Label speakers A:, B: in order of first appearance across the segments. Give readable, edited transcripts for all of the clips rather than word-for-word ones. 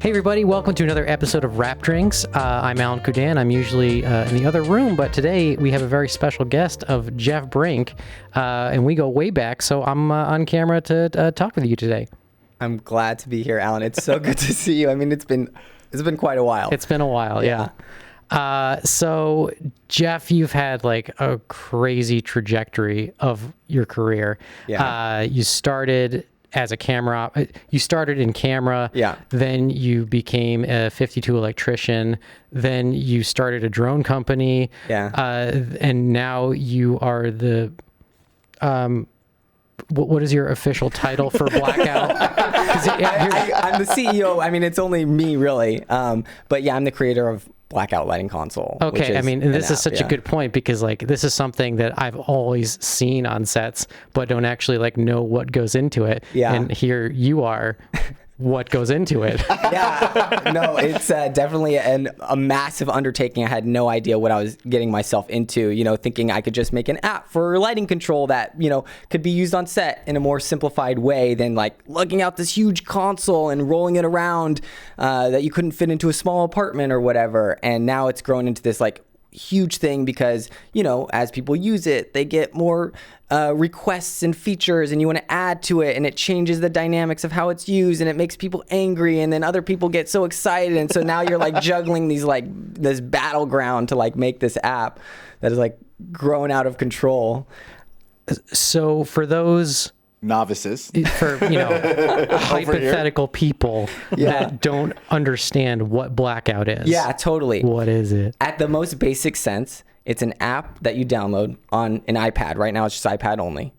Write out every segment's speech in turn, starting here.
A: Hey everybody, welcome to another episode of Rap Drinks. I'm Alan Kudan. I'm usually in the other room, but today we have a very special guest of Jeff Brink, and we go way back, so I'm on camera to talk with you today.
B: I'm glad to be here, Alan. It's so good to see you. I mean, it's been quite a while.
A: It's been a while, yeah. So Jeff, you've had like a crazy trajectory of your career.
B: Yeah.
A: You started as a camera, you started in camera,
B: Yeah.
A: Then you became a 52 electrician, then you started a drone company,
B: Yeah.
A: And now you are the, what is your official title for Blackout?
B: I'm the CEO. I mean, it's only me really. But yeah, I'm the creator of Blackout lighting console.
A: Okay, I mean, and this is such
B: a
A: a good point because like this is something that I've always seen on sets, but don't actually like know what goes into it.
B: Yeah.
A: And here you are, what goes into it.
B: Yeah, no, it's definitely a massive undertaking. I had no idea what I was getting myself into, thinking I could just make an app for lighting control that, could be used on set in a more simplified way than like lugging out this huge console and rolling it around that you couldn't fit into a small apartment or whatever. And now it's grown into this like huge thing because, as people use it, they get more requests and features and you want to add to it and it changes the dynamics of how it's used and it makes people angry and then other people get so excited. And so now you're like juggling this battleground to like make this app that is like grown out of control.
A: So for those
C: novices,
A: for hypothetical people that don't understand what Blackout is.
B: Yeah, totally.
A: What is it?
B: At the most basic sense, it's an app that you download on an iPad. Right now, it's just iPad only.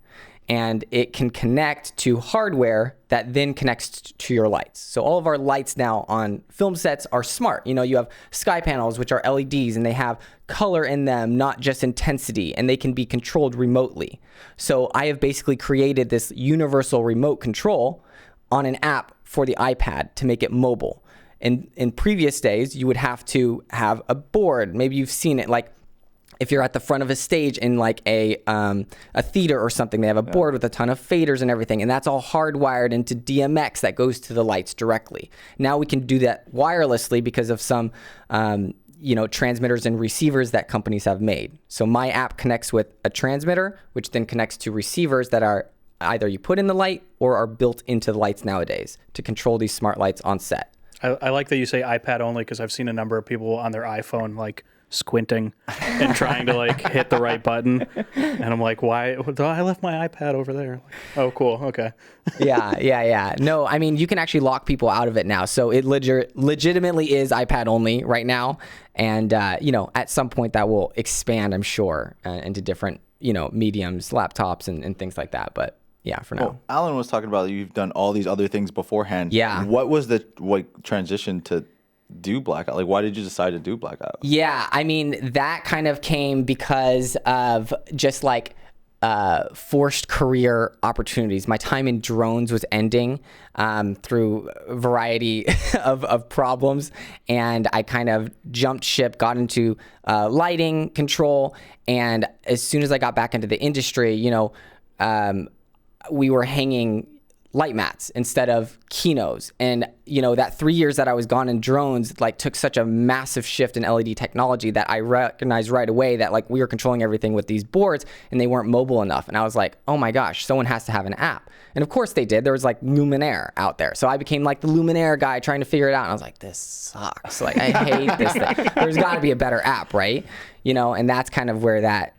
B: And it can connect to hardware that then connects to your lights. So all of our lights now on film sets are smart. You have sky panels, which are LEDs, and they have color in them, not just intensity, and they can be controlled remotely. So I have basically created this universal remote control on an app for the iPad to make it mobile. And in previous days, you would have to have a board. Maybe you've seen it like if you're at the front of a stage in like a theater or something, they have a board with a ton of faders and everything, and that's all hardwired into DMX that goes to the lights directly. Now we can do that wirelessly because of some transmitters and receivers that companies have made. So my app connects with a transmitter, which then connects to receivers that are either you put in the light or are built into the lights nowadays to control these smart lights on set.
D: I like that you say iPad only because I've seen a number of people on their iPhone like squinting and trying to like hit the right button, and I'm like, why? I left my iPad over there. Like, oh, cool. Okay.
B: Yeah. No, I mean, you can actually lock people out of it now. So it legitimately is iPad only right now, and at some point that will expand, I'm sure, into different mediums, laptops, and things like that. But yeah, for now.
C: Well, Alan was talking about you've done all these other things beforehand.
B: Yeah.
C: What was the transition to do Blackout? Like, why did you decide to do Blackout?
B: Yeah, I mean, that kind of came because of just like forced career opportunities. My time in drones was ending through a variety of problems, and I kind of jumped ship, got into lighting control, and as soon as I got back into the industry, we were hanging light mats instead of Kinos. And, that 3 years that I was gone in drones, like took such a massive shift in LED technology that I recognized right away that like we were controlling everything with these boards and they weren't mobile enough. And I was like, oh my gosh, someone has to have an app. And of course they did. There was like Luminaire out there. So I became like the Luminaire guy trying to figure it out. And I was like, this sucks. Like, I hate this thing. There's got to be a better app, right? And that's kind of where that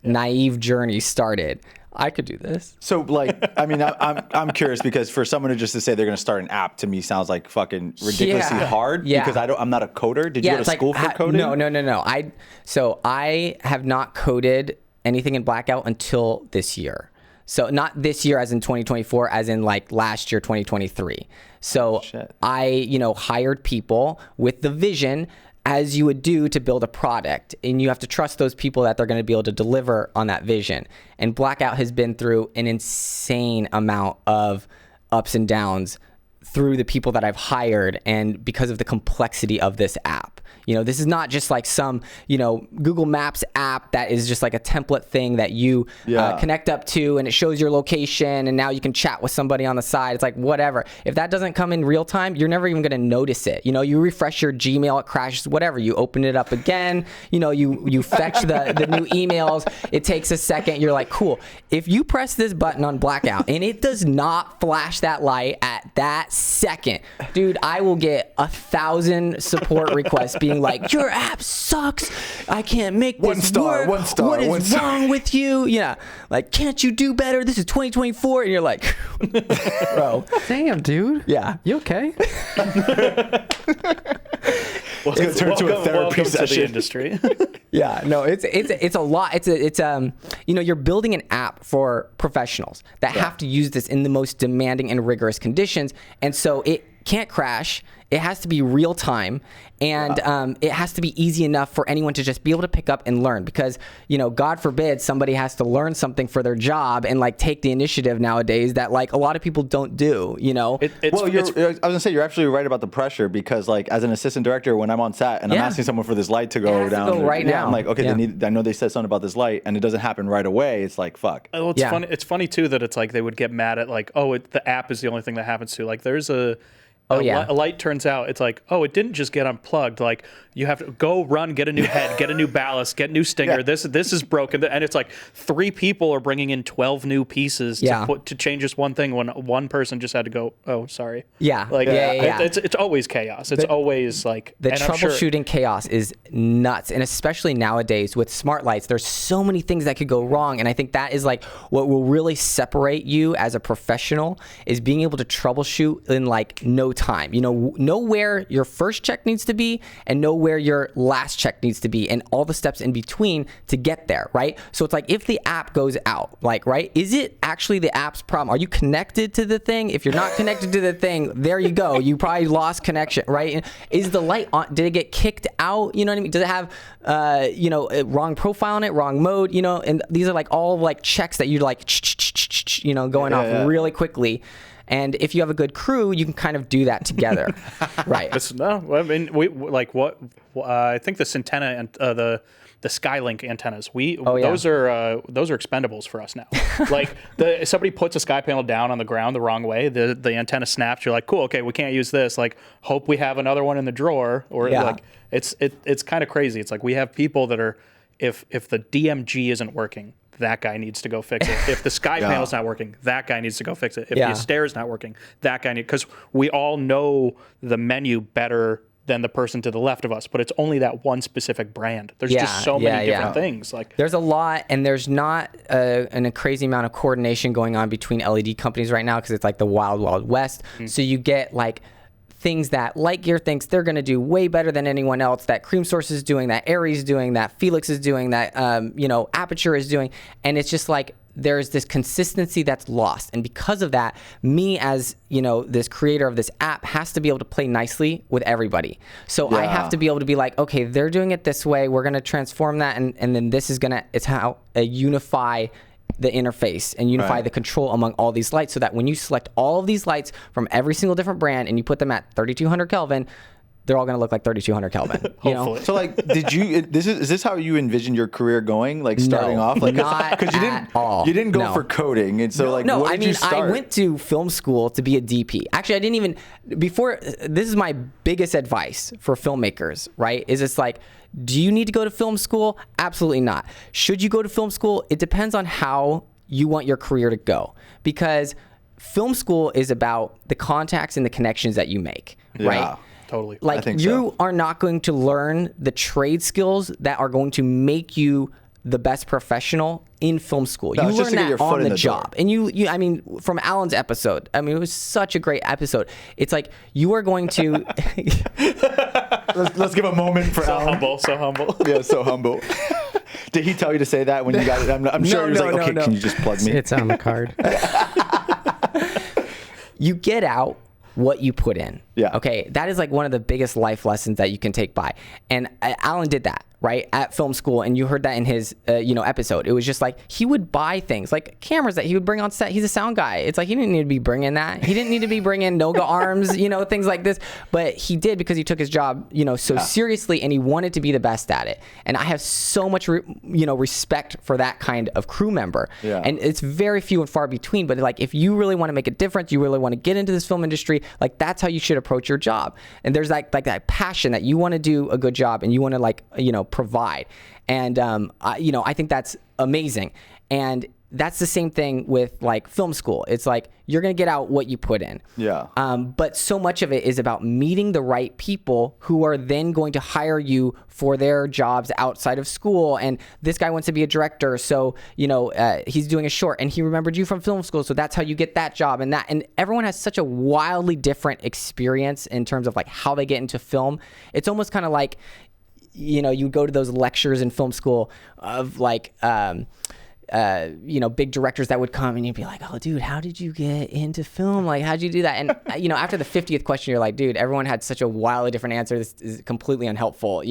B: naive journey started. I could do this.
C: So, like, I mean, I'm curious because for someone to say they're going to start an app to me sounds like fucking ridiculously hard.
B: Yeah.
C: Because I'm not a coder. Did you go to school for coding?
B: No. I have not coded anything in Blackout until this year. So not this year as in 2024, as in like last year, 2023. So I, hired people with the vision as you would do to build a product, and you have to trust those people that they're going to be able to deliver on that vision. And Blackout has been through an insane amount of ups and downs through the people that I've hired and because of the complexity of this app. This is not just like some, Google Maps app that is just like a template thing that you connect up to, and it shows your location, and now you can chat with somebody on the side. It's like, whatever. If that doesn't come in real time, you're never even going to notice it. You refresh your Gmail, it crashes, whatever. You open it up again, you fetch the new emails. It takes a second. You're like, cool. If you press this button on Blackout and it does not flash that light at that second, dude, I will get 1,000 support requests being like, your app sucks. I can't make this work.
C: One star.
B: What is wrong with you? Yeah. Like, can't you do better? This is 2024. And you're like, bro.
A: Damn, dude.
B: Yeah.
A: You okay?
C: It's going to turn into a therapy session.
D: To the industry.
B: Yeah, no, it's a lot. It's you're building an app for professionals that have to use this in the most demanding and rigorous conditions, and so it can't crash. It has to be real time, and it has to be easy enough for anyone to just be able to pick up and learn. Because God forbid somebody has to learn something for their job and like take the initiative nowadays that like a lot of people don't do.
C: I was gonna say you're absolutely right about the pressure, because like as an assistant director, when I'm on set and I'm asking someone for this light to go down
B: right now,
C: I'm like, okay, I know they said something about this light, and it doesn't happen right away. It's like, fuck.
D: Well, it's funny. It's funny too that it's like they would get mad at like, the app is the only thing that happens to. Like, there's a light turns out, it's like, it didn't just get unplugged. Like, you have to go run, get a new head, get a new ballast, get new stinger. This is broken, and it's like 3 people are bringing in 12 new pieces to change this one thing when one person just had to go, oh, sorry.
B: Yeah.
D: Like, it's always chaos. It's always like
B: the troubleshooting chaos is nuts, and especially nowadays with smart lights, there's so many things that could go wrong, and I think that is like what will really separate you as a professional is being able to troubleshoot in like no time. Know where your first check needs to be and know where your last check needs to be and all the steps in between to get there, right? So it's like if the app goes out, like, right, is it actually the app's problem? Are you connected to the thing? If you're not connected to the thing, there you go. You probably lost connection, right? Is the light on? Did it get kicked out? You know what I mean? Does it have, a wrong profile in it, wrong mode? And these are like all like checks that you're like, going off really quickly. And if you have a good crew, you can kind of do that together, right?
D: I think the Centena and the Skylink antennas. Those are expendables for us now. Like somebody puts a sky panel down on the ground the wrong way, the antenna snaps. You're like, cool, okay, we can't use this. Like, hope we have another one in the drawer, or like it's kind of crazy. It's like we have people that are if the DMG isn't working, that guy needs to go fix it. If the sky panel's not working, that guy needs to go fix it. If the stair's not working, that guy needs, because we all know the menu better than the person to the left of us, but it's only that one specific brand. There's just so many different things. Like,
B: there's a lot, and there's not a crazy amount of coordination going on between LED companies right now, because it's like the wild, wild west. So you get like things that Lightgear thinks they're going to do way better than anyone else, that Cream Source is doing, that Aries is doing, that Felix is doing, that Aperture is doing, and it's just like there's this consistency that's lost. And because of that, me as this creator of this app has to be able to play nicely with everybody. So I have to be able to be like, okay, they're doing it this way, we're going to transform that, and then this is it's how unify the interface and unify the control among all these lights, so that when you select all of these lights from every single different brand and you put them at 3200 Kelvin, they're all going to look like 3200 Kelvin.
D: Hopefully.
C: So like, is this how you envisioned your career going? Like starting off, like,
B: because
C: you didn't go for coding, and so what did you start?
B: I went to film school to be a DP. Actually, I didn't even before. This is my biggest advice for filmmakers, right? Is it's like, do you need to go to film school? Absolutely not. Should you go to film school? It depends on how you want your career to go, because film school is about the contacts and the connections that you make, right?
D: Totally.
B: Like, you are not going to learn the trade skills that are going to make you the best professional in film school. You learn that on the job. And you, I mean, from Alan's episode, I mean, it was such a great episode. It's like, you are going to...
C: let's give a moment for Alan.
D: So humble.
C: Yeah, so humble. Did he tell you to say that when you got it? I'm sure he was like, okay, can you just plug me?
A: It's on the card.
B: You get out what you put in.
C: Yeah.
B: Okay. That is like one of the biggest life lessons that you can take by. And Alan did that, right, at film school, and you heard that in his episode. It was just like he would buy things like cameras that he would bring on set. He's a sound guy. It's like he didn't need to be bringing that. He didn't need to be bringing Noga arms, things like this. But he did because he took his job, so seriously, and he wanted to be the best at it. And I have so much, respect for that kind of crew member.
C: Yeah.
B: And it's very few and far between. But like, if you really want to make a difference, you really want to get into this film industry, like that's how you should approach your job. And there's like that passion that you want to do a good job and you want to provide. And I think that's amazing. And that's the same thing with like film school. It's like you're going to get out what you put in.
C: Yeah.
B: But so much of it is about meeting the right people who are then going to hire you for their jobs outside of school. And this guy wants to be a director, so he's doing a short, and he remembered you from film school, so that's how you get that job. And everyone has such a wildly different experience in terms of like how they get into film. It's almost kind of like you go to those lectures in film school of like big directors that would come and you'd be like, oh dude, how did you get into film? Like, how'd you do that? And after the 50th question, you're like, dude, everyone had such a wildly different answer. This is completely unhelpful.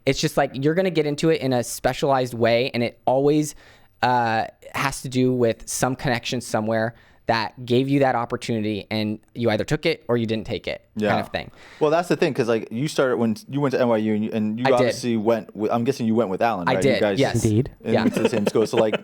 B: It's just like, you're going to get into it in a specialized way. And it always has to do with some connection somewhere that gave you that opportunity, and you either took it or you didn't take it, kind of thing.
C: Well, that's the thing, because like you started when you went to NYU, and you obviously went with, I'm guessing you went with Alan, right?
B: I did,
C: you guys
B: yes.
A: Indeed.
C: Went to the same school. So like,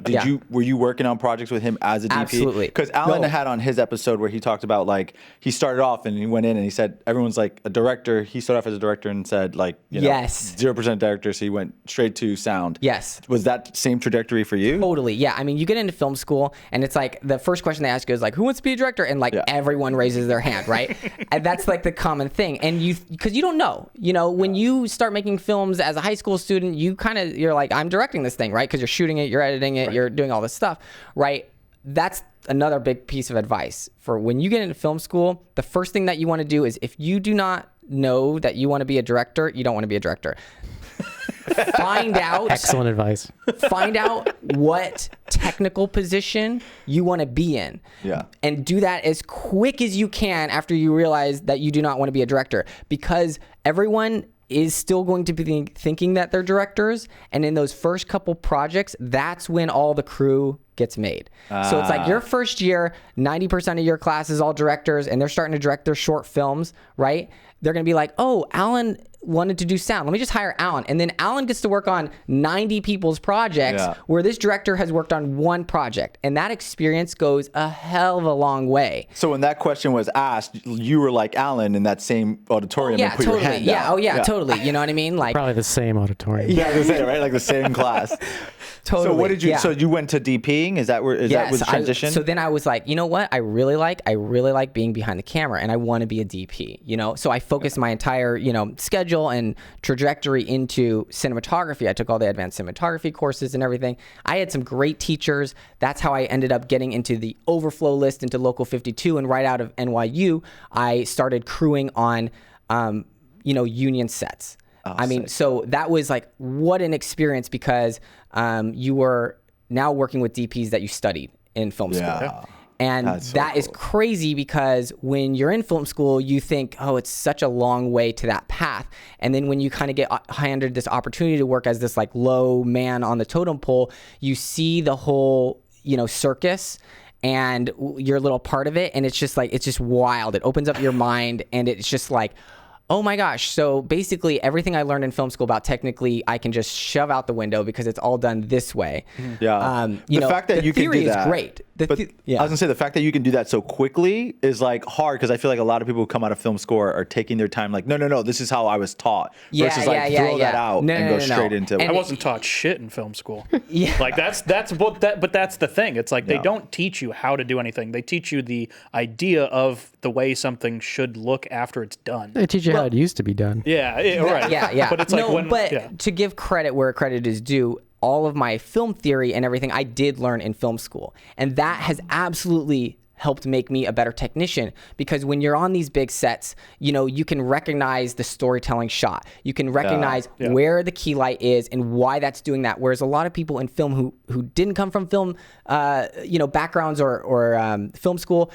C: were you working on projects with him as a DP?
B: Absolutely.
C: Because Alan had on his episode where he talked about like, he started off and he went in and he said, everyone's like a director. He started off as a director and said like, 0% director. So he went straight to sound.
B: Yes.
C: Was that same trajectory for you?
B: Totally. Yeah. I mean, you get into film school and it's like the first question they ask you is like, who wants to be a director? And like everyone raises their hand, right? And that's like the common thing. And because you don't know, when you start making films as a high school student, you're like, I'm directing this thing, right? Because you're shooting it, you're editing it, you're doing all this stuff, right? That's another big piece of advice for when you get into film school. The first thing that you want to do is, if you do not know that you want to be a director, you don't want to be a director. Find out.
A: Excellent advice.
B: Find out what technical position you want to be in.
C: Yeah.
B: And do that as quick as you can after you realize that you do not want to be a director, because everyone is still going to be thinking that they're directors. And in those first couple projects, that's when all the crew gets made. So it's like your first year, 90% of your class is all directors, and they're starting to direct their short films, right? They're going to be like, oh, Alan wanted to do sound. Let me just hire Alan. And then Alan gets to work on 90 people's projects where this director has worked on one project. And that experience goes a hell of a long way.
C: So when that question was asked, you were like Alan in that same auditorium and put
B: totally.
C: your hand out.
B: Totally. You know what I mean? Like,
A: Probably the same auditorium.
C: Yeah, I was gonna say, right? Like the same class.
B: Totally.
C: So what did you? So you went to DPing? Is that where? That was the transition?
B: So then I was like, you know what? I really like being behind the camera, and I want to be a DP. So I focused my entire schedule and trajectory into cinematography. I took all the advanced cinematography courses and everything. I had some great teachers. That's how I ended up getting into the overflow list into Local 52, and right out of NYU, I started crewing on union sets. So that was like, what an experience, because you were now working with DPs that you studied in film school. And that is crazy, because when you're in film school, you think, oh, it's such a long way to that path. And then when you kind of get handed this opportunity to work as this like low man on the totem pole, you see the whole, circus, and you're a little part of it. And it's just like, it's just wild. It opens up your mind, and it's just like, oh my gosh. So basically everything I learned in film school about technically, I can just shove out the window because it's all done this way.
C: Yeah. The fact that you can do that
B: is great.
C: I was gonna say, the fact that you can do that so quickly is like hard, because I feel like a lot of people who come out of film school are taking their time, like, no, this is how I was taught. Versus throw that out and go straight into it.
D: I wasn't taught shit in film school. Like but that's the thing. It's like they don't teach you how to do anything. They teach you the idea of the way something should look after it's done.
A: They teach you how it used to be done.
B: Right. But it's
D: like
B: to give credit where credit is due, all of my film theory and everything I did learn in film school. And that has absolutely helped make me a better technician, because when you're on these big sets, you can recognize the storytelling shot. You can recognize where the key light is and why that's doing that. Whereas a lot of people in film who didn't come from film, backgrounds or film school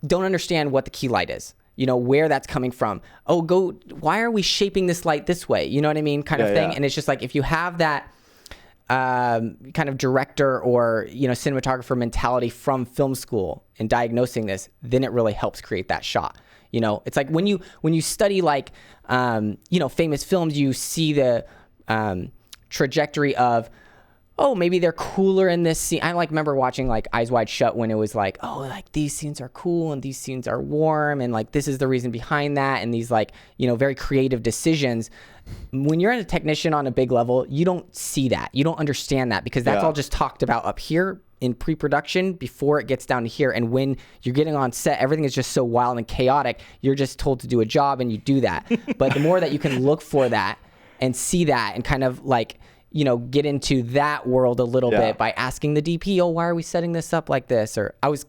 B: don't understand what the key light is. where that's coming from. Why are we shaping this light this way? You know what I mean? Kind of thing. Yeah. And it's just like, if you have that kind of director or, cinematographer mentality from film school and diagnosing this, then it really helps create that shot. It's like when you study like, famous films, you see the trajectory of, maybe they're cooler in this scene. I remember watching like Eyes Wide Shut when it was like, like these scenes are cool and these scenes are warm and like this is the reason behind that, and these like, very creative decisions. When you're a technician on a big level, you don't see that. You don't understand that because that's all just talked about up here in pre-production before it gets down to here. And when you're getting on set, everything is just so wild and chaotic. You're just told to do a job and you do that. But the more that you can look for that and see that and kind of like, get into that world a little bit by asking the DP, why are we setting this up like this? Or I was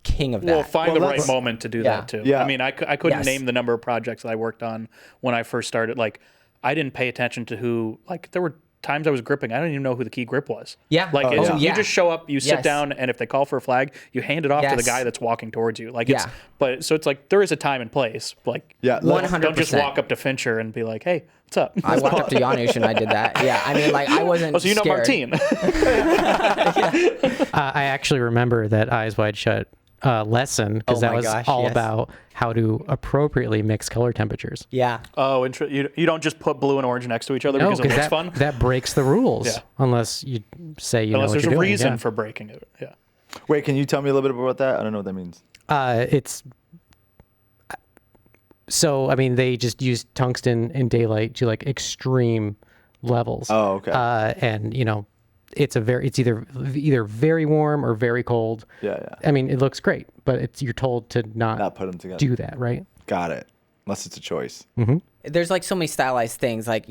B: king of that.
D: Well, find the right moment to do that too. Yeah. I mean, I couldn't name the number of projects that I worked on when I first started. Like, I didn't pay attention to who, like, there were times I was gripping, I don't even know who the key grip was.
B: Yeah.
D: Like, you just show up, you sit down, and if they call for a flag, you hand it off to the guy that's walking towards you. Like, so it's like, there is a time and place. Like,
B: 100%.
D: Don't just walk up to Fincher and be like, hey, what's up?
B: I walked up to Janusz and I did that. Yeah. I mean, like, I wasn't
D: so you know
B: scared.
D: Martine.
A: I actually remember that Eyes Wide Shut lesson because that was all about how to appropriately mix color temperatures.
B: Yeah.
D: Oh, you don't just put blue and orange next to each other because it looks fun?
A: That breaks the rules unless you say know what you're doing.
D: Unless there's a reason for breaking it. Yeah.
C: Wait, can you tell me a little bit about that? I don't know what that means.
A: So, I mean, they just use tungsten in daylight to like extreme levels.
C: Oh, okay.
A: And it's either very warm or very cold.
C: Yeah.
A: I mean, it looks great, but you're told to not put them together. Do that, right?
C: Got it. Unless it's a choice.
A: Mm-hmm.
B: There's like so many stylized things, like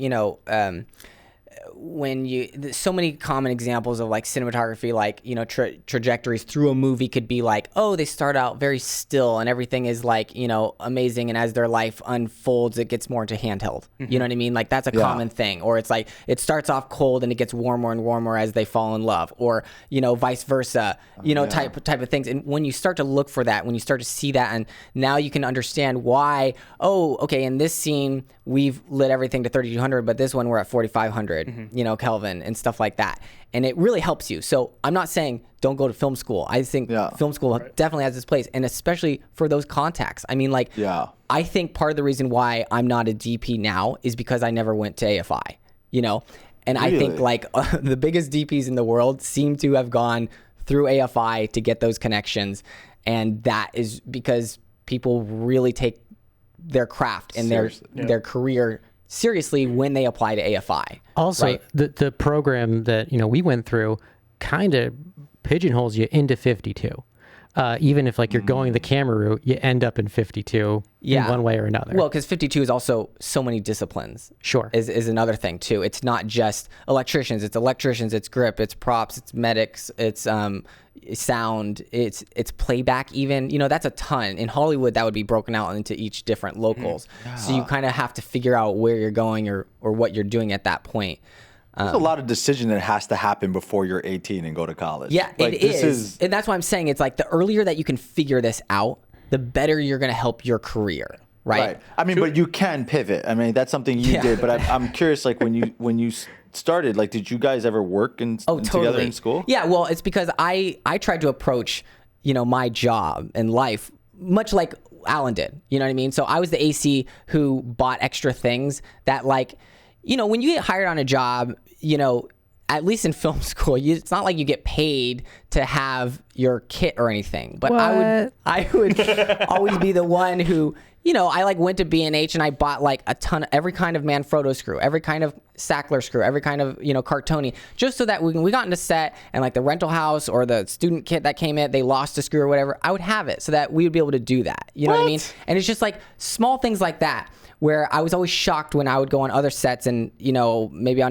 B: so many common examples of like cinematography, like trajectories through a movie could be like, they start out very still and everything is like amazing, and as their life unfolds it gets more into handheld. Mm-hmm. You know what I mean? Like that's a common thing. Or it's like it starts off cold and it gets warmer and warmer as they fall in love, or vice versa, type of things. And when you start to look for that, when you start to see that, and now you can understand why, okay, in this scene we've lit everything to 3200, but this one we're at 4500. Mm-hmm. Kelvin and stuff like that. And it really helps you. So I'm not saying don't go to film school. I think film school definitely has its place, and especially for those contacts. I mean, like, I think part of the reason why I'm not a DP now is because I never went to AFI, and really? I think like the biggest DPs in the world seem to have gone through AFI to get those connections. And that is because people really take their craft and their career seriously when they apply to AFI.
A: Also, the program that we went through kind of pigeonholes you into 52. Even if like you're going the camera route, you end up in 52 in one way or another.
B: Well, because 52 is also so many disciplines.
A: Sure.
B: Is another thing too. It's not just electricians, it's grip, it's props, it's medics, it's sound, it's playback even. That's a ton. In Hollywood, that would be broken out into each different locals. Yeah. So you kind of have to figure out where you're going or what you're doing at that point.
C: There's a lot of decision that has to happen before you're 18 and go to college.
B: Yeah, like, it is. And that's why I'm saying it's like the earlier that you can figure this out, the better you're going to help your career, right?
C: I mean, but you can pivot. I mean, that's something you did. But I'm curious, like when you started, like, did you guys ever work together in school?
B: Yeah, well, it's because I tried to approach, my job and life much like Alan did. You know what I mean? So I was the AC who bought extra things that, like, when you get hired on a job, at least in film school, it's not like you get paid to have your kit or anything. But
A: what?
B: I would always be the one who, I like went to B&H and I bought like a ton of every kind of Manfrotto screw, every kind of Sackler screw, every kind of, Cartoni, just so that when we got into set and like the rental house or the student kit that came in, they lost a screw or whatever, I would have it so that we would be able to do that. You know what I mean? And it's just like small things like that where I was always shocked when I would go on other sets and, maybe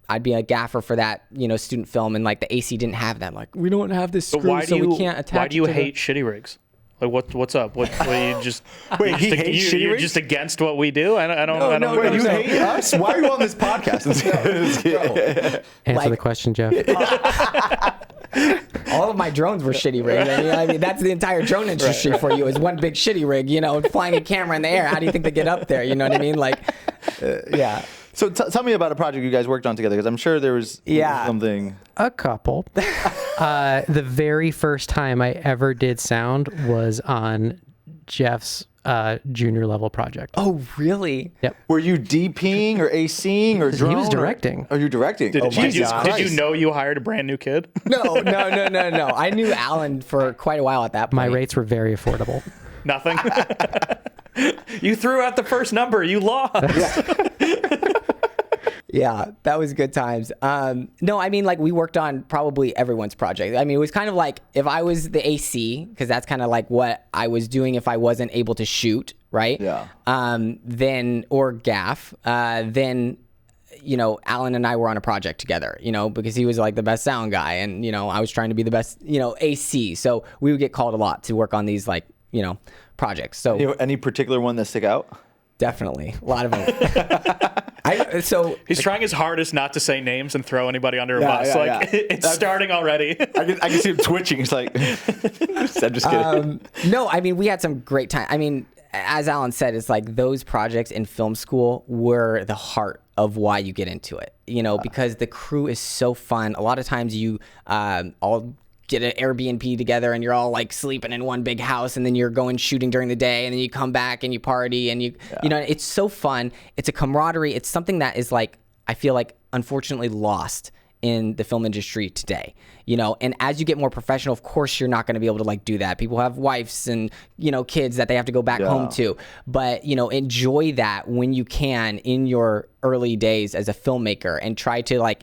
B: I'd be a gaffer for that, student film, and like the AC didn't have that. Like, we don't have this screw, so we can't attach.
D: Why do you hate shitty rigs? Like, what's up? What you just
C: wait? You're
D: just against what we do? I don't.
C: No, wait, you hate us? Why are you on this podcast?
A: Answer the question, Jeff.
B: All of my drones were shitty rigged. I mean, that's the entire drone industry for you, is one big shitty rig, flying a camera in the air. How do you think they get up there? You know what I mean? Like, yeah.
C: So tell me about a project you guys worked on together, because I'm sure there was something.
A: A couple. The very first time I ever did sound was on Jeff's junior level project.
B: Oh, really?
A: Yep.
C: Were you DPing or ACing or drone?
A: He was directing.
C: Oh, you're directing.
D: Did you know you hired a brand new kid?
B: No. I knew Alan for quite a while at that point.
A: My rates were very affordable.
D: Nothing. You threw out the first number. You lost.
B: Yeah, that was good times. No, I mean, like, we worked on probably everyone's project. I mean, it was kind of like, if I was the AC, because that's kind of like what I was doing if I wasn't able to shoot, right?
C: Yeah.
B: Then, or gaff, then, Alan and I were on a project together, because he was like the best sound guy, and, I was trying to be the best, AC. So we would get called a lot to work on these, like, projects. So
C: any particular one that stick out?
B: Definitely. A lot of them.
D: He's trying his hardest not to say names and throw anybody under a bus. It's starting already.
C: I can see him twitching. He's like, I'm just kidding.
B: No, I mean, we had some great time. I mean, as Alan said, it's like those projects in film school were the heart of why you get into it, because the crew is so fun. A lot of times you all get an Airbnb together and you're all like sleeping in one big house, and then you're going shooting during the day, and then you come back and you party, and it's so fun. It's a camaraderie. It's something that is, like, I feel like, unfortunately lost in the film industry today, and as you get more professional, of course, you're not going to be able to, like, do that. People have wives and, kids that they have to go back home to, but, enjoy that when you can in your early days as a filmmaker, and try to, like,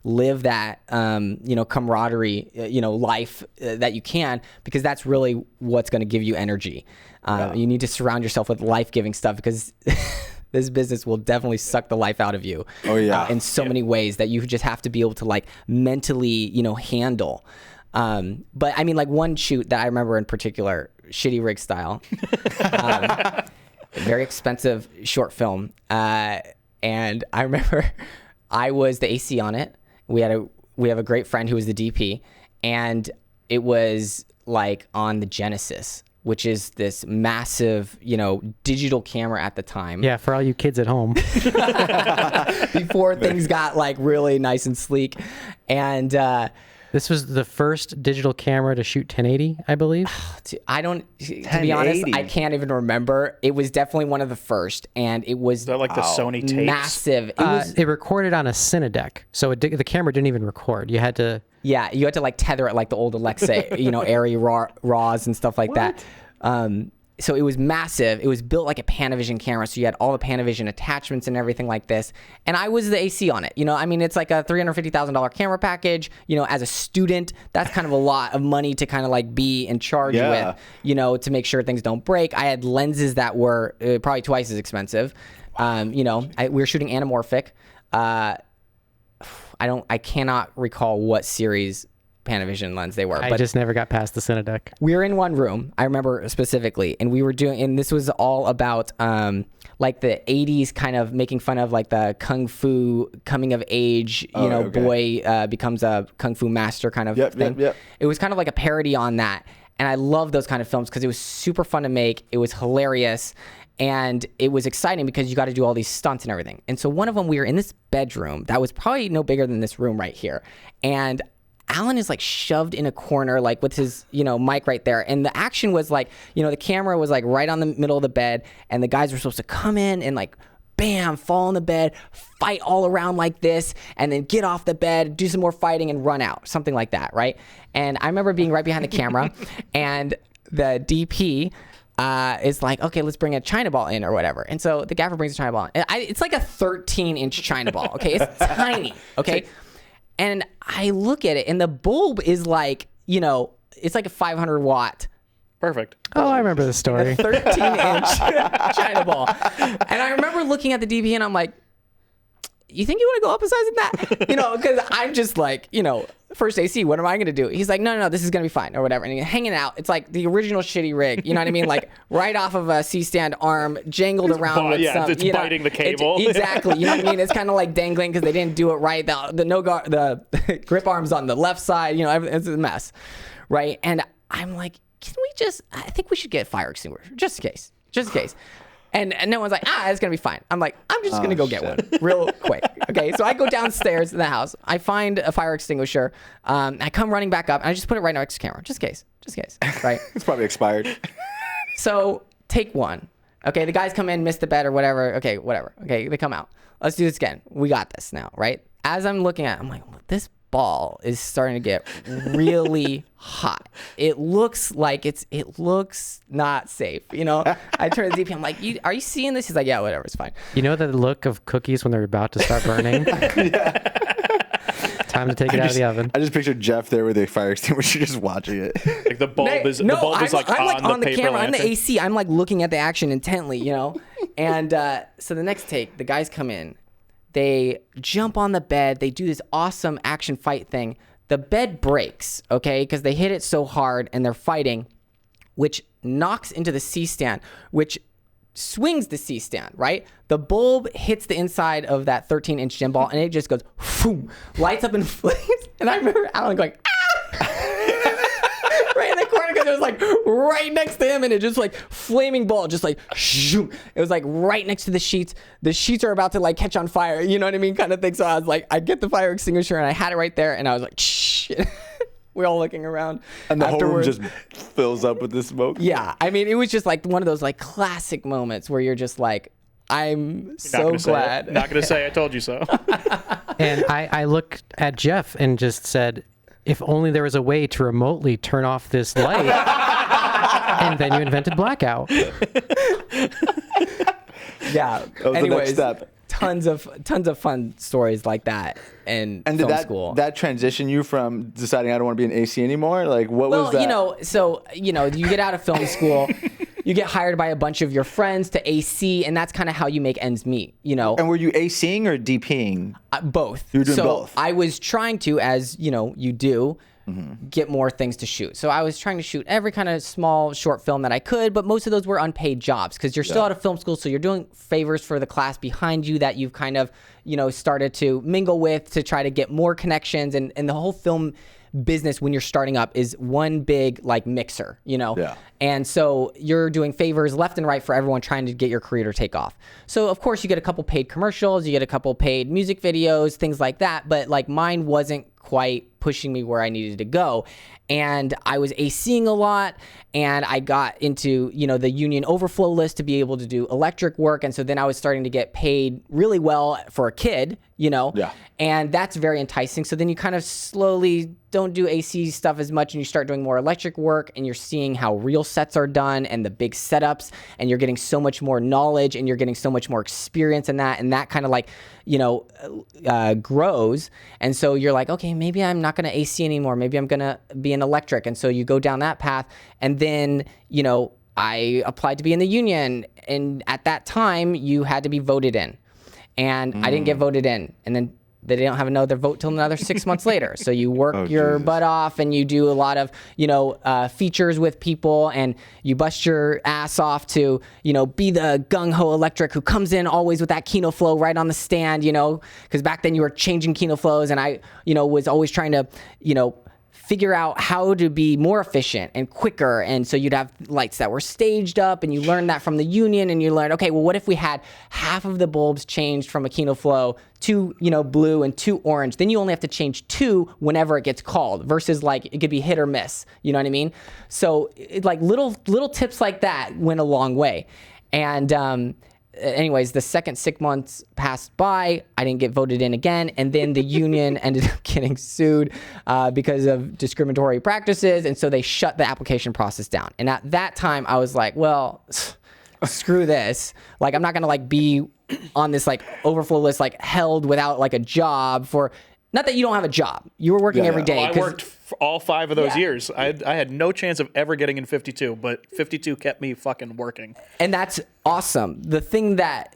B: live that, camaraderie, life that you can, because that's really what's going to give you energy. You need to surround yourself with life-giving stuff, because this business will definitely suck the life out of you.
C: Oh, yeah.
B: In so many ways that you just have to be able to, like, mentally, handle. But I mean, like, one shoot that I remember in particular, shitty rig style, very expensive short film. And I remember I was the AC on it. We have a great friend who was the DP, and it was like on the Genesis, which is this massive, digital camera at the time.
A: Yeah, for all you kids at home.
B: Before things got, like, really nice and sleek. And
A: this was the first digital camera to shoot 1080, I believe.
B: To be honest, I can't even remember. It was definitely one of the first, and it was
D: the Sony tapes?
B: Massive.
A: It recorded on a Cinedeck, so the camera didn't even record. You had to...
B: Yeah, you had to, like, tether it like the old Alexa, Airy RAWs and stuff like that. So it was massive. It was built like a Panavision camera, so you had all the Panavision attachments and everything like this. And I was the AC on it. I mean, it's like a $350,000 camera package. As a student, that's kind of a lot of money to kind of, like, be in charge with, to make sure things don't break. I had lenses that were probably twice as expensive. We were shooting anamorphic. I cannot recall what series Panavision lens they were.
A: I just never got past the Cinedeck.
B: We were in one room, I remember specifically, and we were and this was all about like the 80s kind of making fun of, like, the kung fu coming of age, boy becomes a kung fu master kind of thing. Yep. It was kind of like a parody on that. And I love those kind of films because it was super fun to make. It was hilarious. And it was exciting because you got to do all these stunts and everything. And so one of them, we were in this bedroom that was probably no bigger than this room right here. And Alan is, like, shoved in a corner, like, with his, mic right there. And the action was, like, the camera was, like, right on the middle of the bed. And the guys were supposed to come in and, like, bam, fall on the bed, fight all around like this, and then get off the bed, do some more fighting, and run out. Something like that, right? And I remember being right behind the camera, and the DP is like, okay, let's bring a China ball in or whatever. And so the gaffer brings a China ball in. It's like a 13-inch China ball, okay? It's tiny, okay? And I look at it, and the bulb is like, it's like a 500-watt.
D: Perfect.
A: Oh, I remember the story.
B: 13-inch China ball. And I remember looking at the DP, and I'm like, you think you want to go up a size in that? Because I'm just like, first AC. What am I going to do? He's like, no, this is going to be fine or whatever. And he's hanging out. It's like the original shitty rig. You know what I mean? Like right off of a C-stand arm, jangled around with some.
D: It's biting the cable.
B: Exactly. You know what I mean? It's kind of like dangling because they didn't do it right. The grip arm's on the left side. You know, it's a mess, right? And I'm like, I think we should get a fire extinguisher just in case. And no one's like, it's going to be fine. I'm like, I'm just going to go get one real quick. Okay, so I go downstairs in the house. I find a fire extinguisher. I come running back up, and I just put it right next to the camera, just in case, right?
C: It's probably expired.
B: So take one. Okay, the guys come in, miss the bed or whatever. Okay, whatever. Okay, they come out. Let's do this again. We got this now, right? As I'm looking at it, I'm like, this ball is starting to get really hot. It looks like it looks not safe. You know, I turn to DP. I'm like, are you seeing this? He's like, yeah, whatever, it's fine.
A: You know the look of cookies when they're about to start burning? Time to take it out of the oven.
C: I just pictured Jeff there with a fire extinguisher just watching it.
D: Like the bulb is like on the
B: camera.
D: lantern.
B: I'm the AC. I'm like looking at the action intently, you know. And so the next take, the guys come in. They jump on the bed. They do this awesome action fight thing. The bed breaks, okay, because they hit it so hard and they're fighting, which knocks into the C-stand, which swings the C-stand, right? The bulb hits the inside of that 13-inch gym ball, and it just goes, boom, lights up in flames. And I remember Alan going, right in the corner, because it was like right next to him, and it just like flaming ball, just like shoot. It was like right next to the sheets. The sheets are about to like catch on fire, you know what I mean, kind of thing. So I was like, I get the fire extinguisher, and I had it right there, and I was like, shh. We're all looking around.
C: And the whole room just fills up with this smoke.
B: Yeah, I mean, it was just like one of those like classic moments where you're just like, I'm so glad.
D: Not gonna say I told you so.
A: And I looked at Jeff and just said, if only there was a way to remotely turn off this light. And then you invented Blackout.
B: Yeah.
C: That was the next step.
B: Tons of fun stories like that in
C: and
B: film school.
C: And did that transition you from deciding I don't want to be an AC anymore? Like, what was that?
B: You get out of film school, you get hired by a bunch of your friends to AC, and that's kind of how you make ends meet, you know.
C: And were you ACing or DPing?
B: Both.
C: You were doing both.
B: I was trying to, as you know, you do, get more things to shoot. So I was trying to shoot every kind of small short film that I could, but most of those were unpaid jobs because you're still out of film school, so you're doing favors for the class behind you that you've kind of, started to mingle with to try to get more connections, and the whole film business when you're starting up is one big like mixer,
C: Yeah.
B: And so you're doing favors left and right for everyone trying to get your career to take off. So of course you get a couple paid commercials, you get a couple paid music videos, things like that, but like mine wasn't quite pushing me where I needed to go. And I was ACing a lot, and I got into, the union overflow list to be able to do electric work. And so then I was starting to get paid really well for a kid,
C: Yeah.
B: And that's very enticing. So then you kind of slowly don't do AC stuff as much, and you start doing more electric work, and you're seeing how real sets are done and the big setups, and you're getting so much more knowledge, and you're getting so much more experience in that, and that kind of like, grows. And so you're like, okay, maybe I'm not going to AC anymore. Maybe I'm going to be an electric. And so you go down that path, and then, I applied to be in the union, and at that time you had to be voted in, and I didn't get voted in, and then they don't have another vote till another 6 months later. So you work your butt off, and you do a lot of, features with people, and you bust your ass off to, be the gung-ho electric who comes in always with that Kino flow right on the stand, because back then you were changing Kino flows, and I, was always trying to, figure out how to be more efficient and quicker. And so you'd have lights that were staged up, and you learned that from the union, and you learned, okay, well, what if we had half of the bulbs changed from a Kino flow to, blue and to orange? Then you only have to change 2 whenever it gets called, versus like it could be hit or miss. You know what I mean? So like little tips like that went a long way. And, anyways, the second 6 months passed by. I didn't get voted in again, and then the union ended up getting sued because of discriminatory practices, and so they shut the application process down. And at that time, I was like, well, screw this. Like, I'm not gonna like be on this like overflow list, like held without like a job for. Not that you don't have a job. You were working every day.
D: I worked all 5 of those years. I had no chance of ever getting in 52, but 52 kept me fucking working.
B: And that's awesome. The thing that,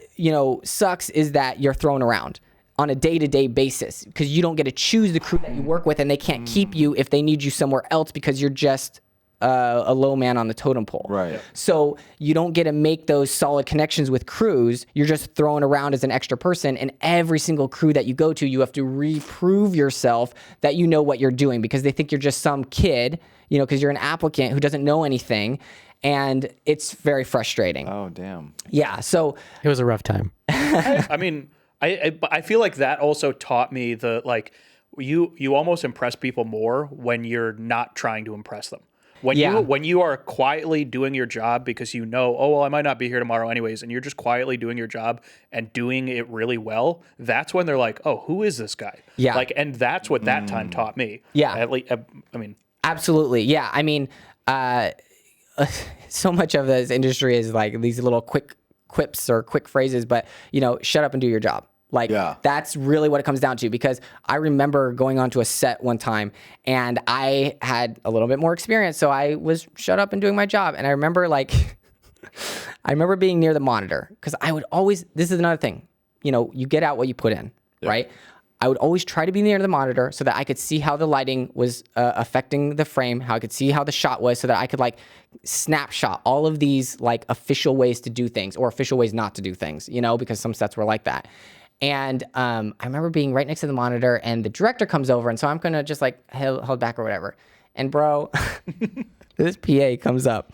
B: sucks is that you're thrown around. on a day-to-day basis, because you don't get to choose the crew that you work with, and they can't keep you if they need you somewhere else because you're just a low man on the totem pole.
C: Right.
B: So you don't get to make those solid connections with crews. You're just thrown around as an extra person, and every single crew that you go to, you have to reprove yourself that you know what you're doing, because they think you're just some kid, you know, because you're an applicant who doesn't know anything, and it's very frustrating.
C: Oh, damn.
B: Yeah. So
A: It was a rough time.
D: I mean, I feel like that also taught me the, like, you almost impress people more when you're not trying to impress them. When you are quietly doing your job because you know, oh, well, I might not be here tomorrow anyways, and you're just quietly doing your job and doing it really well, that's when they're like, oh, who is this guy?
B: Yeah.
D: Like, and that's what that time taught me.
B: Yeah.
D: At least, I mean.
B: Absolutely. Yeah. I mean, so much of this industry is like these little quick quips or quick phrases, but, you know, shut up and do your job. Like, that's really what it comes down to, because I remember going onto a set one time and I had a little bit more experience. So I was shut up and doing my job. And I remember I remember being near the monitor, because I would always, this is another thing, you know, you get out what you put in, right? I would always try to be near the monitor so that I could see how the lighting was affecting the frame, how I could see how the shot was, so that I could like snapshot all of these like official ways to do things or official ways not to do things, you know, because some sets were like that. And I remember being right next to the monitor, and the director comes over, and so I'm gonna just like hold back or whatever. And bro, this PA comes up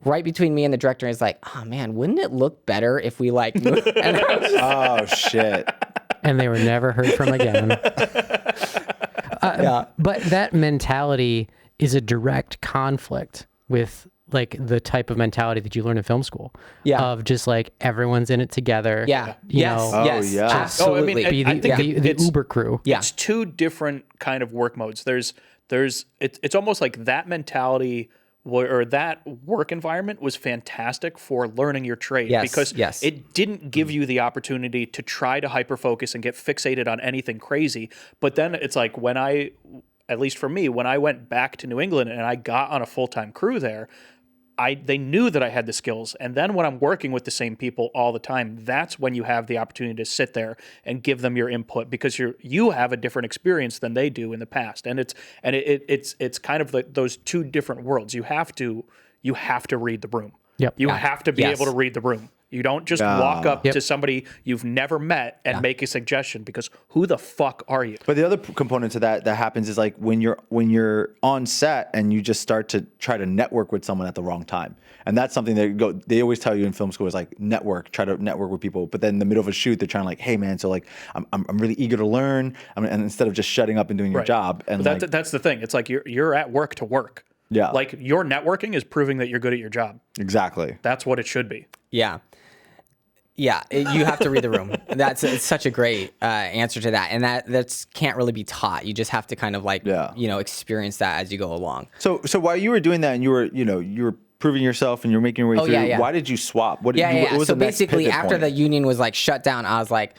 B: right between me and the director and is like, "Oh man, wouldn't it look better if we like?" And I was just,
C: Oh shit.
A: And they were never heard from again. But that mentality is a direct conflict with like the type of mentality that you learn in film school.
B: Yeah.
A: Of just like everyone's in it together.
B: yeah,
A: You
B: yes,
A: know,
B: yes,
C: yeah.
B: absolutely.
D: Oh, I mean,
A: be
D: I think
A: the
D: it's
A: Uber crew.
B: Yeah.
D: It's two different kind of work modes. It's almost like that mentality or that work environment was fantastic for learning your trade,
B: Yes,
D: because
B: yes.
D: it didn't give you the opportunity to try to hyper focus and get fixated on anything crazy. But then it's like at least for me, when I went back to New England and I got on a full-time crew there, they knew that I had the skills. And then when I'm working with the same people all the time, that's when you have the opportunity to sit there and give them your input, because you have a different experience than they do in the past. And it's kind of like those two different worlds. You have to read the room.
A: Yep.
D: You have to be able to read the room. You don't just walk up to somebody you've never met and make a suggestion, because who the fuck are you?
C: But the other component to that happens is like when you're on set and you just start to try to network with someone at the wrong time. And that's something they always tell you in film school is like try to network with people. But then in the middle of a shoot, they're trying to like, hey man, so like I'm really eager to learn. And instead of just shutting up and doing your job. And
D: that's the thing. It's like you're at work to work.
C: Yeah.
D: Like your networking is proving that you're good at your job.
C: Exactly.
D: That's what it should be.
B: Yeah. Yeah, you have to read the room. It's such a great answer to that, and that's can't really be taught. You just have to kind of like experience that as you go along.
C: So while you were doing that and you were proving yourself and you're making your way through, why did you swap? What was
B: so
C: the next
B: basically,
C: pivot
B: after
C: point?
B: the union was like shut down, I was like,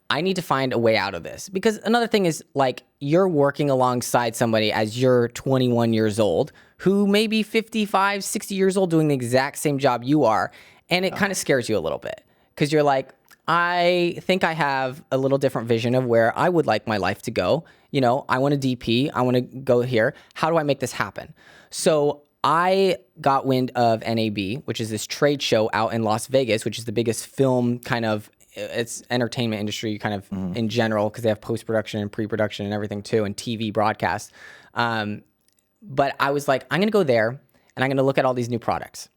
B: I need to find a way out of this, because another thing is like you're working alongside somebody as you're 21 years old who may be 55, 60 years old doing the exact same job you are, and it kind of scares you a little bit. Because you're like, I think I have a little different vision of where I would like my life to go. You know, I want a DP. I want to go here. How do I make this happen? So I got wind of NAB, which is this trade show out in Las Vegas, which is the biggest film kind of, it's entertainment industry kind of in general, because they have post-production and pre-production and everything too, and TV broadcast. But I was like, I'm going to go there and I'm going to look at all these new products.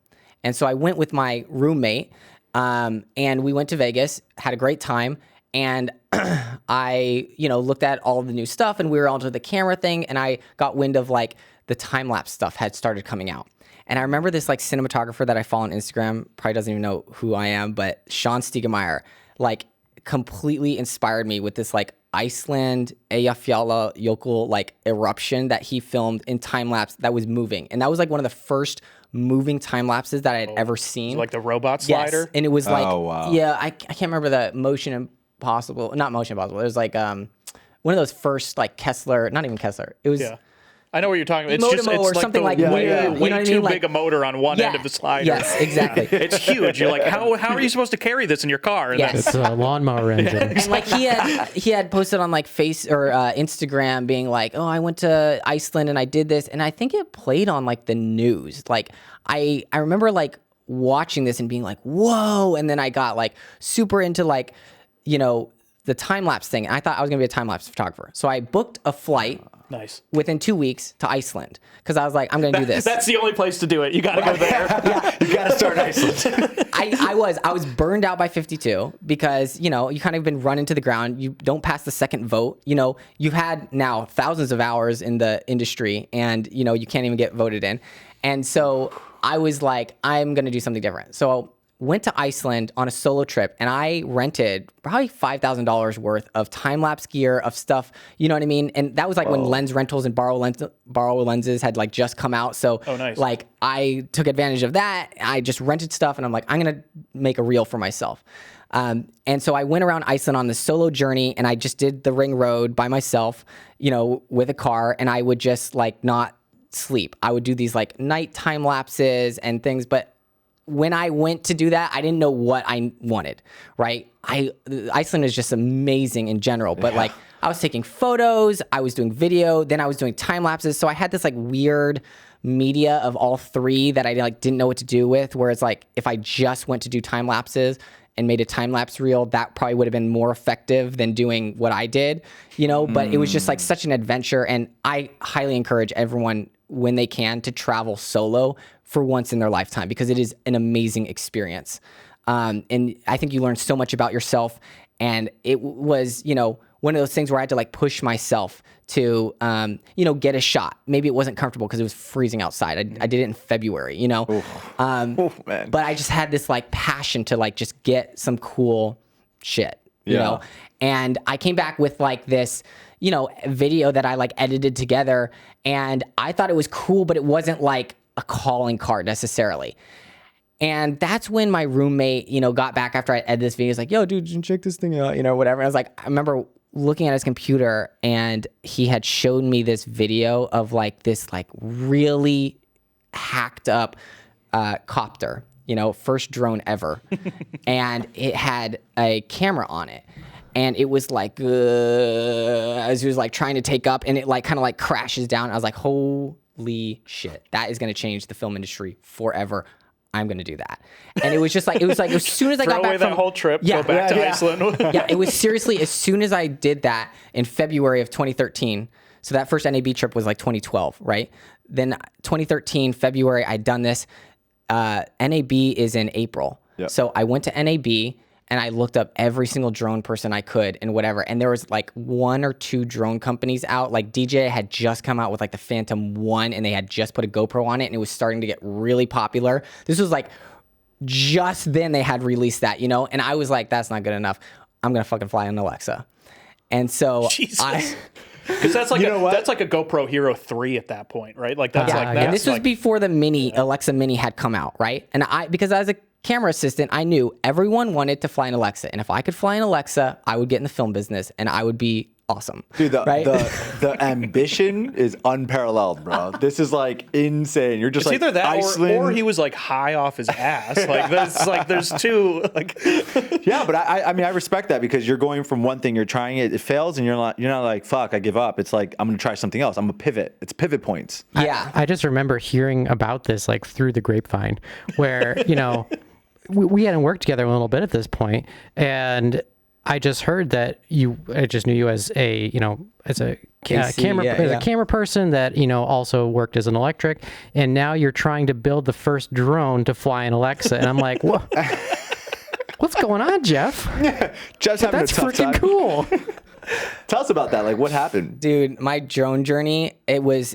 B: And so I went with my roommate. And we went to Vegas, had a great time, and I, looked at all of the new stuff, and we were onto the camera thing, and I got wind of like the time-lapse stuff had started coming out. And I remember this like cinematographer that I follow on Instagram, probably doesn't even know who I am, but Sean Stiegemeyer, like completely inspired me with this like Iceland Eyjafjallajökull like eruption that he filmed in time-lapse that was moving. And that was like one of the first moving time lapses that I had ever seen.
D: Like the robot slider?
B: Yes. And it was like,
C: wow.
B: I can't remember the not Motion Impossible. It was like one of those first like Kessler, not even Kessler. It was
D: I know what you're talking about. It's
B: Motimo
D: just it's
B: or
D: like
B: something
D: the
B: like
D: way,
B: weird.
D: way
B: You know what I
D: too
B: mean?
D: big a motor on one end of the slider.
B: Yes, exactly.
D: It's huge. You're like, how are you supposed to carry this in your car? And
B: Yes.
A: It's a lawnmower engine.
B: And like he had posted on like Instagram being like, oh, I went to Iceland and I did this, and I think it played on like the news. Like I remember like watching this and being like, whoa, and then I got like super into like, the time lapse thing. And I thought I was gonna be a time lapse photographer, so I booked a flight.
D: Nice.
B: Within 2 weeks to Iceland, because I was like, I'm gonna do this.
D: That's the only place to do it. You got to go there.
C: You got to start in Iceland.
B: I was burned out by 52 because, you kind of been run into the ground. You don't pass the second vote. You've had now thousands of hours in the industry and, you can't even get voted in. And so I was like, I'm going to do something different. So went to Iceland on a solo trip, and I rented probably $5,000 worth of time-lapse gear, of stuff, you know what I mean? And that was like when lens rentals and borrow lenses had like just come out. So
D: nice.
B: like I took advantage of that. I just rented stuff, and I'm like, I'm going to make a reel for myself. And so I went around Iceland on this solo journey, and I just did the ring road by myself, with a car, and I would just like not sleep. I would do these like night time lapses and things, but when I went to do that, I didn't know what I wanted, right? Iceland is just amazing in general, but like I was taking photos, I was doing video, then I was doing time lapses. So I had this like weird media of all three that I like didn't know what to do with. Whereas like if I just went to do time lapses and made a time lapse reel, that probably would have been more effective than doing what I did, But it was just like such an adventure, and I highly encourage everyone when they can to travel solo for once in their lifetime, because it is an amazing experience. And I think you learn so much about yourself. And it was, one of those things where I had to like push myself to, get a shot. Maybe it wasn't comfortable because it was freezing outside. I did it in February, man. But I just had this like passion to like just get some cool shit, you know? And I came back with like this, video that I like edited together, and I thought it was cool, but it wasn't like a calling card necessarily. And that's when my roommate, got back after I edited this video. He's like, yo, dude, check this thing out, whatever. And I was like, I remember looking at his computer, and he had showed me this video of like this like really hacked up copter, first drone ever. And it had a camera on it. And it was like, as he was like trying to take up, and it like kind of like crashes down. I was like, holy shit, that is going to change the film industry forever. I'm going to do that. And it was just like, as soon as I got back
D: away that whole trip, go back to Iceland.
B: Yeah, it was seriously, as soon as I did that in February of 2013. So that first NAB trip was like 2012, right? Then 2013, February, I'd done this. NAB is in April. Yep. So I went to NAB, and I looked up every single drone person I could and whatever. And there was like 1 or 2 drone companies out. Like DJI had just come out with like the Phantom 1, and they had just put a GoPro on it, and it was starting to get really popular. This was like just then they had released that, And I was like, that's not good enough. I'm going to fucking fly on Alexa. And so
D: Jesus. Because that's like that's like a GoPro Hero 3 at that point, right? Like that's like that.
B: And this was before the Alexa Mini had come out, right? And because as a camera assistant, I knew everyone wanted to fly an Alexa, and if I could fly an Alexa, I would get in the film business, and I would be awesome.
C: Dude,
B: right?
C: the ambition is unparalleled, bro. This is like insane. You're just
D: it's
C: like
D: either that
C: Iceland.
D: or he was like high off his ass. There's two like.
C: Yeah, but I mean I respect that, because you're going from one thing, you're trying it, it fails, and you're not like fuck, I give up. It's like I'm gonna try something else. I'm gonna pivot. It's pivot points.
B: Yeah,
A: I just remember hearing about this like through the grapevine, where we hadn't worked together a little bit at this point, and I just heard that I just knew you as a, as a camera person that, also worked as an electric. And now you're trying to build the first drone to fly an Alexa. And I'm like, what? What's going on, Jeff?
C: Jeff's having
A: That's
C: a tough
A: freaking
C: time.
A: cool.
C: Tell us about that. Like, what happened?
B: dude, my drone journey, it was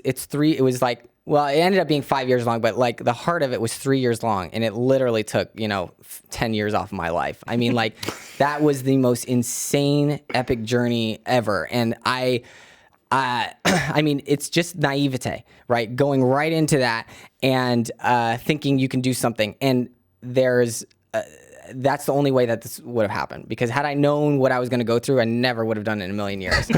B: like, well, it ended up being 5 years long, but like the heart of it was 3 years long, and it literally took, 10 years off of my life. I mean, like that was the most insane, epic journey ever. And I mean, it's just naivete, right? Going right into that and thinking you can do something. And that's the only way that this would have happened, because had I known what I was going to go through, I never would have done it in a million years,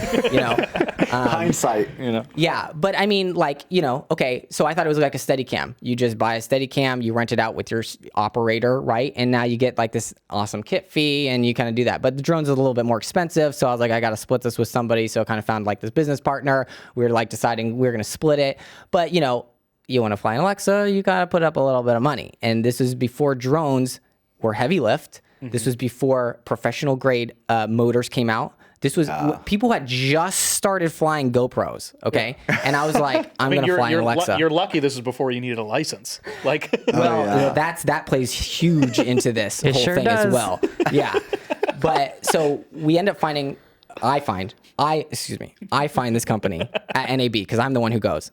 C: Hindsight,
B: Yeah, but I mean, like, okay, so I thought it was like a Steadicam. You just buy a Steadicam, you rent it out with your operator, right? And now you get like this awesome kit fee and you kind of do that. But the drone's a little bit more expensive, so I was like, I got to split this with somebody. So I kind of found like this business partner. We were like deciding we were going to split it. But, you want to fly an Alexa, you got to put up a little bit of money. And this is before drones were heavy lift. This was before professional grade motors came out. This was people had just started flying GoPros, okay? Yeah. And I was like, I'm going to fly an Alexa.
D: You're lucky this is before you needed a license. Like,
B: that plays huge into this whole thing as well. Yeah. But so we end up finding, I find this company at NAB because I'm the one who goes.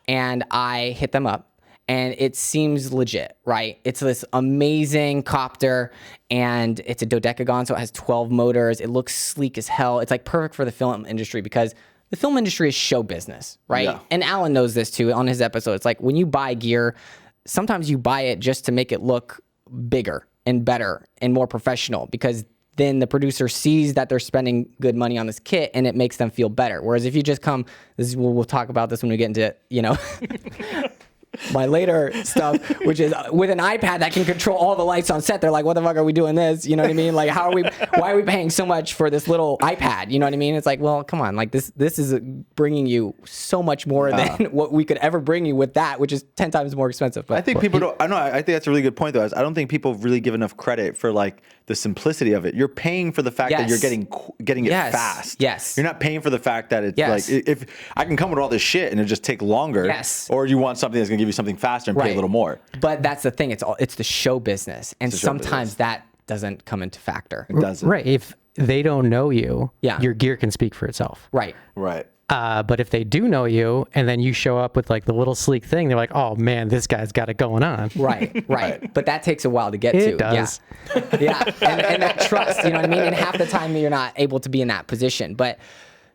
B: And I hit them up. And it seems legit, right? It's this amazing copter, and it's a dodecagon, so it has 12 motors. It looks sleek as hell. It's like perfect for the film industry because the film industry is show business, right? Yeah. And Alan knows this too on his episode. It's like when you buy gear, sometimes you buy it just to make it look bigger and better and more professional because then the producer sees that they're spending good money on this kit and it makes them feel better. Whereas if you just come, we'll talk about this when we get into, my later stuff, which is with an iPad that can control all the lights on set. They're like, what the fuck are we doing this? You know what I mean? Like, why are we paying so much for this little iPad? You know what I mean? It's like, well, come on. Like this is bringing you so much more than what we could ever bring you with that, which is 10 times more expensive. But
C: I think people don't, I think that's a really good point though. I don't think people really give enough credit for like the simplicity of it. You're paying for the fact that you're getting it fast.
B: Yes.
C: You're not paying for the fact that it's like, if I can come with all this shit and it just take longer.
B: Yes.
C: Or you want something that's going to give you something faster and pay a little more.
B: But that's the thing. It's the show business. And sometimes that doesn't come into factor.
C: It doesn't.
A: Right. If they don't know you, your gear can speak for itself.
B: Right.
C: Right.
A: But if they do know you and then you show up with like the little sleek thing, they're like, oh man, this guy's got it going on.
B: Right. But that takes a while to get to.
A: It does.
B: Yeah. And that trust, you know what I mean? And half the time you're not able to be in that position. But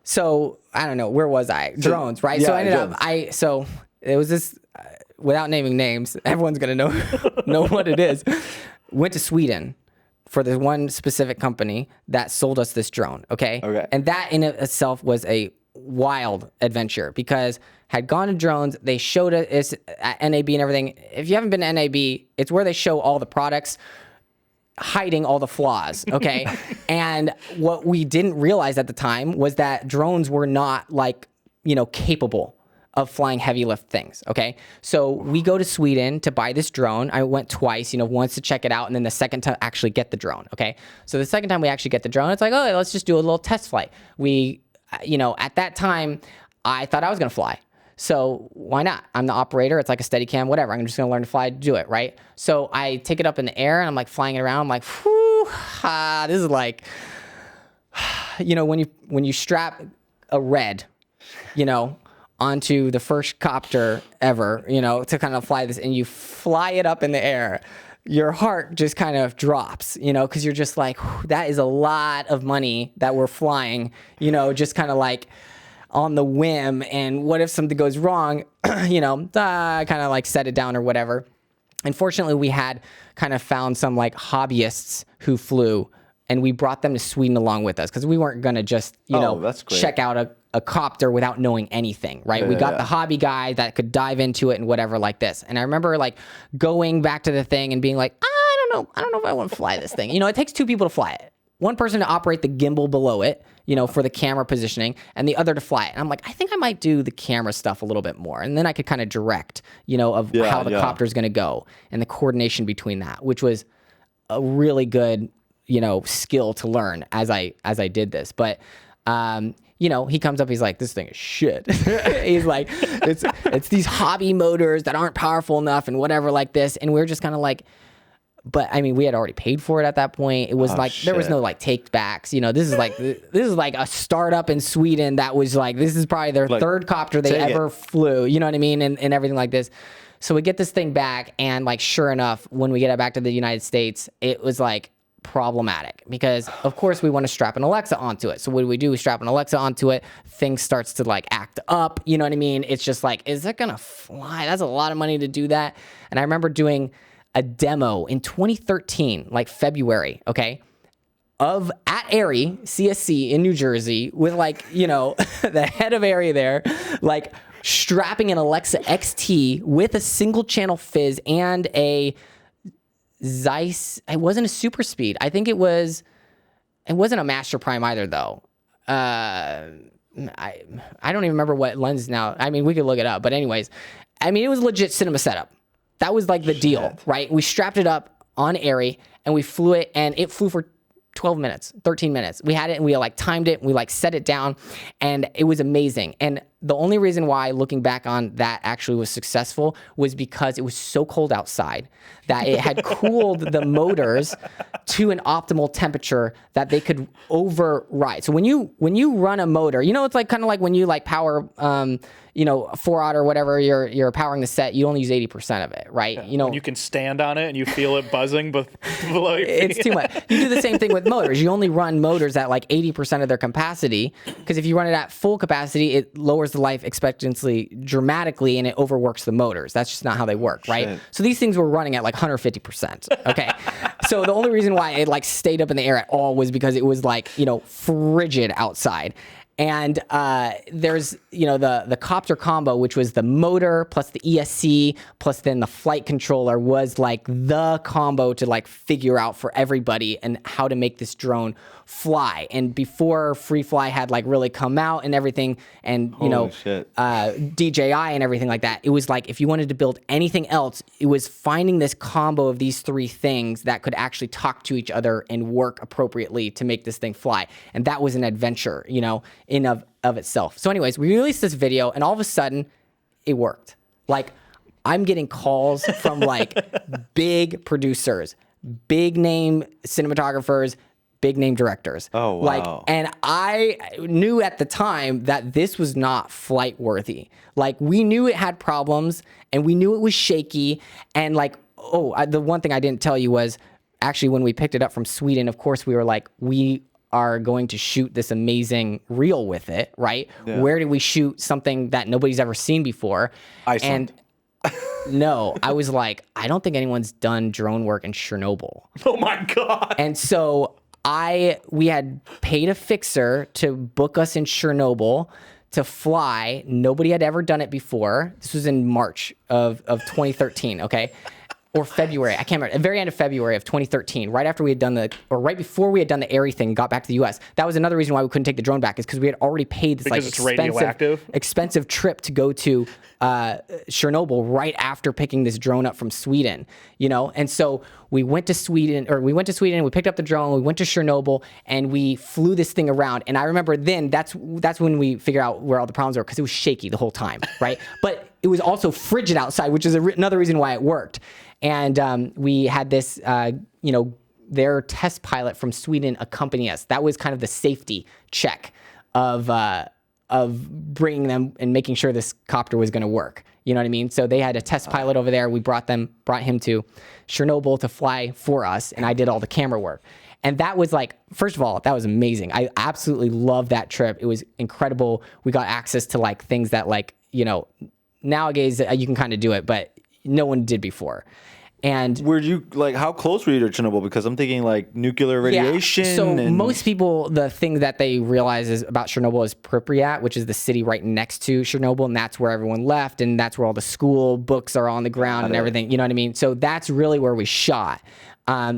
B: so I don't know, where was I? Drones, right?
C: Yeah,
B: so I ended up, so it was this, without naming names, everyone's going to know what it is. Went to Sweden for this one specific company that sold us this drone. Okay. And that in itself was a wild adventure because had gone to drones, they showed us at NAB and everything. If you haven't been to NAB, it's where they show all the products hiding all the flaws, okay? And what we didn't realize at the time was that drones were not like, capable of flying heavy lift things, okay? So we go to Sweden to buy this drone. I went twice, once to check it out and then the second to actually get the drone, okay? So the second time we actually get the drone, it's like, oh, let's just do a little test flight. We at that time, I thought I was going to fly. So why not? I'm the operator. It's like a Steadicam, whatever. I'm just going to learn to fly to do it, right? So I take it up in the air and I'm like flying it around. I'm like, whew, this is like, when you strap a red, onto the first copter ever, to kind of fly this and you fly it up in the air, your heart just kind of drops, because you're just like, that is a lot of money that we're flying, just kind of like on the whim. And what if something goes wrong? I kind of like set it down or whatever. Unfortunately, we had kind of found some like hobbyists who flew and we brought them to Sweden along with us because we weren't going to just, check out a copter without knowing anything, right? We got the hobby guy that could dive into it and whatever like this. And I remember like going back to the thing and being like, I don't know if I want to fly this thing. It takes two people to fly it. One person to operate the gimbal below it, for the camera positioning, and the other to fly it. And I'm like, I think I might do the camera stuff a little bit more. And then I could kind of direct, how the copter's going to go and the coordination between that, which was a really good, skill to learn as I did this. But, he comes up, he's like, this thing is shit. He's like, it's these hobby motors that aren't powerful enough and whatever like this. And we're just kind of like, but I mean, we had already paid for it at that point. It was there was no like take backs. This is like a startup in Sweden that was like, this is probably their third copter they ever flew. You know what I mean? And everything like this. So we get this thing back and like, sure enough, when we get it back to the United States, it was like problematic because of course we want to strap an Alexa onto it. So what do? We strap an Alexa onto it. Thing starts to like act up. You know what I mean? It's just like, is it going to fly? That's a lot of money to do that. And I remember doing a demo in 2013, like February, okay? at ARRI, CSC in New Jersey, with like, you know, the head of ARRI there, like strapping an Alexa XT with a single channel fizz and a Zeiss. It wasn't a super speed. I think it wasn't a Master Prime either though. I don't even remember what lens now. I mean, we could look it up, but anyways, I mean, it was legit cinema setup. That was like the deal, right? We strapped it up on ARRI and we flew it, and it flew for 12 minutes, 13 minutes. We had it and we like timed it and we like set it down, and it was amazing. And the only reason why looking back on that actually was successful was because it was so cold outside that it had cooled the motors to an optimal temperature that they could override. So when you run a motor, you know, it's like kind of like when you like power, you know, 4-aught or whatever, you're powering the set, you only use 80% of it, right?
D: Yeah.
B: You know,
D: When you can stand on it and you feel it buzzing below your feet.
B: it's too much. You do the same thing with motors. You only run motors at like 80% of their capacity, because if you run it at full capacity, it lowers the life expectancy dramatically and it overworks the motors. That's just not how they work, right?
C: Shit.
B: So these things were running at like 150%. Okay. So the only reason why it like stayed up in the air at all was because it was like, you know, frigid outside. And there's, you know, the copter combo, which was the motor plus the ESC plus then the flight controller, was like the combo to like figure out for everybody and how to make this drone fly. And before Free Fly had like really come out and everything, and you know, DJI and everything like that, it was like if you wanted to build anything else, it was finding this combo of these three things that could actually talk to each other and work appropriately to make this thing fly. And that was an adventure, you know, in of itself. So anyways, we released this video and all of a sudden it worked. Like, I'm getting calls from like big producers, big name cinematographers, big name directors.
C: Oh, wow.
B: Like, and I knew at the time that this was not flight worthy. Like, we knew it had problems and we knew it was shaky. And like, the one thing I didn't tell you was actually when we picked it up from Sweden, of course, we were like, we are going to shoot this amazing reel with it, right? Yeah. Where did we shoot something that nobody's ever seen before?
C: Iceland.
B: And no, I was like, I don't think anyone's done drone work in Chernobyl.
D: Oh my God.
B: And so we had paid a fixer to book us in Chernobyl to fly. Nobody had ever done it before. This was in March of 2013, okay? Or February, I can't remember, at the very end of February of 2013, right after we had done right before we had done the ARRI thing and got back to the US. That was another reason why we couldn't take the drone back, is because we had already paid this
D: because it's
B: expensive trip to go to Chernobyl right after picking this drone up from Sweden, you know? And so we went to Sweden, and we picked up the drone, we went to Chernobyl, and we flew this thing around. And I remember then, that's when we figured out where all the problems were, because it was shaky the whole time, right? But it was also frigid outside, which is another reason why it worked. And we had this, you know, their test pilot from Sweden accompany us. That was kind of the safety check of bringing them and making sure this copter was going to work. You know what I mean? So they had a test pilot over there. We brought him to Chernobyl to fly for us, and I did all the camera work. And that was like, first of all, that was amazing. I absolutely loved that trip. It was incredible. We got access to like things that, like, you know, nowadays you can kind of do it, but no one did before. And
C: were you like, how close were you to Chernobyl? Because I'm thinking like nuclear radiation.
B: Yeah. So most people, the thing that they realize is about Chernobyl is Pripyat, which is the city right next to Chernobyl, and that's where everyone left, and that's where all the school books are on the ground and everything. You know what I mean? So that's really where we shot.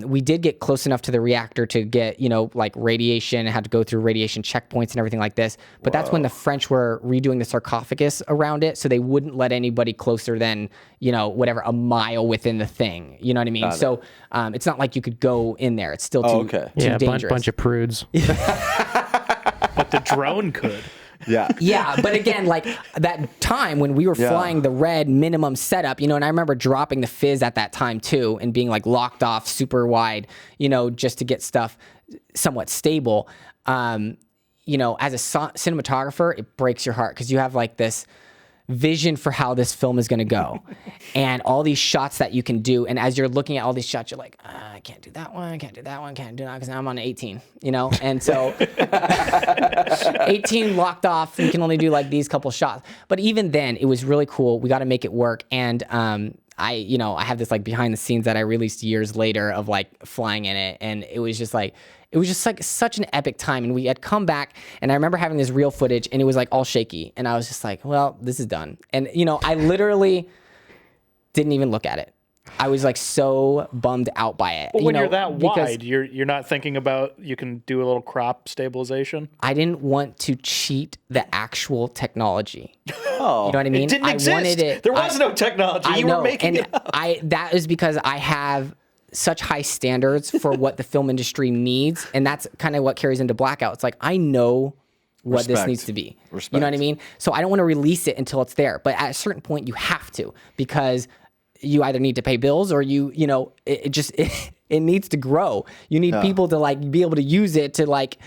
B: We did get close enough to the reactor to get, you know, like radiation, had to go through radiation checkpoints and everything like this. But that's when the French were redoing the sarcophagus around it, so they wouldn't let anybody closer than, you know, whatever, a mile within the thing. You know what I mean? So it's not like you could go in there. It's still too dangerous.
A: Bunch of prudes.
D: But the drone could.
C: Yeah.
B: Yeah, but again, like that time when we were flying the red minimum setup, you know, and I remember dropping the fizz at that time too and being like locked off super wide, you know, just to get stuff somewhat stable. You know, as a cinematographer, it breaks your heart because you have like this vision for how this film is going to go and all these shots that you can do. And as you're looking at all these shots, you're like, I can't do that one. I can't do that one. Can't do that because now I'm on 18, you know? And so 18 locked off, you can only do like these couple shots. But even then it was really cool. We got to make it work. And I have this like behind the scenes that I released years later of like flying in it. And it was just like such an epic time. And we had come back, and I remember having this real footage, and it was like all shaky. And I was just like, well, this is done. And, I literally didn't even look at it. I was like so bummed out by it.
D: Well, when you're that wide, you're not thinking about you can do a little crop stabilization.
B: I didn't want to cheat the actual technology.
C: Oh,
B: you know what I mean?
D: It didn't exist.
B: Wanted it.
D: There was no technology. You were making it up.
B: That is because I have such high standards for what the film industry needs, and that's kind of what carries into Blackout. It's like I know what this needs to be.
C: Respect.
B: You know what I mean? So I don't want to release it until it's there. But at a certain point, you have to, because you either need to pay bills or it needs to grow. You need people to like be able to use it to like,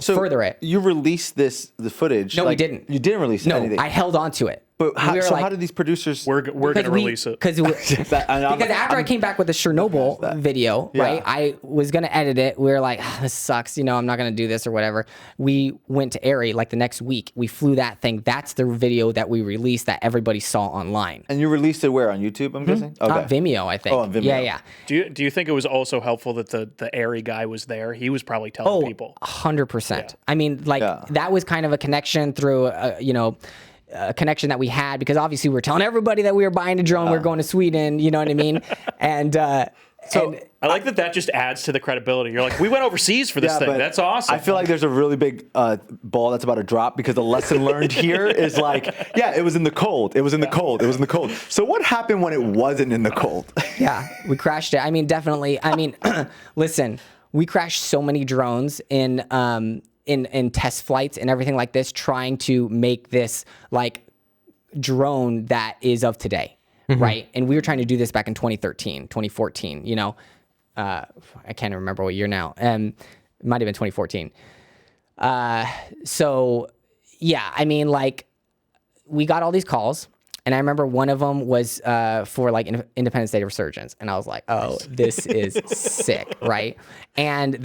B: further it.
C: You released the footage.
B: No, we didn't.
C: You didn't release anything.
B: I held on to it.
C: But how did these producers?
D: We're going to release it.
B: Because after I came back with the Chernobyl video, right, I was going to edit it. We were like, this sucks. I'm not going to do this or whatever. We went to Airy like the next week. We flew that thing. That's the video that we released that everybody saw online.
C: And you released it where? On YouTube, I'm guessing? Okay.
B: On Vimeo, I think.
C: Oh, on Vimeo.
B: Yeah.
D: Do you think it was also helpful that the Airy guy was there? He was probably telling people.
B: 100%.
D: Yeah.
B: I mean, that was kind of a connection through, a connection that we had, because obviously we were telling everybody that we were buying a drone, we were going to Sweden, you know what I mean? And
D: I like that just adds to the credibility. You're like, we went overseas for this thing. That's awesome.
C: I feel like there's a really big ball that's about to drop, because the lesson learned here is like, it was in the cold. It was in the cold. It was in the cold. So what happened when it wasn't in the cold?
B: Yeah, we crashed it. I mean, definitely. I mean, listen, we crashed so many drones in test flights and everything like this, trying to make this like drone that is of today, right? And we were trying to do this back in 2013, 2014, I can't remember what year now. It might have been 2014. So yeah, I mean, like, we got all these calls, and I remember one of them was for like Independence Day resurgence, and I was like, "Oh, this is sick, right?" And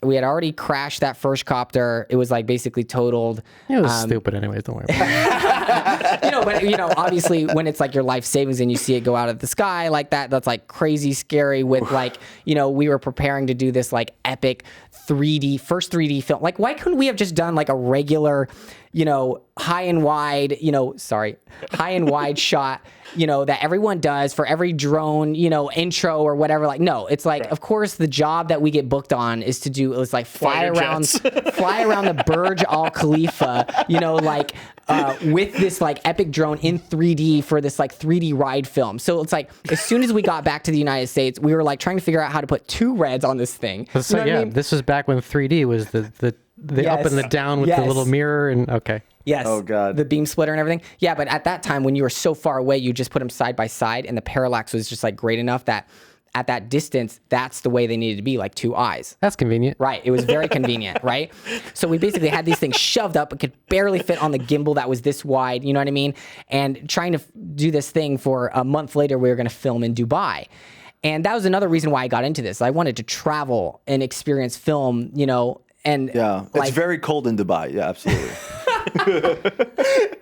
B: we had already crashed that first copter. It was like basically totaled.
A: It was stupid, anyways. Don't worry about it.
B: But obviously, when it's like your life savings and you see it go out of the sky like that, that's like crazy scary. With like, we were preparing to do this like epic first 3D film. Like, why couldn't we have just done like a regular, high and wide shot, that everyone does for every drone, intro or whatever. Like, no, it's like, of course, the job that we get booked on is to do, it's like fly around the Burj Al Khalifa, with this like epic drone in 3D for this like 3D ride film. So it's like, as soon as we got back to the United States, we were like trying to figure out how to put two reds on this thing.
A: So yeah, this was back when 3D was the up and the down with the little mirror and okay.
B: Yes.
C: Oh God.
B: The beam splitter and everything. Yeah, but at that time when you were so far away, you just put them side by side, and the parallax was just like great enough that at that distance, that's the way they needed to be, like two eyes.
A: That's convenient.
B: Right. It was very convenient, right? So we basically had these things shoved up. It could barely fit on the gimbal that was this wide, you know what I mean? And trying to do this thing for a month later, we were going to film in Dubai. And that was another reason why I got into this. I wanted to travel and experience film, and
C: it's very cold in Dubai. Yeah, absolutely.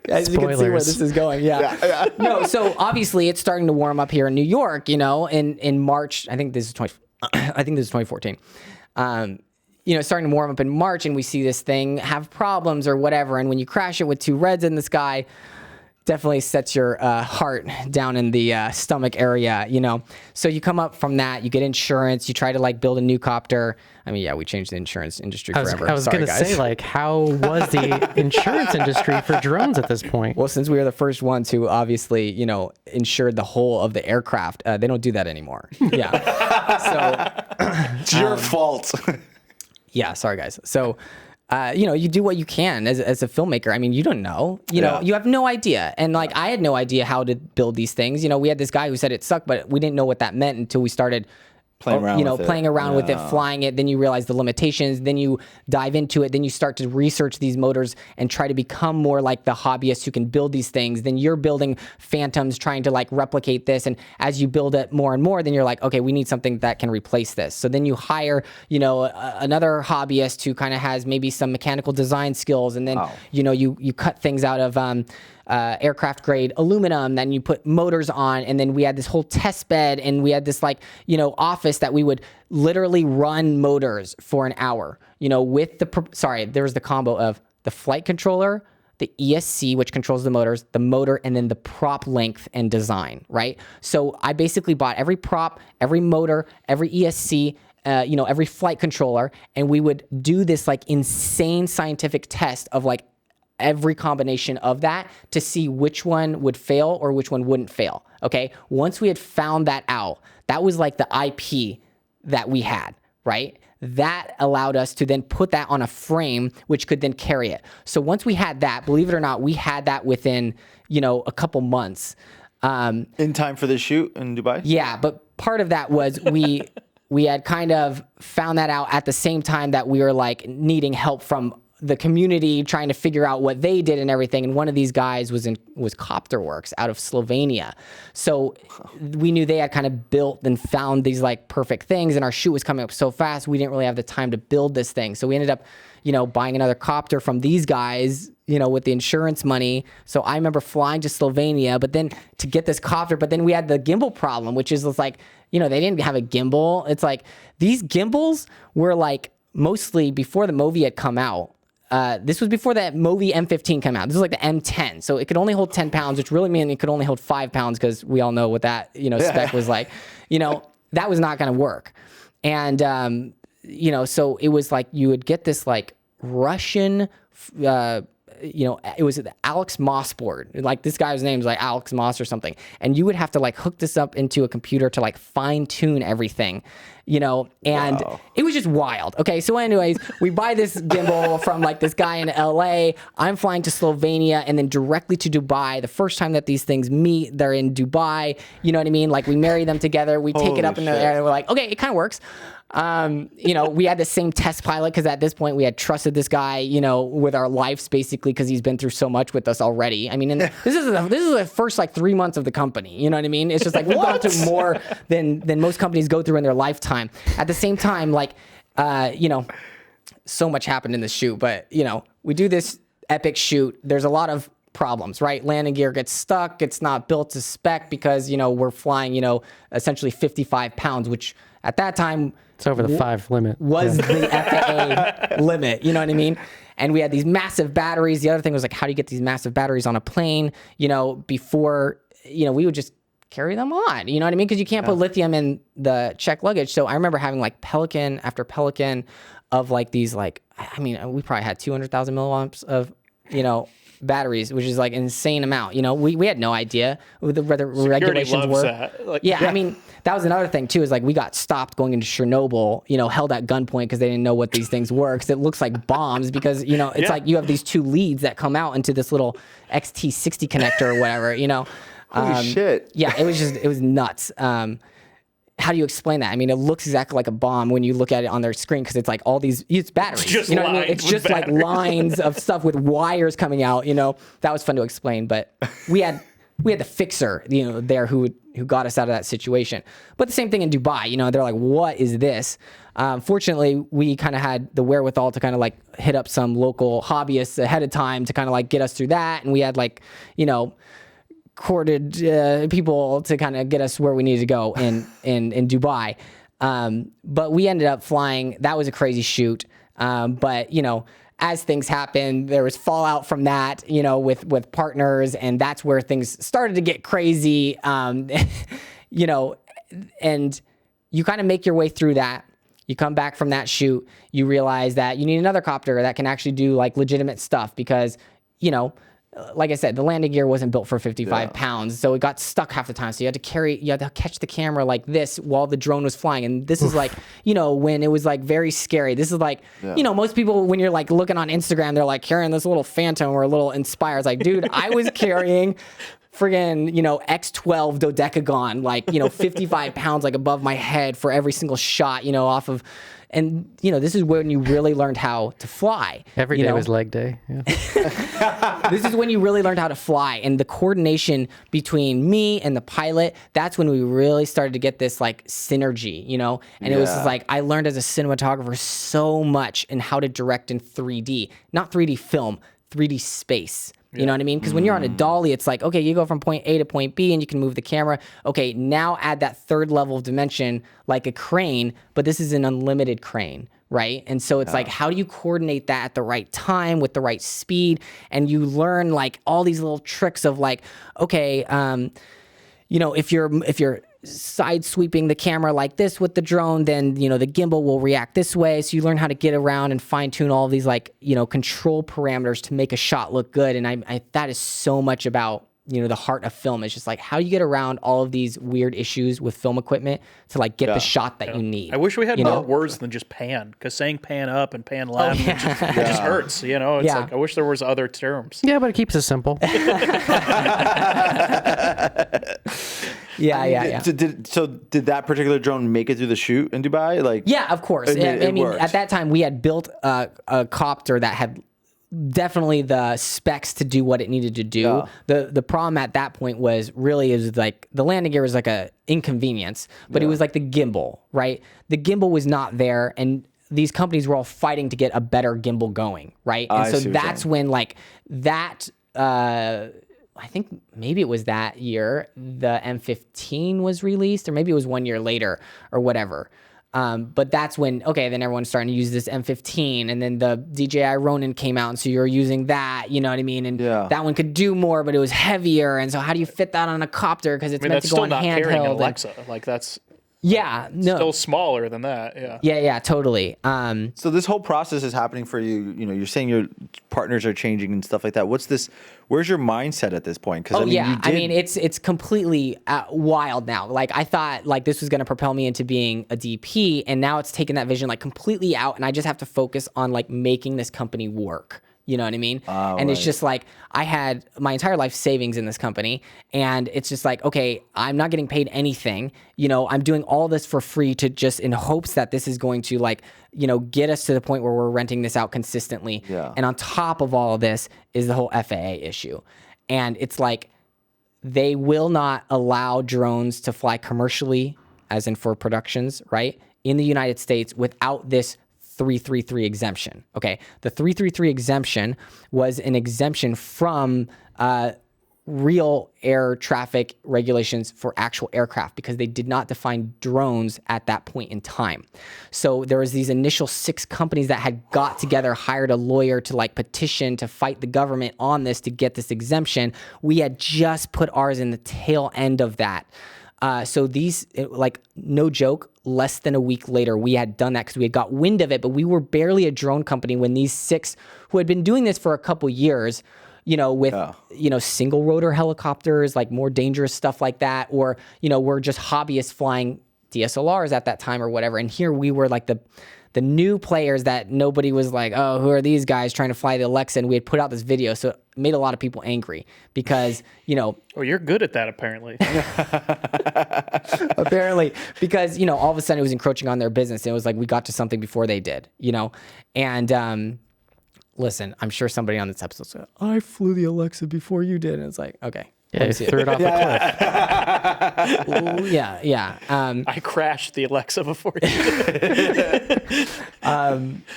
B: As you can see where this is going. Yeah. No, so obviously it's starting to warm up here in New York, in March. I think this is 2014. It's starting to warm up in March, and we see this thing have problems or whatever. And when you crash it with two reds in the sky, definitely sets your heart down in the stomach area, So you come up from that, you get insurance, you try to like build a new copter. I mean, yeah, we changed the insurance industry forever.
A: I was going to say, like, how was the insurance industry for drones at this point?
B: Well, since we were the first ones who obviously, insured the whole of the aircraft, they don't do that anymore. Yeah. So
C: it's your fault.
B: Yeah, sorry guys. So you do what you can as a filmmaker. I mean, you don't know, you have no idea. And like, I had no idea how to build these things. We had this guy who said it sucked, but we didn't know what that meant until we started playing around with it, flying it. Then you realize the limitations, then you dive into it. Then you start to research these motors and try to become more like the hobbyist who can build these things. Then you're building phantoms, trying to like replicate this. And as you build it more and more, then you're like, okay, we need something that can replace this. So then you hire, another hobbyist who kind of has maybe some mechanical design skills. And then, you cut things out of, aircraft grade aluminum. Then you put motors on, and then we had this whole test bed, and we had this like, office that we would literally run motors for an hour, with there was the combo of the flight controller, the ESC, which controls the motors, the motor, and then the prop length and design, right? So I basically bought every prop, every motor, every ESC, every flight controller, and we would do this like insane scientific test of like every combination of that to see which one would fail or which one wouldn't fail, okay? Once we had found that out, that was like the IP that we had, right? That allowed us to then put that on a frame, which could then carry it. So once we had that, believe it or not, we had that within, a couple months.
C: In time for the shoot in Dubai?
B: Yeah, but part of that was we had kind of found that out at the same time that we were like needing help from the community, trying to figure out what they did and everything. And one of these guys was Copterworks out of Slovenia. So we knew they had kind of built and found these like perfect things, and our shoot was coming up so fast, we didn't really have the time to build this thing. So we ended up, buying another copter from these guys, with the insurance money. So I remember flying to Slovenia, but then to get this copter, but then we had the gimbal problem, which is like, they didn't have a gimbal. It's like these gimbals were like mostly before the Movi had come out. This was before that Movi M15 came out. This was like the M10. So it could only hold 10 pounds, which really meant it could only hold 5 pounds, because we all know what that, spec was like. That was not going to work. And, so it was like you would get this like Russian, it was the Alex Moss board. Like this guy's name is like Alex Moss or something. And you would have to like hook this up into a computer to like fine tune everything, and wow. It was just wild. Okay. So anyways, we buy this gimbal from like this guy in LA. I'm flying to Slovenia and then directly to Dubai. The first time that these things meet, they're in Dubai. You know what I mean? Like we marry them together. We take it up in the air. We're like, okay, it kind of works. We had the same test pilot because at this point we had trusted this guy, with our lives basically, because he's been through so much with us already. I mean, and this is the first like 3 months of the company. You know what I mean? It's just like we've gone through more than most companies go through in their lifetime. At the same time, like, so much happened in the shoot, but we do this epic shoot. There's a lot of problems, right? Landing gear gets stuck. It's not built to spec because, we're flying, essentially 55 pounds, which at that time,
A: it's over the 5 limit.
B: Was the FAA limit, you know what I mean? And we had these massive batteries. The other thing was like, how do you get these massive batteries on a plane? Before, we would just carry them on, you know what I mean? Because you can't put lithium in the checked luggage. So I remember having like Pelican after Pelican of like these, like, I mean, we probably had 200,000 milliamps of, batteries, which is like an insane amount. We had no idea whether regulations were.
D: That. Like,
B: yeah, I mean, that was another thing too, is like we got stopped going into Chernobyl, held at gunpoint because they didn't know what these things were, because it looks like bombs, because, it's like you have these 2 leads that come out into this little XT60 connector or whatever,
C: Holy shit.
B: Yeah, it was nuts. How do you explain that? I mean, it looks exactly like a bomb when you look at it on their screen, because it's like all these, it's batteries.
D: It's just
B: what I mean?
D: lines
B: It's
D: with
B: just like
D: batteries.
B: lines of stuff with wires coming out. That was fun to explain. But we had the fixer, there who got us out of that situation. But the same thing in Dubai. They're like, what is this? Fortunately, we kind of had the wherewithal to kind of like hit up some local hobbyists ahead of time to kind of like get us through that, and we had like, courted people to kind of get us where we needed to go in Dubai. But we ended up flying. That was a crazy shoot. But as things happened, there was fallout from that, with partners, and that's where things started to get crazy. And you kind of make your way through that. You come back from that shoot, you realize that you need another copter that can actually do like legitimate stuff, because, like I said, the landing gear wasn't built for 55 pounds, so it got stuck half the time. So you had to catch the camera like this while the drone was flying. And this is like, when it was like very scary. This is like, most people, when you're like looking on Instagram, they're like carrying this little Phantom or a little Inspire. It's like, dude, I was carrying friggin', X12 dodecagon, like, 55 pounds, like above my head for every single shot, off of. And, this is when you really learned how to fly.
A: Every day was leg day. Yeah.
B: This is when you really learned how to fly, and the coordination between me and the pilot, that's when we really started to get this like synergy, and it was just like, I learned as a cinematographer so much in how to direct in 3D, not 3D film, 3D space. You know what I mean? Because when you're on a dolly, it's like, okay, you go from point A to point B and you can move the camera. Okay, now add that third level of dimension like a crane, but this is an unlimited crane, right? And so it's like, how do you coordinate that at the right time with the right speed? And you learn like all these little tricks of like, okay, you know, if you're side sweeping the camera like this with the drone, then, you know, the gimbal will react this way. So you learn how to get around and fine tune all of these like, you know, control parameters to make a shot look good. And I that is so much about, you know, the heart of film. It's just like, how do you get around all of these weird issues with film equipment to like get the shot that you need?
D: I wish we had more words than just pan, because saying pan up and pan left, it just hurts, you know? It's like, I wish there was other terms.
A: Yeah, but it keeps it simple.
B: Yeah.
C: So did that particular drone make it through the shoot in Dubai? Like,
B: yeah, of course. I mean,
C: worked.
B: at that time we had built a copter that had definitely the specs to do what it needed to do.
C: Yeah.
B: The problem at that point was really is like the landing gear was like a inconvenience, but it was like the gimbal, right? The gimbal was not there, and these companies were all fighting to get a better gimbal going, right? And so that's when like that. I think maybe it was that year the M15 was released, or maybe it was 1 year later or whatever. But that's when, okay, then everyone's starting to use this M15, and then the DJI Ronin came out, and so you're using that, you know what I mean? And that one could do more, but it was heavier, and so how do you fit that on a copter? Because it's meant to go on handheld.
D: That's still not carrying an Alexa. Like that's still smaller than that.
B: Yeah, totally.
C: So this whole process is happening for you. You know, you're saying your partners are changing and stuff like that. Where's your mindset at this point? Because
B: I mean, it's completely wild now. Like I thought, like this was going to propel me into being a DP, and now it's taken that vision like completely out, and I just have to focus on like making this company work. You know what I mean? And it's just like, I had my entire life savings in this company, and it's just like, okay, I'm not getting paid anything. You know, I'm doing all this for free to just in hopes that this is going to like, you know, get us to the point where we're renting this out consistently.
C: Yeah.
B: And on top of all of this is the whole FAA issue. And it's like, they will not allow drones to fly commercially, as in for productions, right? In the United States without this 333 exemption. Okay, the 333 exemption was an exemption from real air traffic regulations for actual aircraft, because they did not define drones at that point in time. So there was these initial 6 companies that had got together, hired a lawyer to like petition to fight the government on this to get this exemption. We had just put ours in the tail end of that. So these, like, no joke, less than a week later, we had done that because we had got wind of it, but we were barely a drone company when these 6 who had been doing this for a couple years, you know, with, you know, single rotor helicopters, like more dangerous stuff like that, or, you know, we're just hobbyists flying DSLRs at that time or whatever. And here we were like the new players that nobody was like, oh, who are these guys trying to fly the Alexa? And we had put out this video, so it made a lot of people angry because, you know.
D: Oh, you're good at that, apparently.
B: Apparently, because, you know, all of a sudden it was encroaching on their business. And it was like we got to something before they did, you know. And listen, I'm sure somebody on this episode said, I flew the Alexa before you did. And it's like, okay.
A: Yeah, you threw it off a cliff.
B: Yeah.
D: I crashed the Alexa before you did.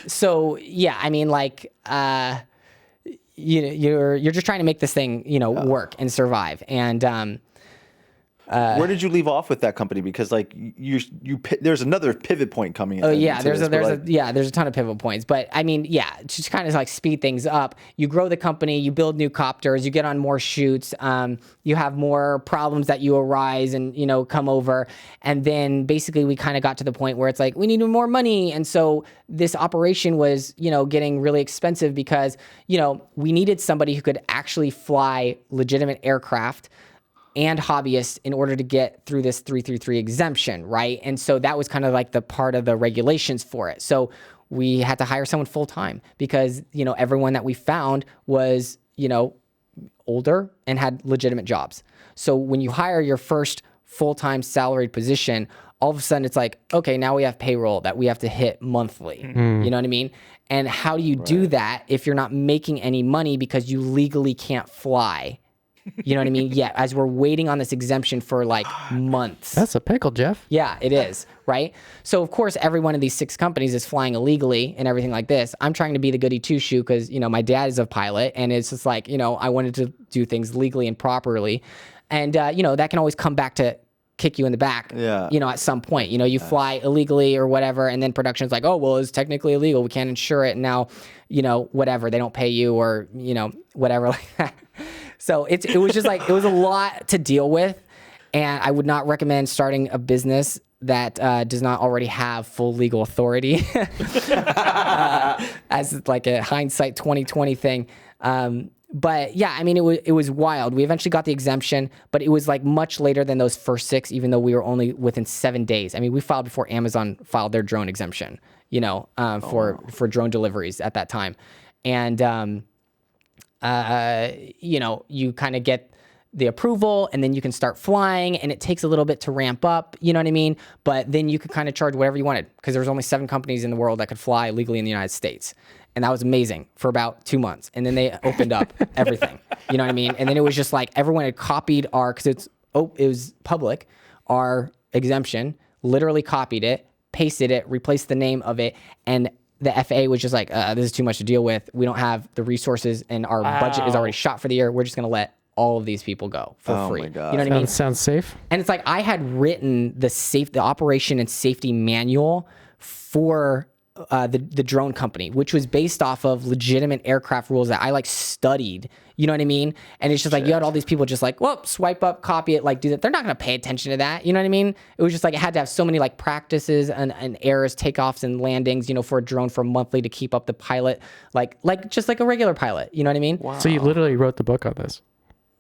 B: So yeah, I mean, like, you're just trying to make this thing, you know, work and survive. And
C: where did you leave off with that company? Because like there's another pivot point coming.
B: Oh yeah, there's a ton of pivot points. But I mean, yeah, just kind of like speed things up. You grow the company, you build new copters, you get on more shoots, you have more problems that you arise and, you know, come over. And then basically we kind of got to the point where it's like, we need more money. And so this operation was, you know, getting really expensive because, you know, we needed somebody who could actually fly legitimate aircraft and hobbyists in order to get through this 333 exemption, right? And so that was kind of like the part of the regulations for it. So we had to hire someone full time because, you know, everyone that we found was, you know, older and had legitimate jobs. So when you hire your first full-time salaried position, all of a sudden it's like, okay, now we have payroll that we have to hit monthly. You know what I mean? And how do you do that if you're not making any money because you legally can't fly? You know what I mean? Yeah, as we're waiting on this exemption for like months.
A: That's a pickle, Jeff.
B: Yeah, it is, right? So of course, every one of these 6 companies is flying illegally and everything like this. I'm trying to be the goody two shoe because, you know, my dad is a pilot, and it's just like, you know, I wanted to do things legally and properly. And, you know, that can always come back to kick you in the back, you know, at some point. You know, you fly illegally or whatever, and then production's like, oh, well, it's technically illegal. We can't insure it. And now, you know, whatever, they don't pay you, or, you know, whatever like that. So it was just like, it was a lot to deal with. And I would not recommend starting a business that does not already have full legal authority as like a hindsight 2020 thing. But yeah, I mean, it was wild. We eventually got the exemption, but it was like much later than those first 6, even though we were only within 7 days. I mean, we filed before Amazon filed their drone exemption, you know, for drone deliveries at that time. And, you know, you kind of get the approval, and then you can start flying, and it takes a little bit to ramp up, you know what I mean? But then you could kind of charge whatever you wanted, because there was only 7 companies in the world that could fly legally in the United States. And that was amazing for about 2 months. And then they opened up everything, you know what I mean? And then it was just like everyone had copied because it was public, our exemption, literally copied it, pasted it, replaced the name of it, and the FAA was just like, this is too much to deal with. We don't have the resources, and our budget is already shot for the year. We're just going to let all of these people go for free.
C: My God.
B: You know what I mean?
A: Sounds safe.
B: And it's like I had written the operation and safety manual for the drone company, which was based off of legitimate aircraft rules that I like studied. You know what I mean? And it's just like you had all these people just like, well, swipe up, copy it, like do that. They're not going to pay attention to that. You know what I mean? It was just like it had to have so many like practices and errors, takeoffs and landings, you know, for a drone for monthly to keep up the pilot, like just like a regular pilot. You know what I mean?
A: Wow. So you literally wrote the book on this.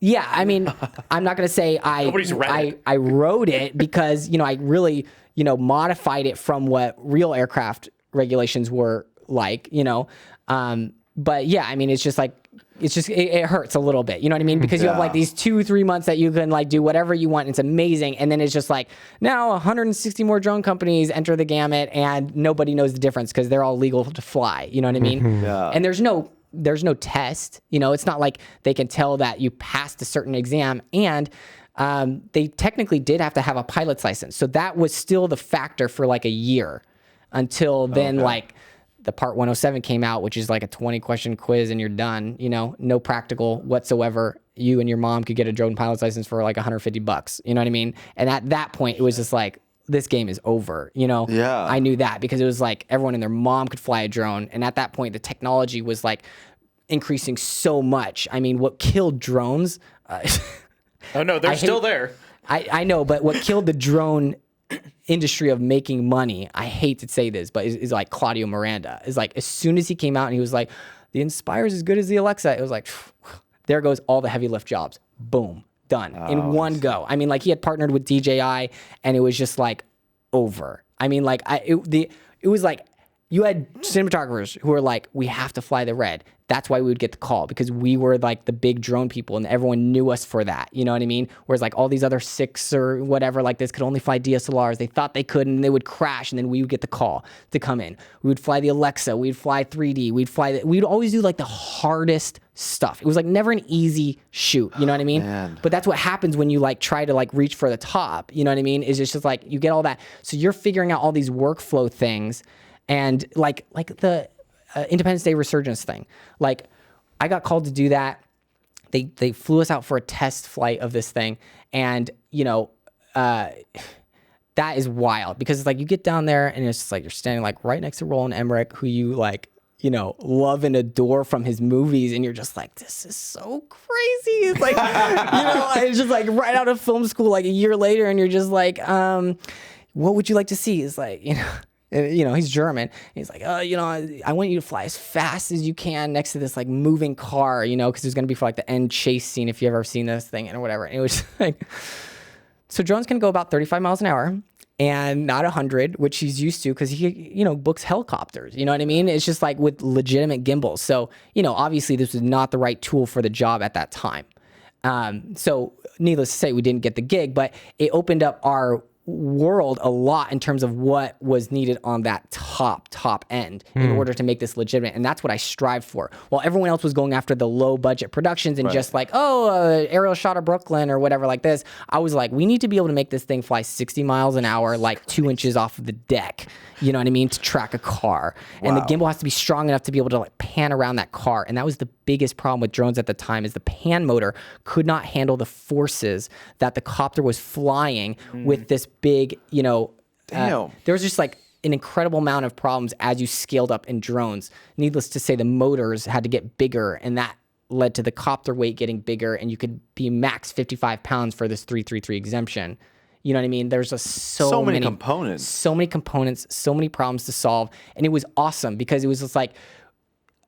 B: Yeah, I mean, I'm not going to say
D: Nobody's read it.
B: I wrote it because, you know, I really, you know, modified it from what real aircraft regulations were like, you know. But yeah, I mean, it's just like, it hurts a little bit, you know what I mean? Because you have like these 2-3 months that you can like do whatever you want. And it's amazing. And then it's just like now 160 more drone companies enter the gamut, and nobody knows the difference because they're all legal to fly. You know what I mean?
C: Yeah.
B: And there's no test, you know, it's not like they can tell that you passed a certain exam, and they technically did have to have a pilot's license. So that was still the factor for like a year until then, like the Part 107 came out, which is like a 20-question quiz and you're done, you know, no practical whatsoever. You and your mom could get a drone pilot's license for like $150, you know what I mean? And at that point, it was just like, this game is over, you know?
C: Yeah.
B: I knew that because it was like everyone and their mom could fly a drone. And at that point, the technology was like increasing so much. I mean, what killed drones...
D: Oh, no, they're still there.
B: I know, but what killed the drone industry of making money, I hate to say this, but is like Claudio Miranda. Is like, as soon as he came out and he was like, the Inspire's as good as the Alexa, it was like, there goes all the heavy lift jobs. Boom. Done in one go. I mean, like he had partnered with DJI, and it was just like over. I mean, like it was like you had cinematographers who were like, we have to fly the Red. That's why we would get the call, because we were like the big drone people and everyone knew us for that. You know what I mean? Whereas like all these other 6 or whatever like this could only fly DSLRs. They thought they could, and they would crash, and then we would get the call to come in. We would fly the Alexa. We'd fly 3D. We'd always do like the hardest stuff. It was like never an easy shoot. You know what I mean?
C: Man.
B: But that's what happens when you like try to like reach for the top. You know what I mean? It's just like you get all that. So you're figuring out all these workflow things, and like the Independence Day resurgence thing. Like I got called to do that. They flew us out for a test flight of this thing, and you know, that is wild because it's like you get down there and it's just like you're standing like right next to Roland Emmerich, who you like, you know, love and adore from his movies, and you're just like, this is so crazy. It's like, you know, it's just like right out of film school, like a year later, and you're just like, what would you like to see? It's like, you know. And, you know, he's German. He's like, you know, I want you to fly as fast as you can next to this like moving car, you know, because there's going to be for like the end chase scene if you've ever seen this thing or whatever. And it was like, so drones can go about 35 miles an hour and not 100, which he's used to because he, you know, books helicopters. You know what I mean? It's just like with legitimate gimbals. So, you know, obviously this was not the right tool for the job at that time. So needless to say, we didn't get the gig, but it opened up our world a lot in terms of what was needed on that top end in order to make this legitimate. And that's what I strive for. While everyone else was going after the low budget productions and just like, aerial shot of Brooklyn or whatever like this, I was like, we need to be able to make this thing fly 60 miles an hour, like 2 inches off of the deck. You know what I mean? To track a car. And the gimbal has to be strong enough to be able to like pan around that car. And that was the biggest problem with drones at the time, is the pan motor could not handle the forces that the copter was flying with this big, there was just like an incredible amount of problems as you scaled up in drones. Needless to say, the motors had to get bigger, and that led to the copter weight getting bigger, and you could be max 55 pounds for this 333 exemption. You know what I mean? There's just so many
C: components,
B: so many problems to solve. And it was awesome because it was just like,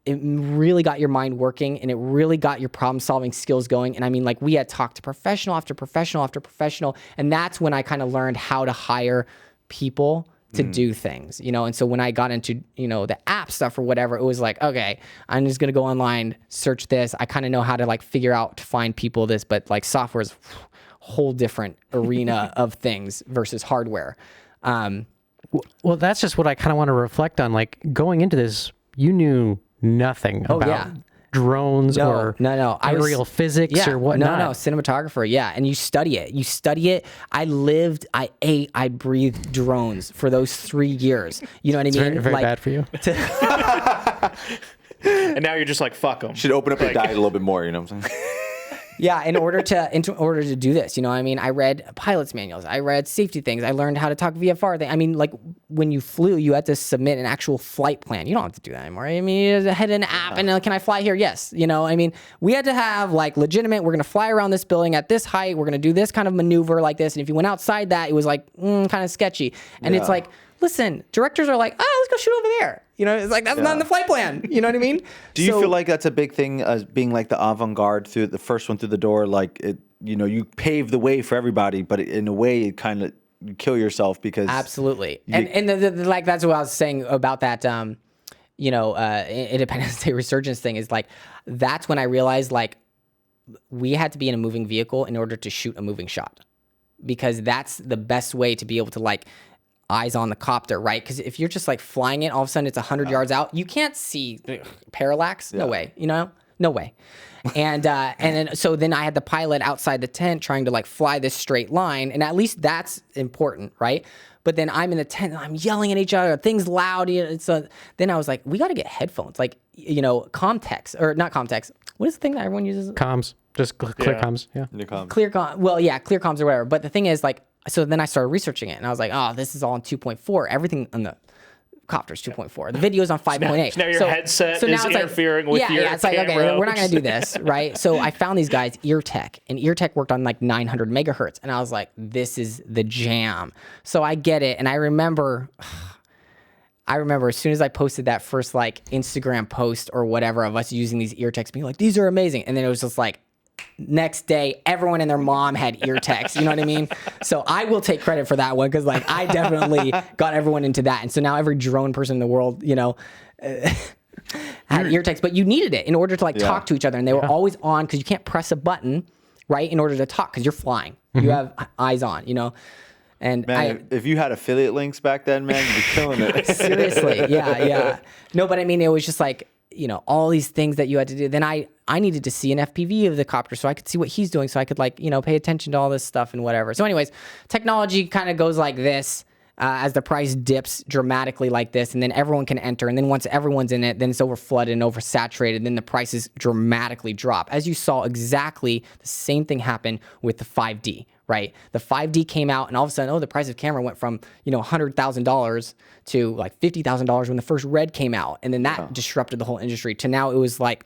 B: it really got your mind working, and it really got your problem solving skills going. And I mean, like, we had talked to professional after professional after professional. And that's when I kind of learned how to hire people to do things, And so when I got into, the app stuff or whatever, it was like, okay, I'm just going to go online, search this. I kind of know how to like figure out to find people this, but like software is whole different arena of things versus hardware.
A: Well, that's just what I kind of want to reflect on. Like, going into this, you knew nothing about drones or aerial physics or whatnot.
B: No, cinematographer. Yeah. And you study it. I lived, I ate, I breathed drones for those 3 years. You know what I mean?
A: Very, very bad for you.
D: And now you're just like, fuck them.
C: Should open up your diet a little bit more, you know what I'm saying?
B: Yeah, in order to do this, I read pilot's manuals, I read safety things, I learned how to talk VFR thing. I mean, like, when you flew, you had to submit an actual flight plan. You don't have to do that anymore. I mean, you had an app, and can I fly here? Yes. I mean, we had to have like legitimate. We're gonna fly around this building at this height. We're gonna do this kind of maneuver like this. And if you went outside that, it was like kind of sketchy. And it's like, listen, directors are like, let's go shoot over there. It's like, that's not in the flight plan. You know what I mean?
C: Do you feel like that's a big thing as being like the avant-garde through the first one through the door? Like, it, you pave the way for everybody, but in a way it kind of, you kill yourself because.
B: Absolutely. And like, that's what I was saying about that, Independence Day resurgence thing is like, that's when I realized like we had to be in a moving vehicle in order to shoot a moving shot, because that's the best way to be able to like, eyes on the copter, right? Because if you're just like flying it, all of a sudden it's 100 yards out, you can't see parallax. No way, no way. And then I had the pilot outside the tent trying to like fly this straight line, and at least that's important, right? But then I'm in the tent and I'm yelling at each other, things loud. Then I was like, we got to get headphones, like Comtex or not Comtex. What is the thing that everyone uses?
A: Comms, just clear comms, yeah.
B: Clear comms or whatever. But the thing is, like, so then I started researching it, and I was like, oh, this is all in 2.4. Everything on the copter is 2.4. The video's on 5.8.
D: Now your headset is interfering with your
B: it's like,
D: camera.
B: Okay, we're not going to do this, right? So I found these guys, EarTech, and EarTech worked on like 900 megahertz, and I was like, this is the jam. So I get it, and I remember as soon as I posted that first like Instagram post or whatever of us using these EarTechs, being like, these are amazing, and then it was just like, next day, everyone and their mom had EarTechs. You know what I mean? So I will take credit for that one, because like I definitely got everyone into that. And so now every drone person in the world, had EarTechs, but you needed it in order to like talk to each other. And they were always on, because you can't press a button, right, in order to talk, because you're flying. You have eyes on, And
C: man, if you had affiliate links back then, man, you'd be killing it.
B: Seriously, yeah. No, but I mean, it was just like, all these things that you had to do. Then I needed to see an FPV of the copter so I could see what he's doing, so I could like, pay attention to all this stuff and whatever. So anyways, technology kind of goes like this as the price dips dramatically like this, and then everyone can enter. And then once everyone's in it, then it's over flooded and oversaturated. Then the prices dramatically drop. As you saw, exactly the same thing happen with the 5D. Right, the 5D came out, and all of a sudden, the price of camera went from $100,000 to like $50,000 when the first Red came out, and then that disrupted the whole industry. To now, it was like,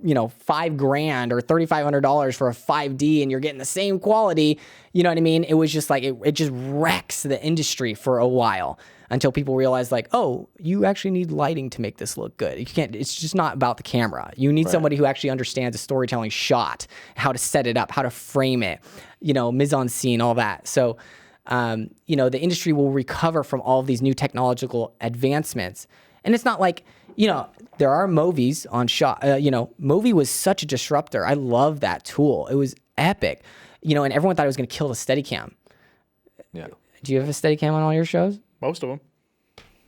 B: $5,000 or $3,500 for a 5D, and you're getting the same quality. You know what I mean? It was just like it just wrecks the industry for a while, until people realize like, oh, you actually need lighting to make this look good. You can't. It's just not about the camera. You need somebody who actually understands a storytelling shot, how to set it up, how to frame it, mise en scene, all that. So, the industry will recover from all of these new technological advancements. And it's not like, there are movies on shot. Movie was such a disruptor. I love that tool. It was epic. And everyone thought it was going to kill the Steadicam.
C: Yeah.
B: Do you have a Steadicam on all your shows?
D: Most of them.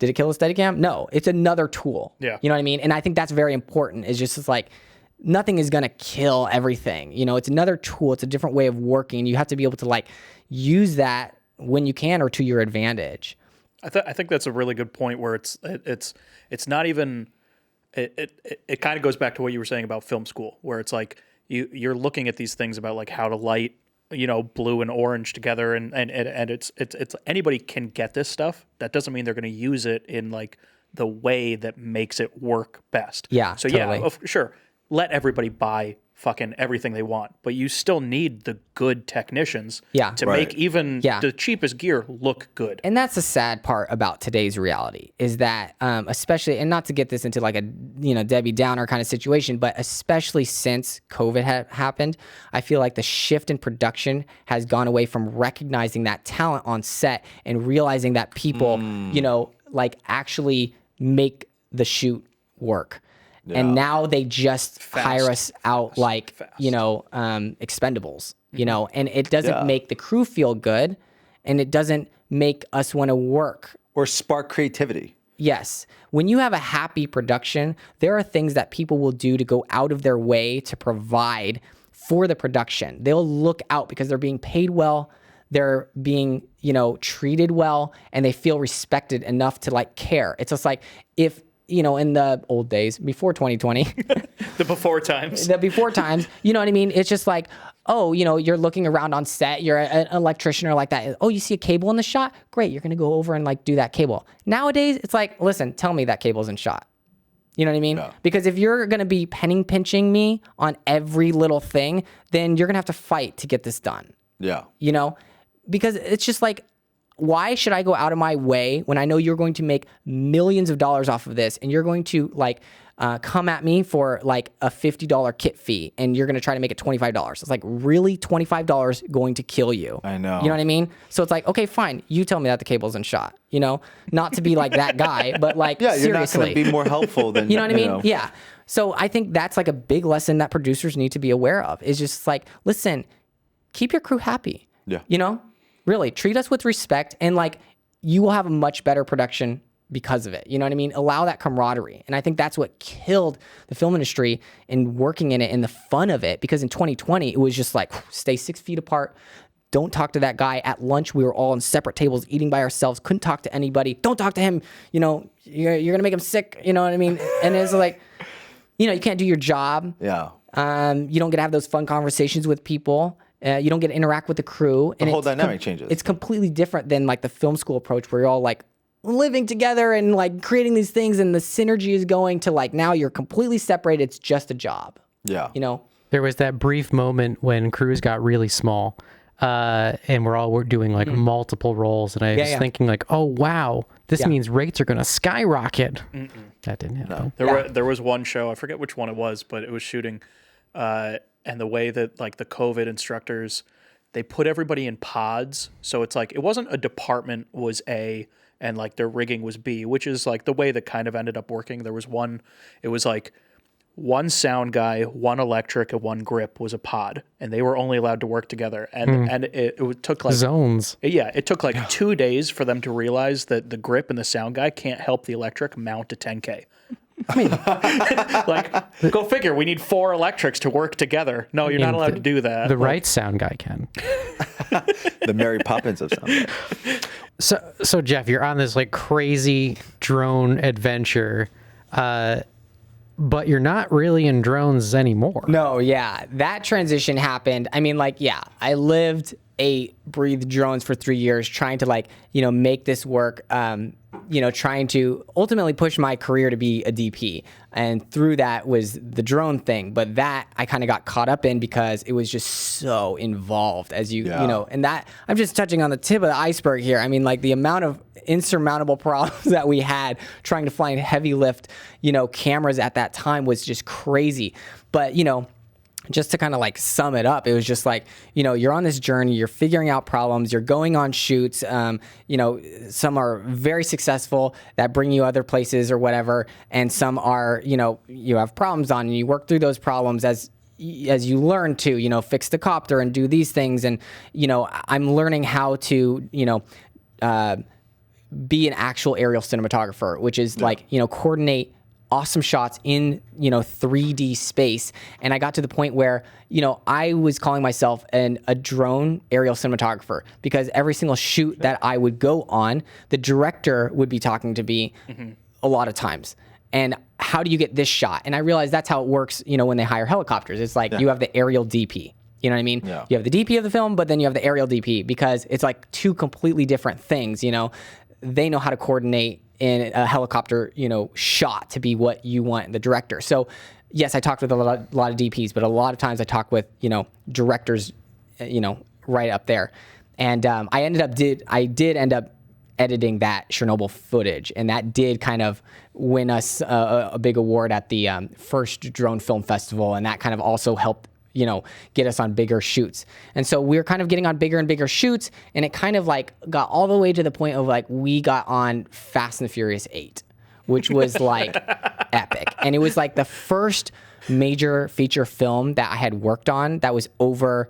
B: Did it kill the Steadicam? No, it's another tool.
D: Yeah.
B: You know what I mean? And I think that's very important. It's like, nothing is going to kill everything. You know, it's another tool. It's a different way of working. You have to be able to like use that when you can or to your advantage.
D: I think that's a really good point where it's not even, it kind of goes back to what you were saying about film school, where it's like you're looking at these things about like how to light, you know, blue and orange together, and it's anybody can get this stuff. That doesn't mean they're going to use it in like the way that makes it work best.
B: Yeah.
D: So
B: totally.
D: yeah, sure. Let everybody buy fucking everything they want, but you still need the good technicians to make even the cheapest gear look good.
B: And that's the sad part about today's reality is that, especially, and not to get this into like a, you know, Debbie Downer kind of situation, but especially since COVID happened, I feel like the shift in production has gone away from recognizing that talent on set and realizing that people, you know, like actually make the shoot work. Yeah. And now they just hire us out like, you know, expendables, you know, and it doesn't make the crew feel good and it doesn't make us want to work.
C: Or spark creativity.
B: Yes. When you have a happy production, there are things that people will do to go out of their way to provide for the production. They'll look out because they're being paid well. They're being, you know, treated well, and they feel respected enough to like care. It's just like if, you know, in the old days, before 2020.
D: The before times.
B: You know what I mean? It's just like, oh, you know, you're looking around on set, you're an electrician or like that. Oh, you see a cable in the shot? Great, you're going to go over and like do that cable. Nowadays, it's like, listen, tell me that cable's in shot. You know what I mean? Yeah. Because if you're going to be penny pinching me on every little thing, then you're going to have to fight to get this done.
C: Yeah.
B: You know? Because it's just like, why should I go out of my way when I know you're going to make millions of dollars off of this and you're going to like come at me for like a $50 kit fee and you're going to try to make it $25? It's like, really, $25 going to kill you?
C: I know.
B: You know what I mean? So it's like, okay, fine. You tell me that the cable's in shot, you know, not to be like that guy, but like, seriously.
C: You're not going to be more helpful than,
B: you know what I mean? Yeah. So I think that's like a big lesson that producers need to be aware of is just like, listen, keep your crew happy.
C: Yeah.
B: You know? Really, treat us with respect, and like you will have a much better production because of it. You know what I mean? Allow that camaraderie. And I think that's what killed the film industry and working in it and the fun of it, because in 2020, it was just like, stay 6 feet apart. Don't talk to that guy at lunch. We were all on separate tables eating by ourselves. Couldn't talk to anybody. Don't talk to him. You know, you're going to make him sick. You know what I mean? And it's like, you know, you can't do your job.
C: Yeah.
B: You don't get to have those fun conversations with people. You don't get to interact with the crew.
C: And the whole dynamic changes.
B: It's completely different than like the film school approach where you're all like living together and like creating these things, and the synergy is going to like now you're completely separated. It's just a job.
C: Yeah.
B: You know?
A: There was that brief moment when crews got really small and we're doing like multiple roles. And I was thinking like, oh, wow, this means rates are going to skyrocket. That didn't happen.
D: No. There was one show, I forget which one it was, but it was shooting and the way that like the COVID instructors, they put everybody in pods. So it's like, it wasn't a department was A and like their rigging was B, which is like the way that kind of ended up working. There was one, it was like one sound guy, one electric, and one grip was a pod, and they were only allowed to work together. And it took like
A: zones.
D: Yeah. It took like 2 days for them to realize that the grip and the sound guy can't help the electric mount a 10K. I mean, like, go figure. We need 4 electrics to work together. No, you're not allowed to do that.
A: The right sound guy can.
C: The Mary Poppins of sound.
A: So Jeff, you're on this like crazy drone adventure, but you're not really in drones anymore.
B: No, yeah, that transition happened. I mean, like, yeah, I lived, ate, breathed drones for 3 years, trying to like, you know, make this work. You know, trying to ultimately push my career to be a DP. And through that was the drone thing. But that I kind of got caught up in because it was just so involved as you know, and that I'm just touching on the tip of the iceberg here. I mean, like the amount of insurmountable problems that we had trying to find heavy lift, you know, cameras at that time was just crazy. But, you know, just to kind of like sum it up, it was just like, you know, you're on this journey, you're figuring out problems, you're going on shoots, you know, some are very successful that bring you other places or whatever, and some are, you know, you have problems on and you work through those problems as you learn to, you know, fix the copter and do these things. And, you know, I'm learning how to, you know, be an actual aerial cinematographer, which is like, you know, coordinate awesome shots in, you know, 3D space. And I got to the point where, you know, I was calling myself a drone aerial cinematographer, because every single shoot that I would go on, the director would be talking to me a lot of times. And how do you get this shot? And I realized that's how it works, you know, when they hire helicopters. It's like you have the aerial DP. You know what I mean?
C: Yeah.
B: You have the DP of the film, but then you have the aerial DP, because it's like two completely different things, you know? They know how to coordinate in a helicopter, you know, shot to be what you want the director. So yes, I talked with a lot of DPs, but a lot of times I talk with, you know, directors, you know, right up there. And I did end up editing that Chernobyl footage, and that did kind of win us a big award at the first drone film festival, and that kind of also helped, you know, get us on bigger shoots. And so we were kind of getting on bigger and bigger shoots, and it kind of like got all the way to the point of like we got on Fast and the Furious 8, which was like epic. And it was like the first major feature film that I had worked on that was over,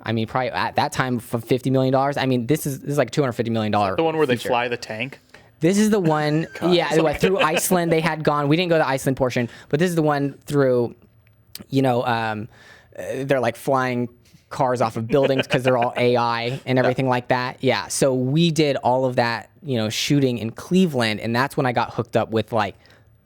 B: I mean, probably at that time for $50 million. I mean, this is like $250 million.
D: The one where
B: feature.
D: they fly the tank.
B: This is the one, through Iceland. They had gone. We didn't go to the Iceland portion, but this is the one through, you know, they're like flying cars off of buildings because they're all AI and everything like that. Yeah. So we did all of that, you know, shooting in Cleveland, and that's when I got hooked up with like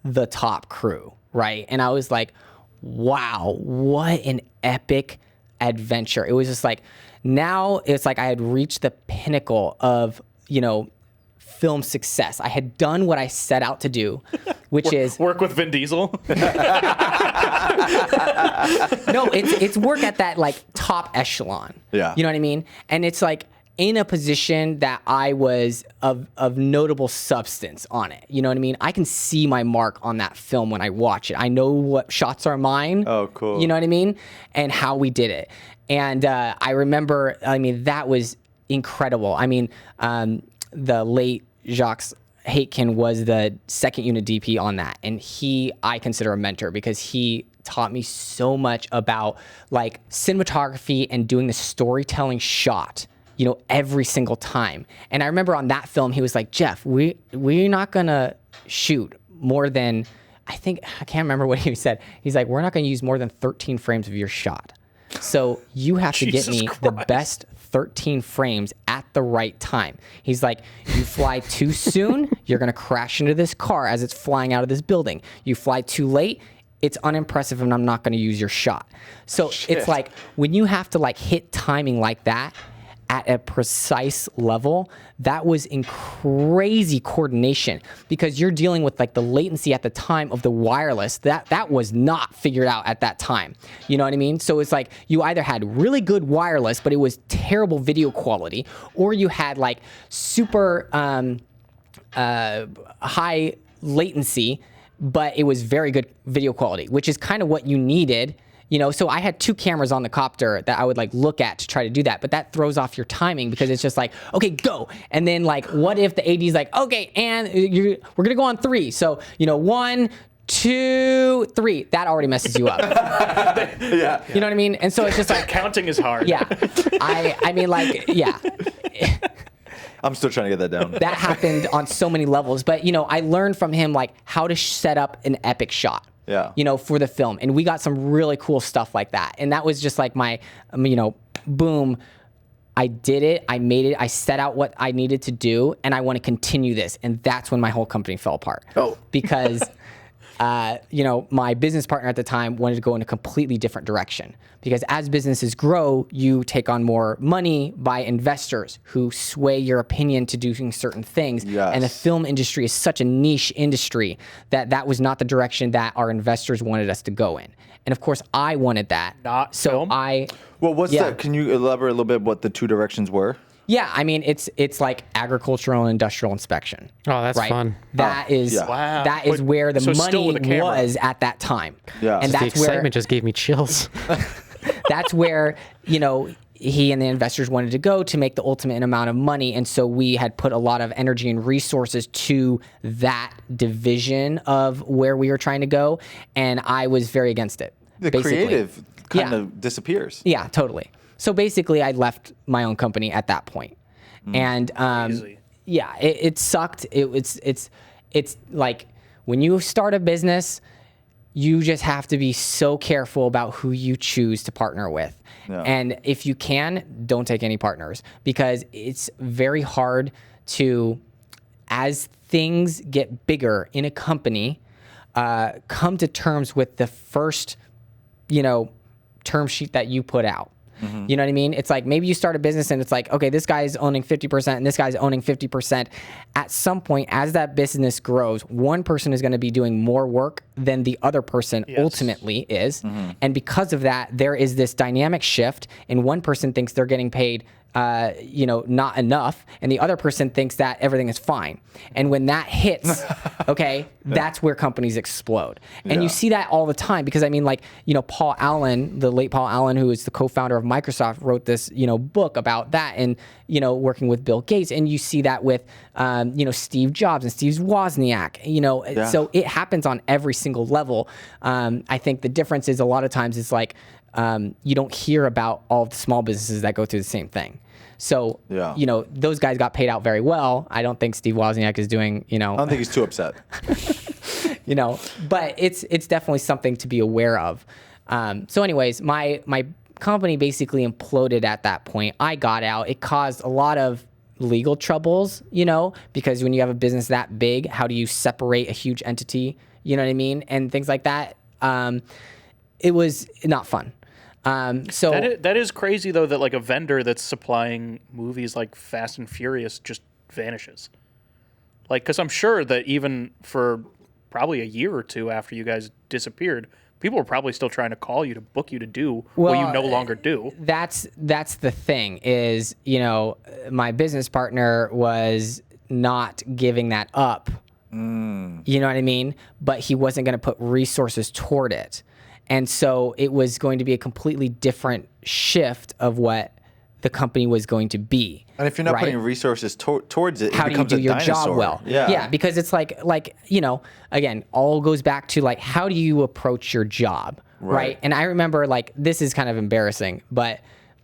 B: the top crew, right? And I was like, wow, what an epic adventure. It was just like, now it's like I had reached the pinnacle of, you know, film success. I had done what I set out to do, which is
D: work with Vin Diesel.
B: no, it's work at that like top echelon.
C: Yeah.
B: You know what I mean? And it's like in a position that I was of notable substance on it. You know what I mean? I can see my mark on that film when I watch it. I know what shots are mine.
C: Oh, cool.
B: You know what I mean? And how we did it. And I remember, I mean, that was incredible. I mean, the late Jacques Haitkin was the second unit DP on that. And I consider a mentor, because he taught me so much about like cinematography and doing the storytelling shot, you know, every single time. And I remember on that film, he was like, Jeff, we're not gonna shoot more than, I can't remember what he said. He's like, we're not gonna use more than 13 frames of your shot. So you have to get me the best 13 frames at the right time. He's like, you fly too soon, you're gonna crash into this car as it's flying out of this building. You fly too late, it's unimpressive, and I'm not gonna use your shot. So it's like, when you have to like hit timing like that at a precise level, that was in crazy coordination, because you're dealing with like the latency at the time of the wireless that was not figured out at that time. You know what I mean? So it's like you either had really good wireless, but it was terrible video quality, or you had like super high latency, but it was very good video quality, which is kind of what you needed. You know, so I had two cameras on the copter that I would like look at to try to do that, but that throws off your timing, because it's just like, okay, go. And then like, what if the AD's like, okay, and we're gonna go on 3. So, you know, 1, 2, 3, that already messes you up.
C: Yeah.
B: You know what I mean? And so it's just like,
D: Counting is hard.
B: yeah, I mean like, yeah.
C: I'm still trying to get that down.
B: That happened on so many levels, but you know, I learned from him like how to set up an epic shot.
C: Yeah.
B: You know, for the film. And we got some really cool stuff like that. And that was just like my, you know, boom, I did it, I made it, I set out what I needed to do, and I want to continue this. And that's when my whole company fell apart.
C: Oh.
B: Because, you know, my business partner at the time wanted to go in a completely different direction. Because as businesses grow, you take on more money by investors who sway your opinion to doing certain things.
C: Yes.
B: And the film industry is such a niche industry that was not the direction that our investors wanted us to go in. And of course, I wanted that.
D: Not
B: so
D: film?
C: Well, what's
B: Yeah.
C: that? Can you elaborate a little bit what the two directions were?
B: Yeah, I mean, it's like agricultural and industrial inspection.
A: Oh, that's
B: right?
A: fun.
B: That is
C: yeah.
D: Wow.
B: that is
D: But-
B: where the
D: so still with a
B: money
D: camera.
B: was at that time.
C: Yeah.
B: And
A: The
B: that's where
A: excitement just gave me chills.
B: that's where, you know, he and the investors wanted to go to make the ultimate amount of money. And so we had put a lot of energy and resources to that division of where we were trying to go. And I was very against it.
C: The
B: basically.
C: creative kind
B: Yeah.
C: of disappears.
B: Yeah, totally. So basically I left my own company at that point. And
D: Crazy.
B: yeah, it sucked. It's like when you start a business, you just have to be so careful about who you choose to partner with.
C: Yeah.
B: And if you can, don't take any partners, because it's very hard to, as things get bigger in a company, come to terms with the first, term sheet that you put out. Mm-hmm. You know what I mean? It's like maybe you start a business and it's like, okay, this guy's owning 50% and this guy's owning 50%. At some point, as that business grows, one person is going to be doing more work than the other person ultimately is. Mm-hmm. And because of that, there is this dynamic shift, and one person thinks they're getting paid not enough, and the other person thinks that everything is fine. And when that hits, okay, that's where companies explode. And you see that all the time, because Paul Allen, the late Paul Allen, who is the co-founder of Microsoft, wrote this, book about that, and, working with Bill Gates. And you see that with, Steve Jobs and Steve Wozniak, so it happens on every single level. I think the difference is a lot of times it's like, you don't hear about all of the small businesses that go through the same thing. So, those guys got paid out very well. I don't think Steve Wozniak is doing,
C: I don't think he's too upset.
B: But it's definitely something to be aware of. So anyways, my company basically imploded at that point. I got out. It caused a lot of legal troubles, because when you have a business that big, how do you separate a huge entity? You know what I mean? And things like that. It was not fun. So
D: that is crazy though, that like a vendor that's supplying movies like Fast and Furious just vanishes. Like, because I'm sure that even for probably a year or two after you guys disappeared, people were probably still trying to call you to book you to do what you no longer do.
B: That's the thing is, my business partner was not giving that up. You know what I mean? But he wasn't going to put resources toward it. And so it was going to be a completely different shift of what the company was going to be.
C: And if you're not putting resources towards it,
B: how
C: it becomes
B: do you do
C: a
B: your
C: dinosaur.
B: job well?
C: Yeah,
B: because it's like again, all goes back to like, how do you approach your job, right? And I remember, like, this is kind of embarrassing, but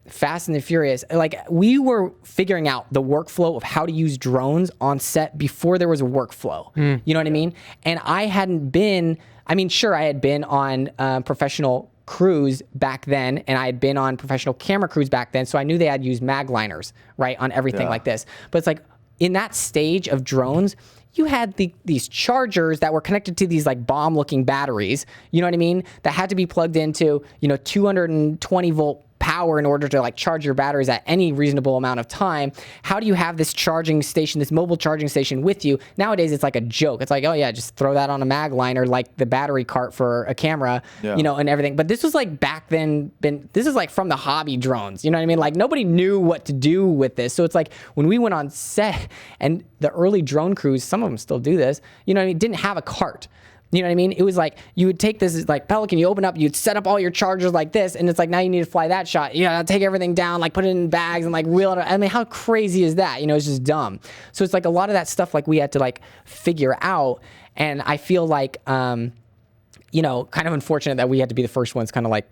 B: Fast and the Furious, like, we were figuring out the workflow of how to use drones on set before there was a workflow. You know what I mean? And I hadn't been. Sure, I had been on professional crews back then, and I had been on professional camera crews back then, so I knew they had used mag liners, right, on everything like this. But it's like, in that stage of drones, you had these chargers that were connected to these like bomb-looking batteries, you know what I mean, that had to be plugged into 220 volt power in order to like charge your batteries at any reasonable amount of time. How do you have this charging station, this mobile charging station with you? Nowadays, it's like a joke. It's like, oh yeah, just throw that on a mag liner, like the battery cart for a camera, and everything. But this was like back then, this is like from the hobby drones, you know what I mean? Like, nobody knew what to do with this. So it's like, when we went on set, and the early drone crews, some of them still do this, didn't have a cart. You know what I mean? It was like, you would take this like Pelican, you open up, you'd set up all your chargers like this, and it's like, now you need to fly that shot. You gotta take everything down, like put it in bags and like wheel it. How crazy is that? It's just dumb. So it's like a lot of that stuff like we had to like figure out. And I feel like, kind of unfortunate that we had to be the first ones kind of like,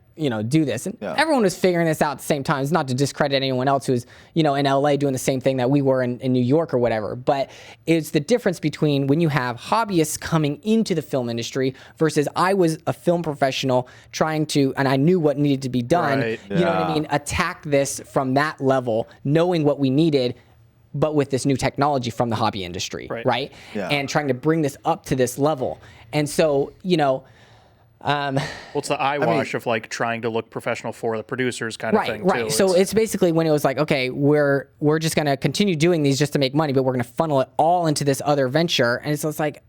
B: do this. And everyone was figuring this out at the same time. It's not to discredit anyone else who's, in LA doing the same thing that we were in New York or whatever. But it's the difference between when you have hobbyists coming into the film industry versus I was a film professional trying to, and I knew what needed to be done, you know what I mean? Attack this from that level, knowing what we needed, but with this new technology from the hobby industry, right?
C: Yeah.
B: And trying to bring this up to this level. And so,
D: well, it's the eyewash of like trying to look professional for the producers kind of thing,
B: too. So it's basically when it was like, okay, we're just going to continue doing these just to make money, but we're going to funnel it all into this other venture. And it's like,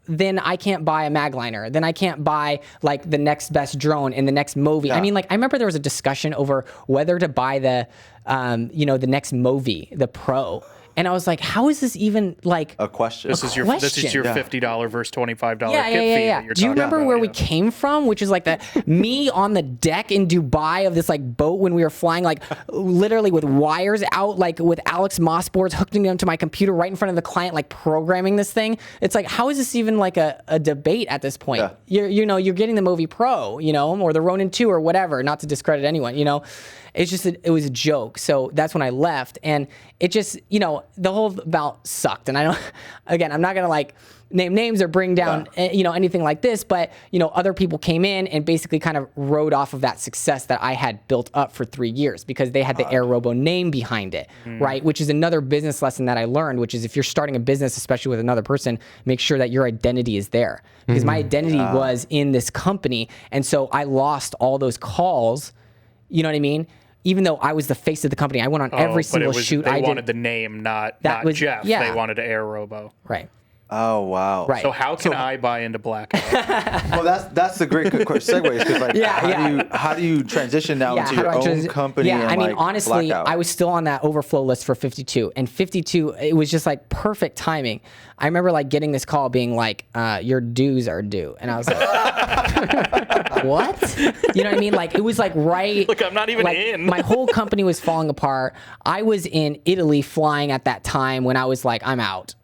B: then I can't buy a mag liner. Then I can't buy like the next best drone in the next movie. I remember there was a discussion over whether to buy the next movie, the Pro. And I was like, how is this even like
C: a question?
D: This is your $50 versus $25 kit fee that you're
B: Do you remember
D: about,
B: where we came from? Which is like me on the deck in Dubai of this like boat when we were flying, like literally with wires out, like with Alex Moss boards hooking them to my computer right in front of the client, like programming this thing. It's like, how is this even like a debate at this point? You're getting the movie Pro, or the Ronin 2 or whatever, not to discredit anyone, It's just, it was a joke. So that's when I left. And it just, the whole bout sucked. And I don't, again, I'm not going to like name names or bring down, anything like this, but, other people came in and basically kind of rode off of that success that I had built up for 3 years because they had the Air Robo name behind it, right? Which is another business lesson that I learned, which is if you're starting a business, especially with another person, make sure that your identity is there because my identity was in this company. And so I lost all those calls, you know what I mean? Even though I was the face of the company, I went on every single shoot
D: They
B: I
D: wanted
B: did.
D: the name, not
B: was-
D: Jeff.
B: yeah.
D: They wanted Air Robo.
B: Right.
C: Oh wow!
B: Right.
D: So how can I buy into Blackout?
C: Well, that's the great segue because like how do you transition now into your own company?
B: Yeah,
C: and,
B: I mean,
C: like,
B: honestly,
C: Blackout?
B: I was still on that overflow list for 52, and 52, it was just like perfect timing. I remember like getting this call being like, "Your dues are due," and I was like, "What?" You know what I mean? Like it was like right.
D: Look, I'm not even in.
B: My whole company was falling apart. I was in Italy flying at that time when I was like, "I'm out."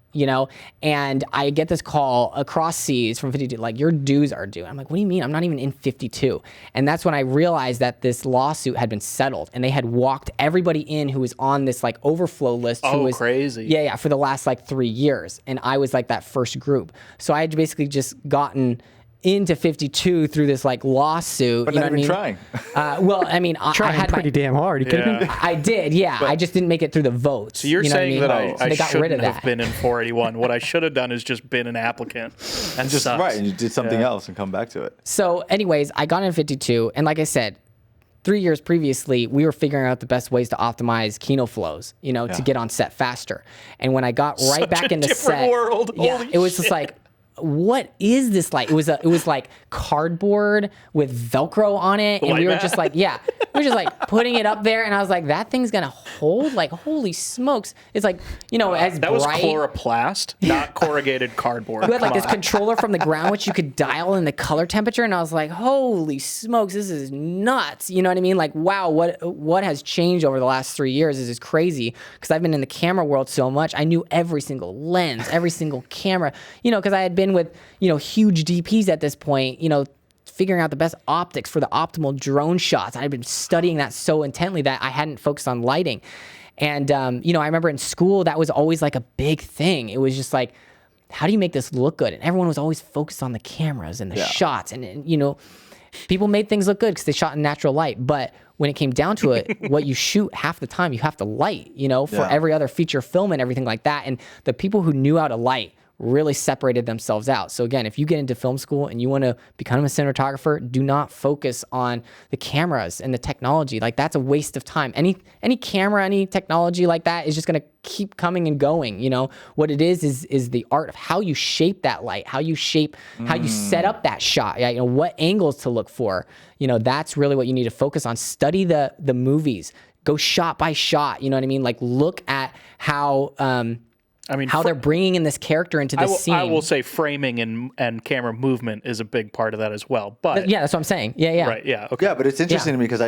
B: And I get this call across seas from 52, like, your dues are due. I'm like, what do you mean? I'm not even in 52. And that's when I realized that this lawsuit had been settled and they had walked everybody in who was on this like overflow list. Who was
D: crazy.
B: Yeah, for the last like 3 years. And I was like that first group. So I had basically just gotten into 52 through this like lawsuit.
C: But
B: you know
C: not
B: what
C: even
B: I mean?
C: trying.
B: Well, I mean, I
A: Trying
B: had
A: pretty damn hard. You kidding me?
B: I did, yeah. I just didn't make it through the votes.
D: So you're saying
B: what
D: that
B: I mean? So
D: I
B: they got rid of
D: shouldn't have
B: that.
D: been in 481. What I should have done is just been an applicant. And
C: Just right, and you did something else and come back to it.
B: So anyways, I got into 52, and like I said, 3 years previously, we were figuring out the best ways to optimize Kino flows, to get on set faster. And when I got right
D: Such
B: back
D: a
B: into
D: different
B: set,
D: world.
B: yeah,
D: Holy
B: it was just
D: shit.
B: like, what is this like? It was like cardboard with Velcro on it, and we were
D: Like
B: just
D: that?
B: like, we were just like putting it up there, and I was like, that thing's gonna hold? Like, holy smokes! It's like, as
D: That was
B: bright.
D: chloroplast, not corrugated cardboard.
B: You had like
D: Come
B: this
D: on.
B: controller from the ground which you could dial in the color temperature, and I was like, holy smokes, this is nuts. You know what I mean? Like, wow, what has changed over the last 3 years is crazy, because I've been in the camera world so much. I knew every single lens, every single camera, because I had been with huge DPs at this point, figuring out the best optics for the optimal drone shots. I'd been studying that so intently that I hadn't focused on lighting. And, I remember in school, that was always like a big thing. It was just like, how do you make this look good? And everyone was always focused on the cameras and the shots. And, people made things look good because they shot in natural light. But when it came down to it, what you shoot half the time, you have to light, for every other feature film and everything like that. And the people who knew how to light really separated themselves out. So again, if you get into film school and you want to become a cinematographer, do not focus on the cameras and the technology. Like, that's a waste of time. Any camera, any technology like that is just going to keep coming and going. What it is the art of how you shape that light, how you set up that shot, what angles to look for. That's really what you need to focus on. Study the movies, go shot by shot. You know what I mean? Like, look at how, how they're bringing in this character into the scene.
D: I will say framing and camera movement is a big part of that as well. But
B: yeah, that's what I'm saying. Yeah.
D: right, yeah, okay.
C: Yeah, but it's interesting to me because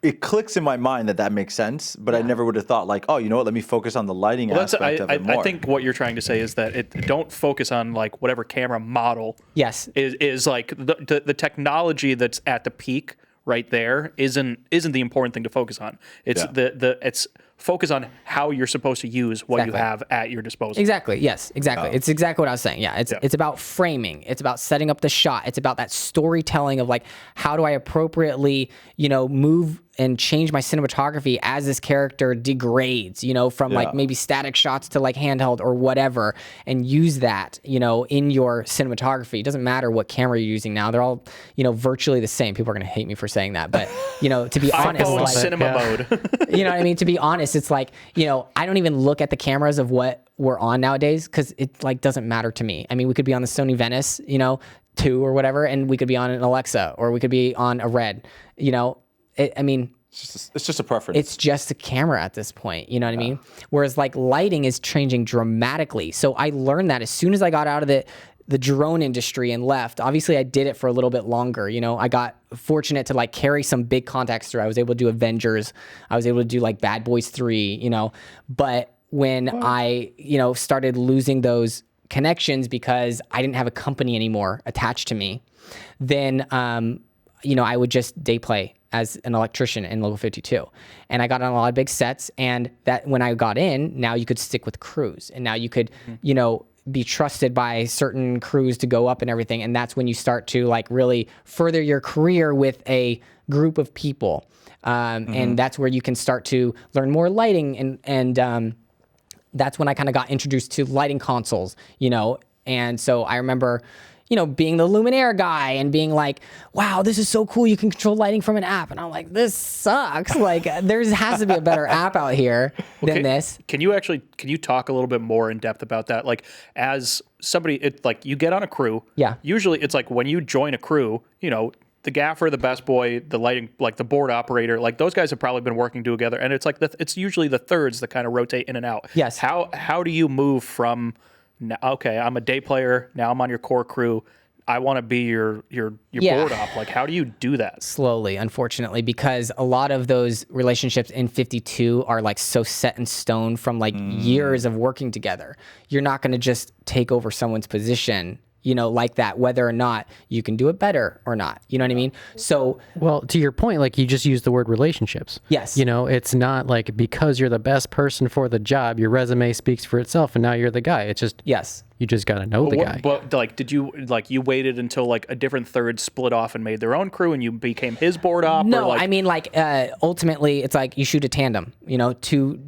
C: it clicks in my mind that makes sense, but I never would have thought like, oh, you know what? Let me focus on the lighting aspect of it more.
D: I think what you're trying to say is that don't focus on like whatever camera model.
B: Yes.
D: Is like the technology that's at the peak right there isn't the important thing to focus on. It's it's focus on how you're supposed to use what you have at your disposal.
B: Exactly. Yes, exactly. It's exactly what I was saying. Yeah. It's about framing. It's about setting up the shot. It's about that storytelling of like, how do I appropriately, move and change my cinematography as this character degrades, from like maybe static shots to like handheld or whatever, and use that, in your cinematography. It doesn't matter what camera you're using now. They're all, virtually the same. People are going to hate me for saying that, but, to be honest,
D: iPhone
B: like,
D: cinema mode.
B: you know what I mean? To be honest, it's like, I don't even look at the cameras of what we're on nowadays because it like doesn't matter to me. I mean, we could be on the Sony Venice, 2 or whatever, and we could be on an Alexa or we could be on a Red,
C: It's just a preference.
B: it's just a camera at this point, you know what I mean? Whereas like lighting is changing dramatically. So I learned that as soon as I got out of the drone industry and left. Obviously I did it for a little bit longer. I got fortunate to like carry some big contacts through. I was able to do Avengers. I was able to do like Bad Boys 3, but when I, started losing those connections because I didn't have a company anymore attached to me, then, I would just day play as an electrician in Local 52. And I got on a lot of big sets, and that when I got in, now you could stick with crews, and now you could, you know, be trusted by certain crews to go up and everything. And that's when you start to like really further your career with a group of people. And that's where you can start to learn more lighting. And that's when I kind of got introduced to lighting consoles, you know? And so I remember, you know, being the Luminaire guy and being like, wow, this is so cool. You can control lighting from an app. And I'm like, this sucks. Like there has to be a better app out here than this.
D: Can you talk a little bit more in depth about that? Like as somebody, it's like you get on a crew.
B: Yeah.
D: Usually it's like when you join a crew, you know, the gaffer, the best boy, the lighting, like the board operator, like those guys have probably been working together. And it's like, it's usually the thirds that kind of rotate in and out.
B: Yes.
D: How do you move from, okay, I'm a day player. Now I'm on your core crew. I want to be your board op. Like, how do you do that?
B: Slowly, unfortunately, because a lot of those relationships in 52 are like so set in stone from like years of working together. You're not going to just take over someone's position, you know, like that, whether or not you can do it better or not. You know what I mean? So,
A: Well, to your point, like you just used the word relationships.
B: Yes.
A: You know, it's not like because you're the best person for the job, your resume speaks for itself and now you're the guy. It's just,
B: yes.
A: you just got to know the guy.
D: But like, did you you waited until like a different third split off and made their own crew and you became his board op?
B: No,
D: or like,
B: I mean, like, ultimately, it's like you shoot a tandem, you know, two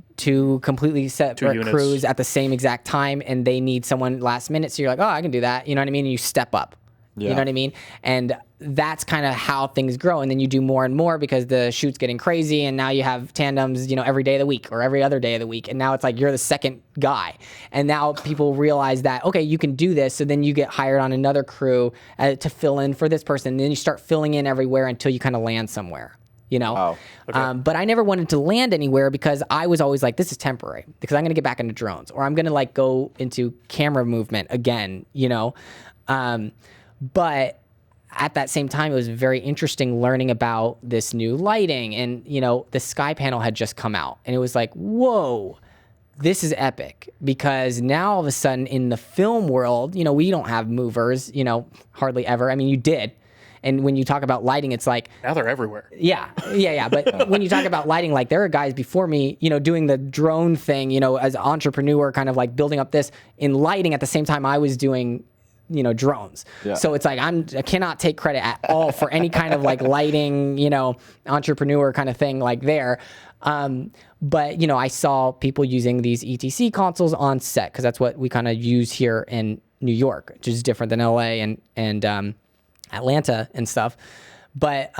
B: completely separate
D: units.
B: crews at the same exact time, and they need someone last minute. So you're like, oh, I can do that. You know what I mean? And you step up. You know what I mean? And that's kind of how things grow. And then you do more and more because the shoot's getting crazy. And now you have tandems, you know, every day of the week or every other day of the week. And now it's like you're the second guy. And now people realize that, okay, you can do this. So then you get hired on another crew to fill in for this person. And then you start filling in everywhere until you kind of land somewhere. You know,
C: Wow.
D: Okay.
B: But I never wanted to land anywhere because I was always like, this is temporary because I'm going to get back into drones or I'm going to like go into camera movement again, you know. But at that same time, it was very interesting learning about this new lighting. And, you know, the Sky panel had just come out. And it was like, whoa, this is epic. Because now all of a sudden in the film world, you know, we don't have movers, you know, hardly ever. I mean, you did. And when you talk about lighting, it's like...
D: now they're everywhere.
B: Yeah. But when you talk about lighting, like there are guys before me, you know, doing the drone thing, you know, as an entrepreneur, kind of like building up this in lighting at the same time I was doing, you know, drones.
C: Yeah.
B: So it's like I cannot take credit at all for any kind of like lighting, you know, entrepreneur kind of thing like there. But, you know, I saw people using these ETC consoles on set because that's what we kind of use here in New York, which is different than LA and Atlanta and stuff. But,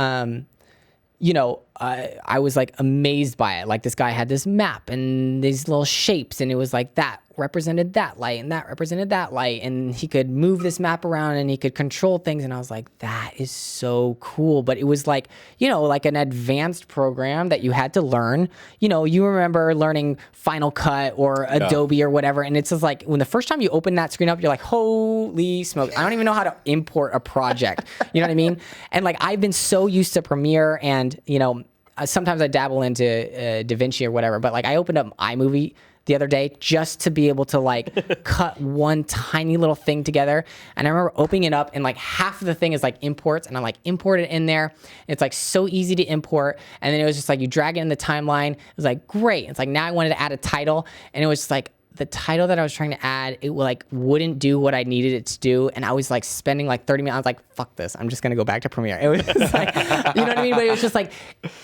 B: you know, I was like amazed by it. Like this guy had this map and these little shapes and it was like that represented that light and that represented that light. And he could move this map around and he could control things. And I was like, that is so cool. But it was like, you know, like an advanced program that you had to learn. You know, you remember learning Final Cut or Adobe or whatever. And it's just like when the first time you open that screen up, you're like, holy smoke. I don't even know how to import a project. You know what I mean? And like, I've been so used to Premiere and, you know, sometimes I dabble into DaVinci or whatever, but like I opened up iMovie the other day just to be able to like cut one tiny little thing together. And I remember opening it up and like half of the thing is like imports and I'm like import it in there. It's like so easy to import. And then it was just like you drag it in the timeline. It was like, great. It's like now I wanted to add a title and it was just like, the title that I was trying to add, it like wouldn't do what I needed it to do. And I was like spending like 30 minutes. I was like, fuck this. I'm just going to go back to Premiere. It was just like, you know what I mean? But it was just like,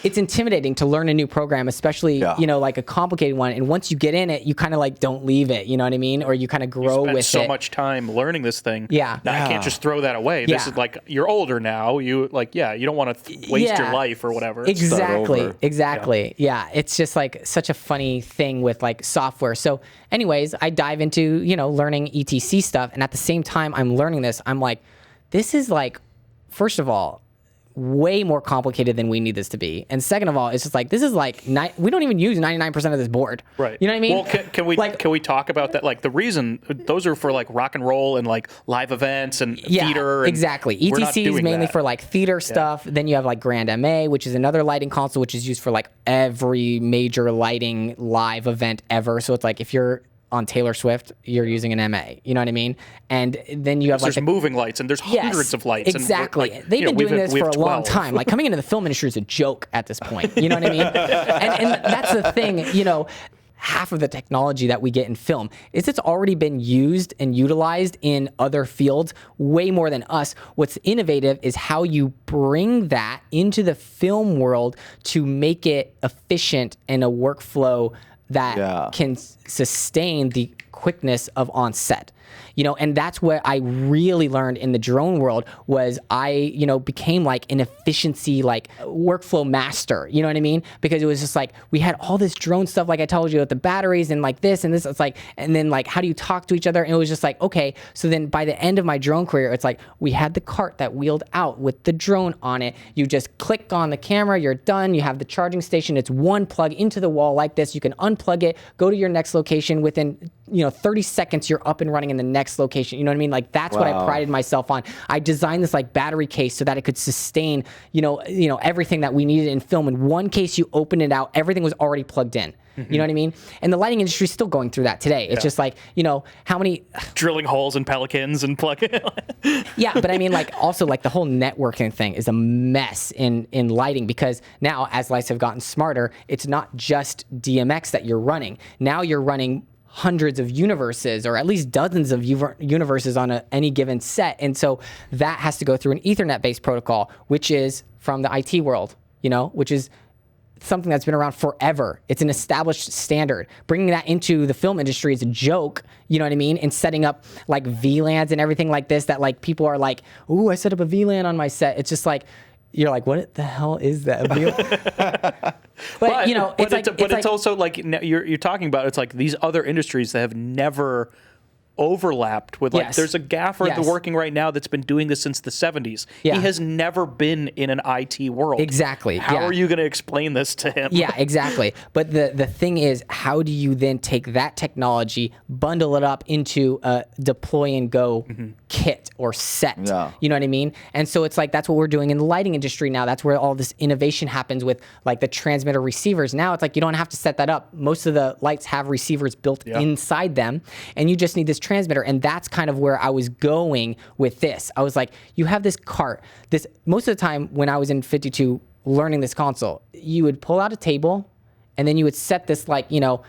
B: it's intimidating to learn a new program, especially, you know, like a complicated one. And once you get in it, you kind of like don't leave it, you know what I mean? Or you kind of grow with
D: so
B: it.
D: much time learning this thing.
B: Yeah.
D: Now I can't just throw that away. This is like, you're older now. You like, you don't want to waste your life or whatever.
B: Exactly. Yeah. It's just like such a funny thing with like software. So anyways, I dive into, you know, learning ETC stuff. And at the same time I'm learning this, I'm like, this is like, first of all, way more complicated than we need this to be. And second of all, it's just like, this is like, we don't even use 99% of this board.
D: Right.
B: You know what I mean?
D: Well, can we talk about that? Like the reason those are for like rock and roll and like live events and theater. And
B: exactly.
D: we're not
B: ETC is
D: doing
B: mainly
D: that.
B: for like theater stuff. Then you have like Grand MA, which is another lighting console, which is used for like every major lighting live event ever. So it's like, if you're on Taylor Swift, you're using an MA. You know what I mean? And then you have like
D: there's moving lights and there's hundreds of lights.
B: Exactly.
D: And
B: They've been doing this
D: we
B: for
D: have
B: a long
D: 12.
B: time. Like coming into the film industry is a joke at this point. You know what I mean? And that's the thing, you know, half of the technology that we get in film is it's already been used and utilized in other fields way more than us. What's innovative is how you bring that into the film world to make it efficient and a workflow that can sustain the quickness of on set. You know, and that's what I really learned in the drone world was I, you know, became like an efficiency, like workflow master, you know what I mean? Because it was just like, we had all this drone stuff, like I told you, with the batteries and like this and this, it's like, and then like, how do you talk to each other? And it was just like, okay. So then by the end of my drone career, it's like, we had the cart that wheeled out with the drone on it. You just click on the camera, you're done. You have the charging station. It's one plug into the wall like this. You can unplug it, go to your next location within, you know, 30 seconds, you're up and running in the next location. You know what I mean? Like that's what I prided myself on. I designed this like battery case so that it could sustain, you know, everything that we needed in film. In one case, you open it out, everything was already plugged in. You know what I mean? And the lighting industry is still going through that today. It's just like, you know, how many
D: drilling holes in pelicans and plugging.
B: Yeah, but I mean, like also like the whole networking thing is a mess in lighting because now as lights have gotten smarter, it's not just DMX that you're running. Now you're running hundreds of universes or at least dozens of universes on any given set. And so that has to go through an Ethernet-based protocol, which is from the IT world, you know, which is something that's been around forever. It's an established standard. Bringing that into the film industry is a joke, you know what I mean? And setting up like VLANs and everything like this that like people are like, ooh, I set up a VLAN on my set. It's just like, you're like, what the hell is that? But you know,
D: it's also like you're talking about. It's like these other industries that have never overlapped with like there's a gaffer that's working right now that's been doing this since the 70s. He has never been in an IT world.
B: Exactly.
D: How are you going to explain this to him?
B: Yeah, exactly. But the thing is, how do you then take that technology, bundle it up into a deploy and go kit or set?
C: Yeah.
B: You know what I mean? And so it's like that's what we're doing in the lighting industry now. That's where all this innovation happens with like the transmitter receivers. Now it's like you don't have to set that up. Most of the lights have receivers built inside them, and you just need this transmitter. And that's kind of where I was going with this. I was like, you have this cart. This most of the time when I was in 52 learning this console, you would pull out a table and then you would set this like, you know,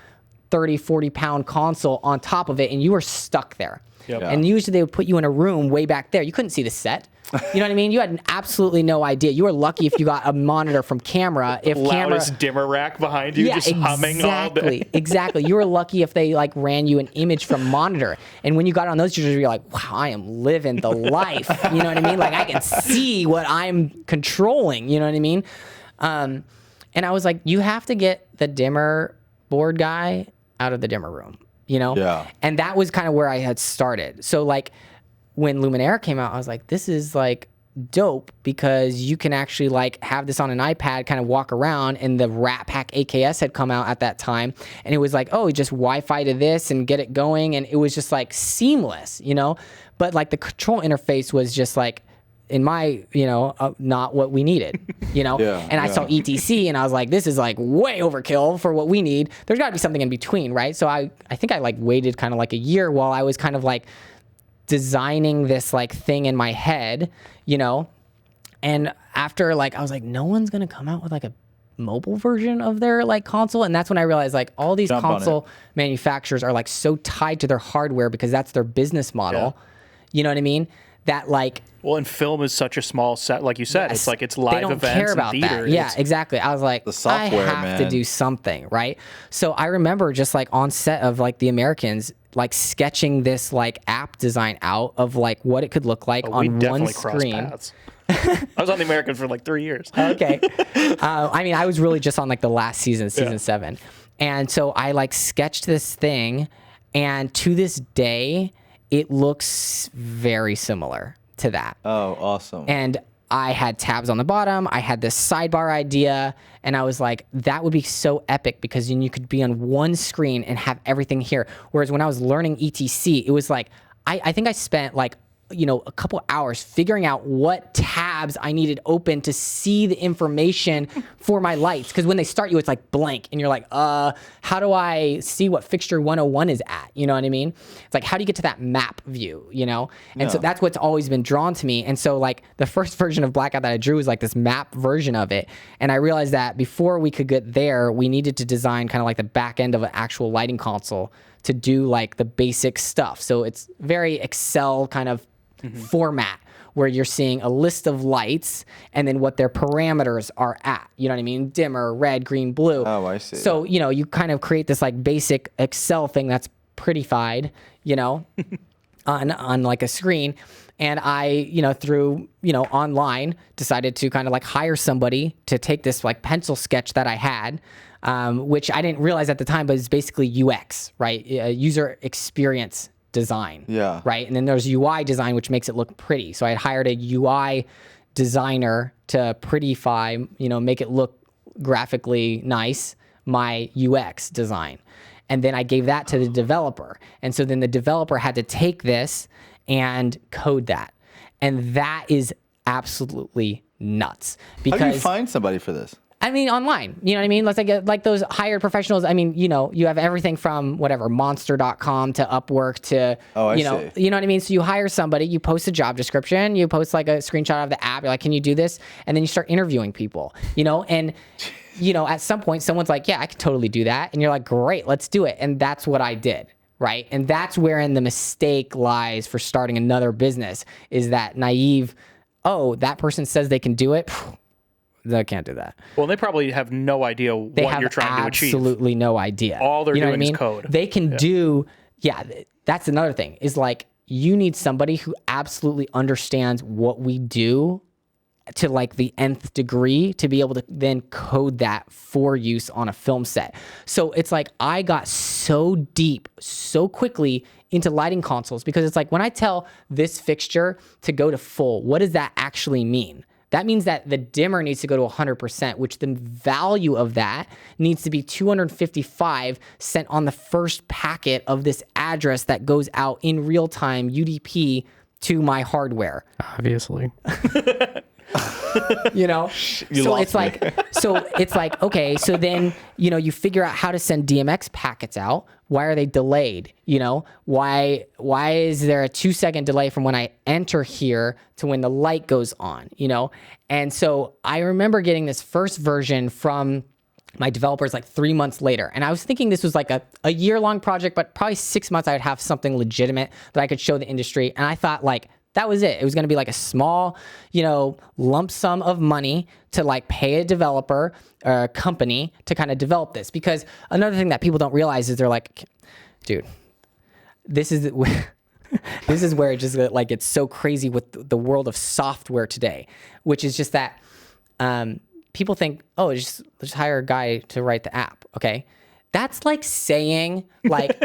B: 30, 40 pound console on top of it and you were stuck there.
D: Yep.
B: And usually they would put you in a room way back there. You couldn't see the set. You know what I mean? You had absolutely no idea. You were lucky if you got a monitor from camera. If
D: Loudest dimmer rack behind you, just humming all day.
B: Exactly. You were lucky if they like ran you an image from monitor. And when you got on those users, you're like, wow, I am living the life. You know what I mean? Like I can see what I'm controlling. You know what I mean? And I was like, you have to get the dimmer board guy out of the dimmer room. You know?
C: Yeah.
B: And that was kind of where I had started. So like when Luminaire came out, I was like, this is like dope because you can actually like have this on an iPad, kind of walk around, and the Rat Pack AKS had come out at that time. And it was like, oh, just Wi-Fi to this and get it going. And it was just like seamless, you know? But like the control interface was just like, in my, you know, not what we needed, you know? And I saw ETC and I was like, this is like way overkill for what we need. There's gotta be something in between, right? So I think I like waited kind of like a year while I was kind of like designing this like thing in my head, you know? And after like, I was like, no one's gonna come out with like a mobile version of their like console. And that's when I realized like all these console manufacturers are like so tied to their hardware because that's their business model. You know what I mean? That like,
D: well, and film is such a small set, like you said. It's like it's live
B: they don't
D: events
B: care about
D: and theater.
B: that. Yeah, exactly. I was like,
C: the software,
B: I have to do something, right? So I remember just like on set of like The Americans, like sketching this like app design out of like what it could look like on one screen.
D: Paths. I was on The Americans for like 3 years.
B: Okay. I mean, I was really just on like the last season 7. And so I like sketched this thing, and to this day, it looks very similar to that.
C: Oh, awesome.
B: And I had tabs on the bottom. I had this sidebar idea, and I was like, that would be so epic because then you could be on one screen and have everything here. Whereas when I was learning ETC, it was like, I think I spent like a couple hours figuring out what tabs I needed open to see the information for my lights. Because when they start you, it's like blank. And you're like, how do I see what fixture 101 is at? You know what I mean? It's like, how do you get to that map view, And so that's what's always been drawn to me. And so like the first version of Blackout that I drew was like this map version of it. And I realized that before we could get there, we needed to design kind of like the back end of an actual lighting console to do like the basic stuff. So it's very Excel kind of format where you're seeing a list of lights and then what their parameters are at. You know what I mean? Dimmer, red, green, blue.
C: Oh, I see.
B: So, you kind of create this like basic Excel thing that's prettified, on like a screen. And I, through, online decided to kind of like hire somebody to take this like pencil sketch that I had, which I didn't realize at the time, but it's basically UX, right? User experience design.
C: Yeah.
B: Right. And then there's UI design, which makes it look pretty. So I had hired a UI designer to prettify, make it look graphically nice, my UX design. And then I gave that to the developer. And so then the developer had to take this and code that. And that is absolutely nuts. Because
C: How do you find somebody for this?
B: I mean, online, you know what I mean? Let's like those hired professionals. I mean, you have everything from whatever, monster.com to Upwork to, you know what I mean? So you hire somebody, you post a job description, you post like a screenshot of the app. You're like, can you do this? And then you start interviewing people, and, at some point someone's like, yeah, I can totally do that. And you're like, great, let's do it. And that's what I did. Right. And that's wherein the mistake lies for starting another business is that naive, oh, that person says they can do it. They can't do that.
D: Well, they probably have no idea what you're trying to achieve.
B: Absolutely no idea.
D: All they're doing is code.
B: They can do, that's another thing, is like you need somebody who absolutely understands what we do to like the nth degree to be able to then code that for use on a film set. So it's like I got so deep so quickly into lighting consoles because it's like when I tell this fixture to go to full, what does that actually mean? That means that the dimmer needs to go to 100%, which the value of that needs to be 255 sent on the first packet of this address that goes out in real time UDP to my hardware.
A: Obviously.
B: It's like, okay, so then, you figure out how to send DMX packets out. Why are they delayed? Why is there a 2-second delay from when I enter here to when the light goes on, And so I remember getting this first version from my developers like 3 months later. And I was thinking this was like a year-long project, but probably 6 months I would have something legitimate that I could show the industry. And I thought like, that was it. It was going to be like a small, lump sum of money to like pay a developer or a company to kind of develop this. Because another thing that people don't realize is they're like, dude, this is where it just like it's so crazy with the world of software today, which is just that people think, oh, just hire a guy to write the app. Okay. That's like saying like,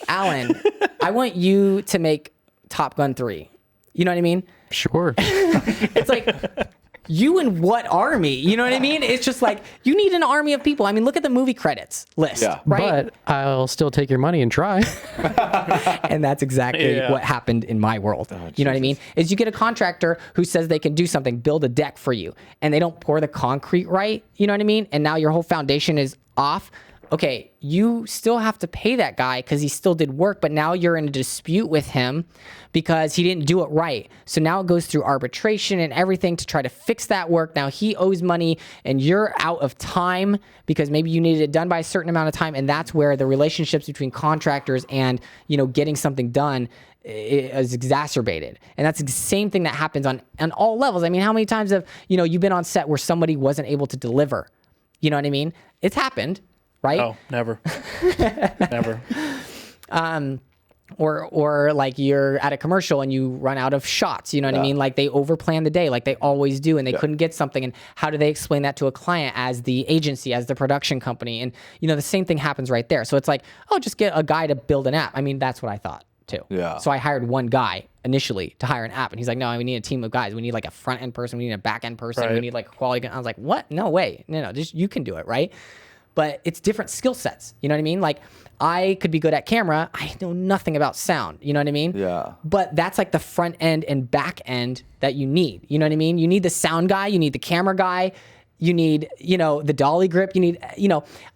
B: Alan, I want you to make Top Gun 3. You know what I mean?
A: Sure.
B: It's like, you and what army? You know what I mean? It's just like, you need an army of people. I mean, look at the movie credits list, right?
A: But I'll still take your money and try.
B: And that's exactly what happened in my world. You know what I mean? Is you get a contractor who says they can do something, build a deck for you, and they don't pour the concrete right. You know what I mean? And now your whole foundation is off. Okay, you still have to pay that guy because he still did work, but now you're in a dispute with him because he didn't do it right. So now it goes through arbitration and everything to try to fix that work. Now he owes money and you're out of time because maybe you needed it done by a certain amount of time. And that's where the relationships between contractors and, getting something done is exacerbated. And that's the same thing that happens on all levels. I mean, how many times have, you've been on set where somebody wasn't able to deliver? You know what I mean? It's happened. Right?
D: Oh, never. Never.
B: Or like you're at a commercial and you run out of shots, you know what I mean? Like they overplan the day like they always do and they couldn't get something. And how do they explain that to a client as the agency, as the production company? And, the same thing happens right there. So it's like, oh, just get a guy to build an app. I mean, that's what I thought too.
C: Yeah.
B: So I hired one guy initially to hire an app. And he's like, no, we need a team of guys. We need like a front end person. We need a back end person.
D: Right.
B: We need like a quality. I was like, what? No way. No, just you can do it, right? but it's different skill sets. You know what I mean? Like I could be good at camera. I know nothing about sound. You know what I mean?
C: Yeah.
B: But that's like the front end and back end that you need. You know what I mean? You need the sound guy. You need the camera guy. You need, the dolly grip. You need,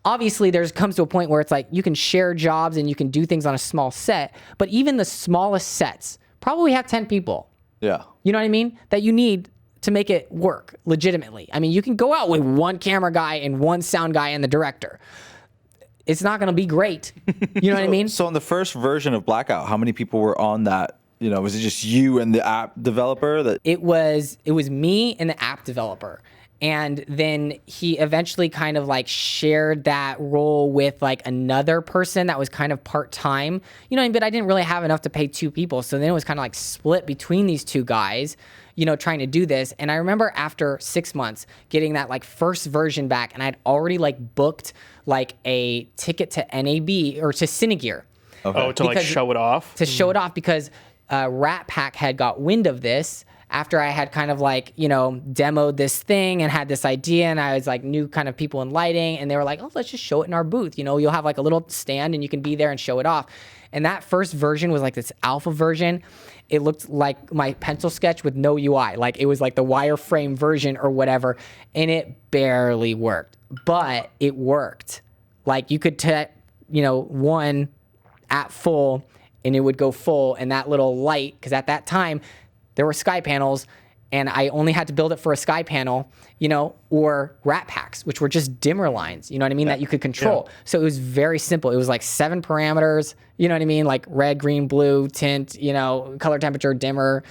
B: obviously comes to a point where it's like you can share jobs and you can do things on a small set. But even the smallest sets probably have 10 people.
C: Yeah.
B: You know what I mean? That you need to make it work legitimately. I mean, you can go out with one camera guy and one sound guy and the director. It's not going to be great. You know what I mean?
C: So on the first version of Blackout, how many people were on that? Was it just you and the app developer?
B: It was me and the app developer. And then he eventually kind of like shared that role with like another person that was kind of part-time, but I didn't really have enough to pay 2 people. So then it was kind of like split between these 2 guys, trying to do this. And I remember after 6 months getting that like first version back, and I'd already like booked like a ticket to NAB or to Cinegear.
D: Okay. Oh, to like show it off?
B: To show it off because Rat Pack had got wind of this after I had kind of like, demoed this thing and had this idea, and I was like knew kind of people in lighting, and they were like, oh, let's just show it in our booth. You'll have like a little stand and you can be there and show it off. And that first version was like this alpha version. It looked like my pencil sketch with no UI. Like it was like the wireframe version or whatever, and it barely worked, but it worked. Like you could one at full and it would go full, and that little light, because at that time there were sky panels, and I only had to build it for a sky panel, or Rat Packs, which were just dimmer lines, that you could control. Yeah. So it was very simple. It was like 7 parameters, like red, green, blue, tint, color, temperature, dimmer,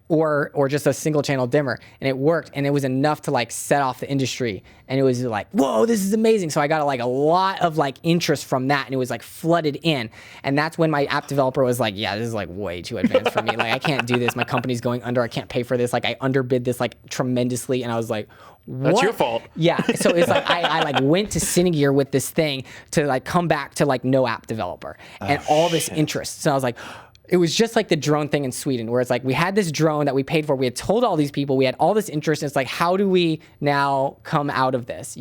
B: or just a single channel dimmer, and it worked, and it was enough to like set off the industry, and it was like, whoa, this is amazing. So I got like a lot of like interest from that, and it was like flooded in, and that's when my app developer was like, yeah, this is like way too advanced for me. Like I can't do this. My company's going under. I can't pay for this. Like I underbid this like tremendously, and I was like, what?
D: That's your fault.
B: Yeah. So it's like I like went to Cinegear with this thing to like come back to like no app developer and all this interest. So I was like, it was just like the drone thing in Sweden, where it's like we had this drone that we paid for. We had told all these people. We had all this interest. And it's like, how do we now come out of this?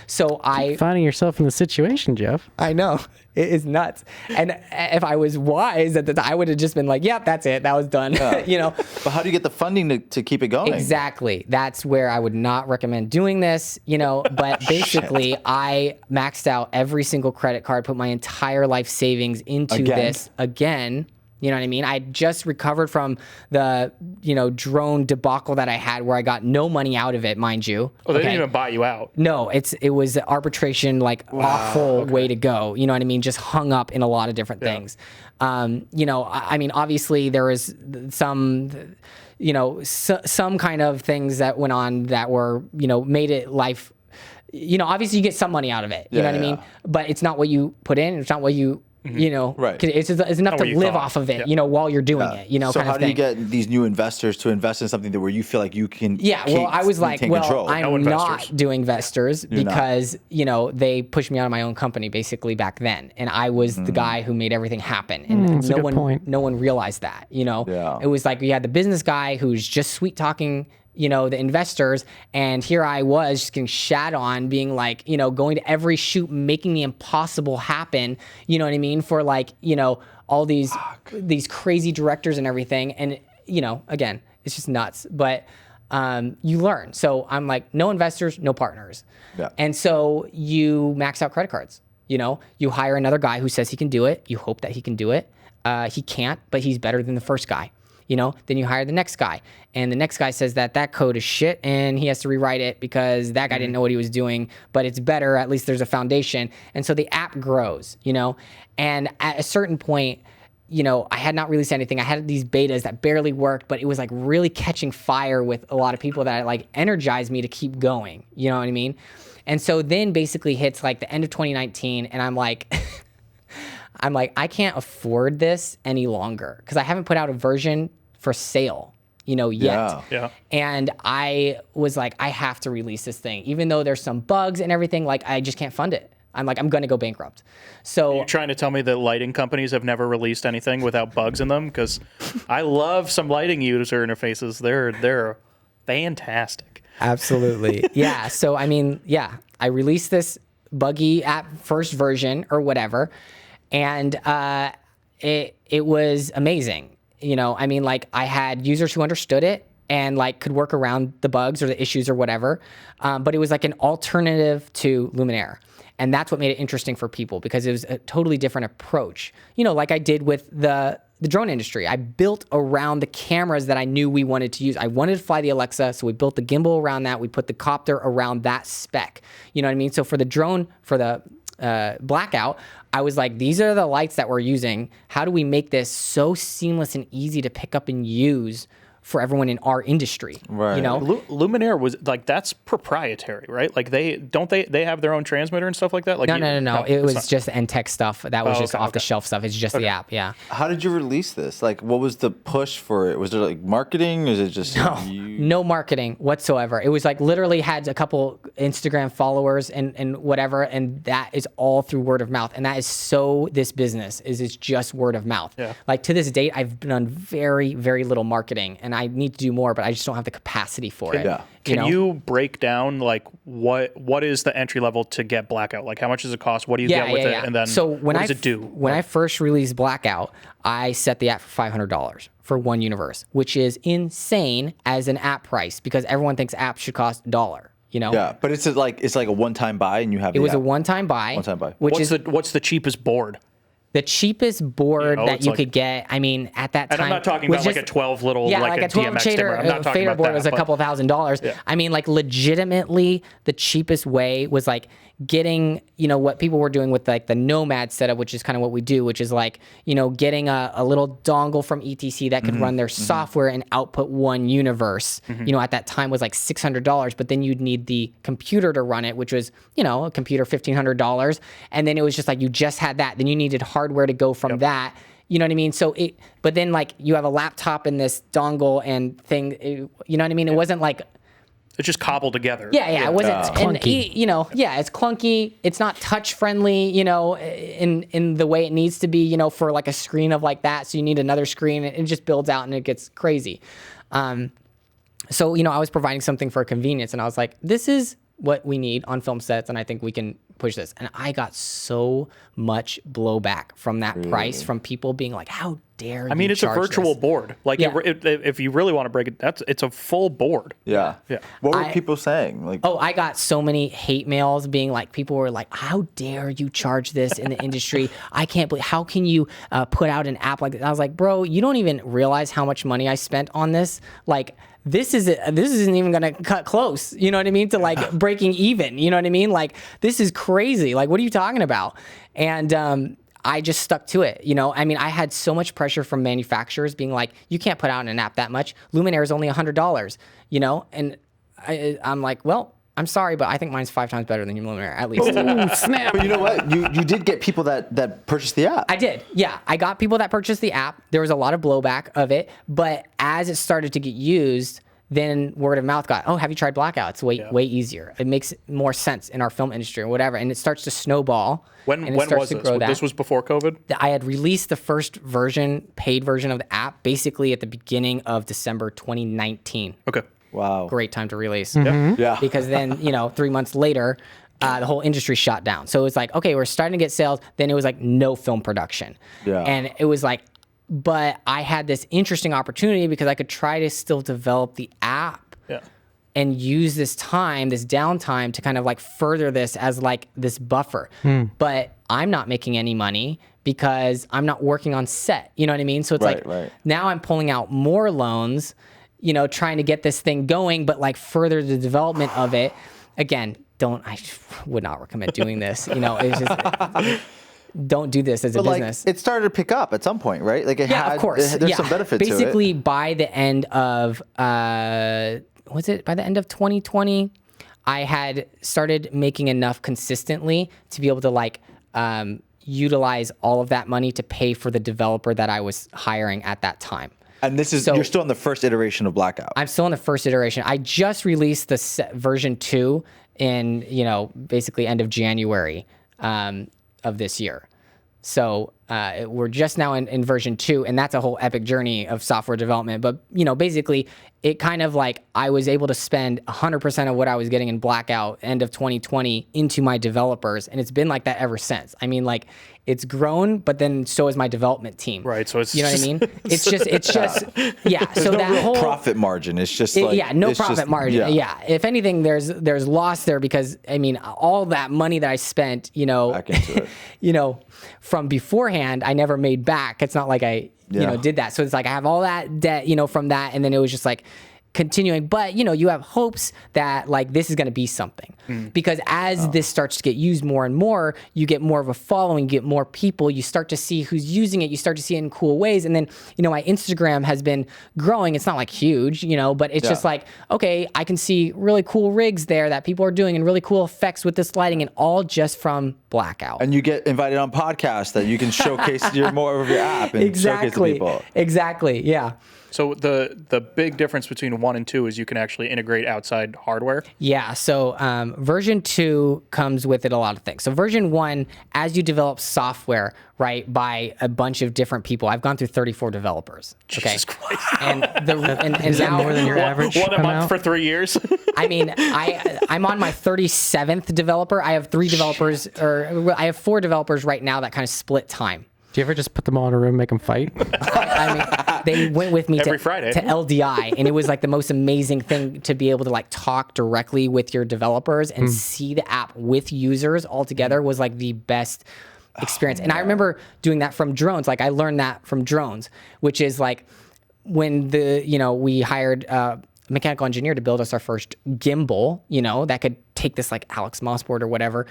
B: So
A: finding yourself in the situation, Jeff.
B: I know. It is nuts. And if I was wise at the time, I would have just been like, yep, that's it. That was done.
C: Yeah. But how do you get the funding to keep it going?
B: Exactly. That's where I would not recommend doing this, but basically I maxed out every single credit card, put my entire life savings into this again. You know what I mean? I just recovered from the, drone debacle that I had, where I got no money out of it, mind you.
D: Oh, they didn't even buy you out.
B: No, it was arbitration, like awful way to go. You know what I mean? Just hung up in a lot of different things. I mean, obviously there was some, some kind of things that went on that were, made it life. Obviously you get some money out of it. You know what I mean? But it's not what you put in. It's not what you.
C: Right.
B: It's enough to live off of it, while you're doing it,
C: So
B: kind
C: how
B: of
C: do
B: thing.
C: you get these new investors to invest in something that where you feel like you can
B: I was like, well,
C: control?
B: I'm not doing investors because, they pushed me out of my own company basically back then. And I was the guy who made everything happen. And no one realized that, It was like we had the business guy who's just sweet talking the investors, and here I was just getting shat on, being like, going to every shoot, making the impossible happen, you know what I mean, for like, all these crazy directors and everything, and again, it's just nuts, but you learn. So I'm like, no investors, no partners, and so you max out credit cards. You hire another guy who says he can do it. You hope that he can do it. He can't, but he's better than the first guy. Then you hire the next guy, and the next guy says that code is shit and he has to rewrite it because that guy didn't know what he was doing, but it's better. At least there's a foundation. And so the app grows, and at a certain point, I had not released anything. I had these betas that barely worked, but it was like really catching fire with a lot of people that like energized me to keep going. You know what I mean? And so then basically hits like the end of 2019, and I'm like, I can't afford this any longer because I haven't put out a version for sale, yet.
D: Yeah.
B: And I was like, I have to release this thing, even though there's some bugs and everything. Like, I just can't fund it. I'm like, I'm going to go bankrupt. So
D: you're trying to tell me that lighting companies have never released anything without bugs in them? Because I love some lighting user interfaces. They're fantastic.
B: Absolutely. Yeah. So, I mean, yeah, I released this buggy app first version or whatever, and it was amazing. You know, I mean, like I had users who understood it and like could work around the bugs or the issues or whatever, but it was like an alternative to Luminaire. And that's what made it interesting for people because it was a totally different approach. You know, like I did with the drone industry. I built around the cameras that I knew we wanted to use. I wanted to fly the Alexa, so we built the gimbal around that. We put the copter around that spec. You know what I mean? So for the drone, for the Blackout, I was like, these are the lights that we're using. How do we make this so seamless and easy to pick up and use for everyone in our industry?
C: Right.
B: You know?
D: Luminaire was like, that's proprietary, right? Like they have their own transmitter and stuff like that? Like
B: No. It was just NTech stuff. That was just
D: okay,
B: off the shelf stuff. It's just the app. Yeah.
C: How did you release this? Like, what was the push for it? Was there like marketing? Is it just
B: No marketing whatsoever. It was like literally had a couple Instagram followers and whatever, and that is all through word of mouth. And that is so this business is it's just word of mouth.
D: Yeah.
B: Like to this date, I've done very, very little marketing, and I need to do more, but I just don't have the capacity for it.
C: Yeah.
D: Can you break down like what is the entry level to get Blackout? Like how much does it cost? What do you get with it? And then
B: so when
D: what does it do?
B: When I first released Blackout, I set the app for $500 for one universe, which is insane as an app price because everyone thinks apps should cost $1. You know?
C: Yeah, but it's like a one-time buy, and you have.
B: It was a one-time buy.
C: One-time buy.
B: Which
D: what's the cheapest board?
B: The cheapest board that you
D: like,
B: could get, I mean, at that time.
D: And I'm not talking about like a 12 little,
B: yeah,
D: like
B: a 12
D: DMX
B: fader,
D: dimmer. I'm not talking
B: fader
D: about
B: board
D: that,
B: was a couple $1,000s.
D: Yeah.
B: I mean, like legitimately, the cheapest way was like getting, you know, what people were doing with like the Nomad setup, which is kind of what we do, which is like, you know, getting a little dongle from ETC that could run their software and output one universe. You know, at that time was like $600, but then you'd need the computer to run it, which was, you know, a computer $1,500. And then it was just like you just had that. Then you needed hardware to go from that. You know what I mean? So but then like you have a laptop and this dongle and thing, you know what I mean? It wasn't like,
D: it's just cobbled together.
B: yeah, it wasn't
A: clunky.
B: And, you know, yeah, it's clunky. It's not touch friendly, you know, in the way it needs to be, you know, for like a screen of like that. So you need another screen. It just builds out and it gets crazy. So, you know, I was providing something for convenience, and I was like, this is what we need on film sets, and I think we can push this. And I got so much blowback from that price from people being like, how dare you
D: I mean, it's a
B: charge
D: virtual
B: this?
D: board. Like,
B: Yeah.
D: if you really want to break it, it's a full board.
C: Yeah.
D: Yeah.
C: What were people saying? Like,
B: Oh, I got so many hate mails being like, people were like, how dare you charge this in the industry? I can't believe, how can you put out an app like this? I was like, bro, you don't even realize how much money I spent on this. Like, this isn't even gonna cut close, you know what I mean, to like breaking even, you know what I mean? Like, this is crazy. Like, what are you talking about? And I just stuck to it, you know? I mean, I had so much pressure from manufacturers being like, you can't put out an app that much. Luminaire is only $100, you know? And I'm like, well, I'm sorry, but I think mine's 5 times better than your Luminaire, at least.
A: Ooh, snap.
C: but you know what? You did get people that purchased the app.
B: I did. Yeah. I got people that purchased the app. There was a lot of blowback of it, but as it started to get used, then word of mouth got, oh, have you tried Blackout? It's way easier. It makes more sense in our film industry or whatever. And it starts to snowball.
D: When
B: and
D: was
B: starts to
D: this?
B: grow that.
D: This was before COVID?
B: I had released the first version, paid version of the app, basically at the beginning of December 2019.
D: Okay.
C: Wow.
B: Great time to release.
C: Yeah.
B: Because then, you know, 3 months later, the whole industry shut down. So it was like, okay, we're starting to get sales. Then it was like no film production.
C: Yeah.
B: And it was like, but I had this interesting opportunity because I could try to still develop the app
D: Yeah.
B: and use this time, this downtime to kind of like further this as like this buffer. But I'm not making any money because I'm not working on set. You know what I mean? So it's
C: Right.
B: now I'm pulling out more loans, you know, trying to get this thing going, but like further the development of it. Again, I would not recommend doing this. You know, it's just don't do this as a business.
C: Like, it started to pick up at some point, right? Like,
B: Of course.
C: There's some benefit to it.
B: Basically, by the end of by the end of 2020, I had started making enough consistently to be able to like utilize all of that money to pay for the developer that I was hiring at that time.
C: And this is, you're still in the first iteration of Blackout.
B: I'm still in the first iteration. I just released the version 2 in, you know, basically end of January of this year. So We're just now in version 2, and that's a whole epic journey of software development. But, basically, it kind of like I was able to spend 100% of what I was getting in Blackout end of 2020 into my developers, and it's been like that ever since. I mean, like, it's grown, but then so is my development team.
D: Right. So it's
B: what I mean? It's just yeah.
C: There's
B: so
C: no
B: that
C: real
B: whole
C: profit margin. It's just
B: no
C: it's
B: profit
C: just-
B: margin. Yeah. If anything, there's loss there because I mean, all that money that I spent,
C: Back into it.
B: from beforehand, I never made back. It's not like I, did that. So it's like I have all that debt, from that, and then it was just like continuing. But you have hopes that like this is going to be something because as this starts to get used more and more, you get more of a following, you get more people, you start to see who's using it, you start to see it in cool ways, and then my Instagram has been growing. It's not like huge, but it's just like, okay, I can see really cool rigs there that people are doing and really cool effects with this lighting, and all just from Blackout.
C: And you get invited on podcasts that you can showcase more of your app and showcase to people.
B: Exactly. Yeah.
D: So the big difference between 1 and 2 is you can actually integrate outside hardware.
B: Yeah. So version 2 comes with it a lot of things. So version 1, as you develop software, right, by a bunch of different people. I've gone through 34 developers. Okay.
D: Jesus Christ.
B: And
A: Is that
B: now
A: more than your average
D: One a month
A: amount?
D: for 3 years.
B: I mean, I'm on my 37th developer. I have 3 developers, or I have 4 developers right now that kind of split time.
A: Do you ever just put them all in a room and make them fight?
B: I mean, they went with me
D: Every Friday.
B: to LDI, and it was like the most amazing thing to be able to like talk directly with your developers and see the app with users all together was like the best experience. And I remember doing that from drones. Like I learned that from drones, which is like when we hired a mechanical engineer to build us our first gimbal, that could take this like Alex Mossboard or whatever.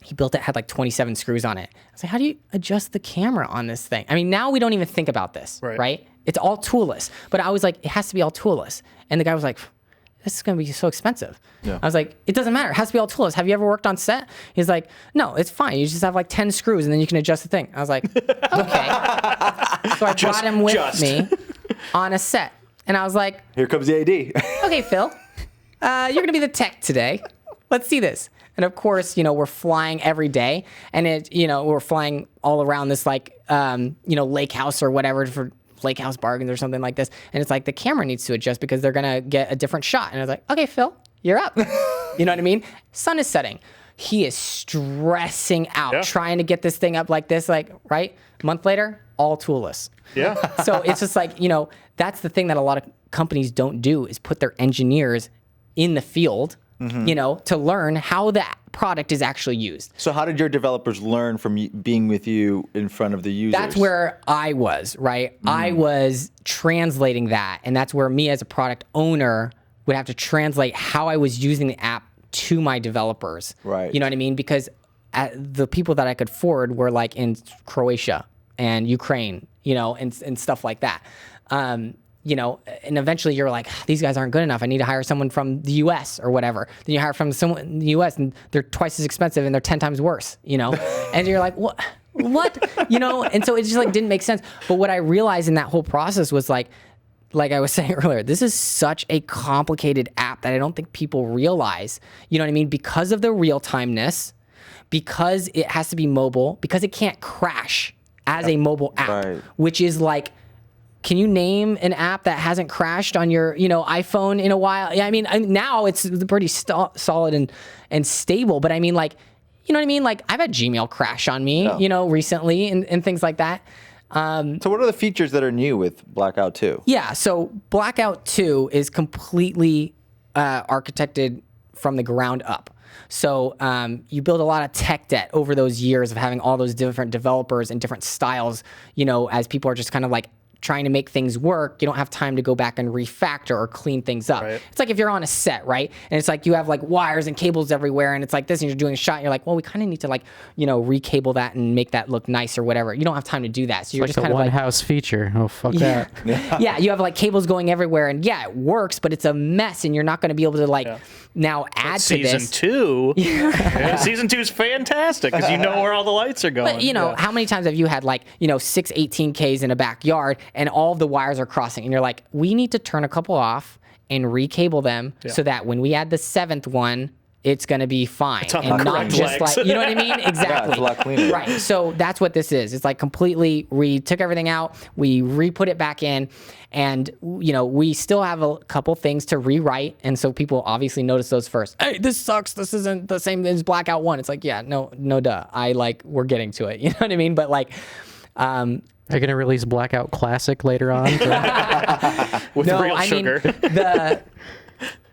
B: He built it, had like 27 screws on it. I was like, how do you adjust the camera on this thing? I mean, now we don't even think about this, right? It's all toolless. But I was like, it has to be all toolless. And the guy was like, this is going to be so expensive. Yeah. I was like, it doesn't matter. It has to be all toolless. Have you ever worked on set? He's like, no, it's fine. You just have like 10 screws and then you can adjust the thing. I was like, okay. So I brought him with me on a set. And I was like,
C: here comes the AD.
B: okay, Phil, you're going to be the tech today. Let's see this. And of course, we're flying every day, and we're flying all around this like, lake house or whatever for lake house bargains or something like this. And it's like the camera needs to adjust because they're gonna get a different shot. And I was like, okay, Phil, you're up. You know what I mean? Sun is setting. He is stressing out, trying to get this thing up like this, like right. A month later, all toolless.
D: Yeah.
B: So it's just like that's the thing that a lot of companies don't do is put their engineers in the field. To learn how that product is actually used.
C: So how did your developers learn from being with you in front of the users?
B: That's where I was, right? I was translating that, and that's where me as a product owner would have to translate how I was using the app to my developers.
C: Right.
B: You know what I mean? Because the people that I could forward were like in Croatia and Ukraine, and stuff like that. And eventually you're like, these guys aren't good enough. I need to hire someone from the US or whatever. Then you hire from someone in the US and they're twice as expensive and they're 10 times worse, And you're like, what? And so it just like didn't make sense. But what I realized in that whole process was like I was saying earlier, this is such a complicated app that I don't think people realize, you know what I mean? Because of the real-timeness, because it has to be mobile, because it can't crash as a mobile app, which is like, can you name an app that hasn't crashed on your, iPhone in a while? Yeah, I mean, now it's pretty solid and stable. But I mean, like, you know what I mean? Like, I've had Gmail crash on me, recently and things like that.
C: So what are the features that are new with Blackout 2?
B: Yeah, so Blackout 2 is completely architected from the ground up. So you build a lot of tech debt over those years of having all those different developers and different styles, as people are just kind of like trying to make things work. You don't have time to go back and refactor or clean things up. Right. It's like if you're on a set, right? And it's like you have like wires and cables everywhere and it's like this and you're doing a shot and you're like, well, we kind of need to like, recable that and make that look nice or whatever. You don't have time to do that. So you're
A: like
B: just
A: the
B: kind of like
A: one-house feature. Oh, fuck that.
B: Yeah, you have like cables going everywhere and yeah, it works, but it's a mess and you're not going to be able to like now add to this.
D: Season 2. Season 2 is fantastic because you know where all the lights are going.
B: But how many times have you had like, 6 18Ks in a backyard and all of the wires are crossing and you're like, we need to turn a couple off and recable them so that when we add the 7th one, it's going to be fine.
D: on
B: And
D: the
B: not
D: correct
B: just
D: legs.
B: like, you know what I mean? Exactly.
C: it's a lot cleaner.
B: Right. So that's what this is. It's like completely, we took everything out, we re-put it back in, and, you know, we still have a couple things to rewrite. And so people obviously notice those first. Hey, this sucks. This isn't the same as Blackout 1. It's like, yeah, no, duh. We're getting to it. You know what I mean? But like,
A: Are you going to release Blackout Classic later on?
D: With real sugar.
B: Mean,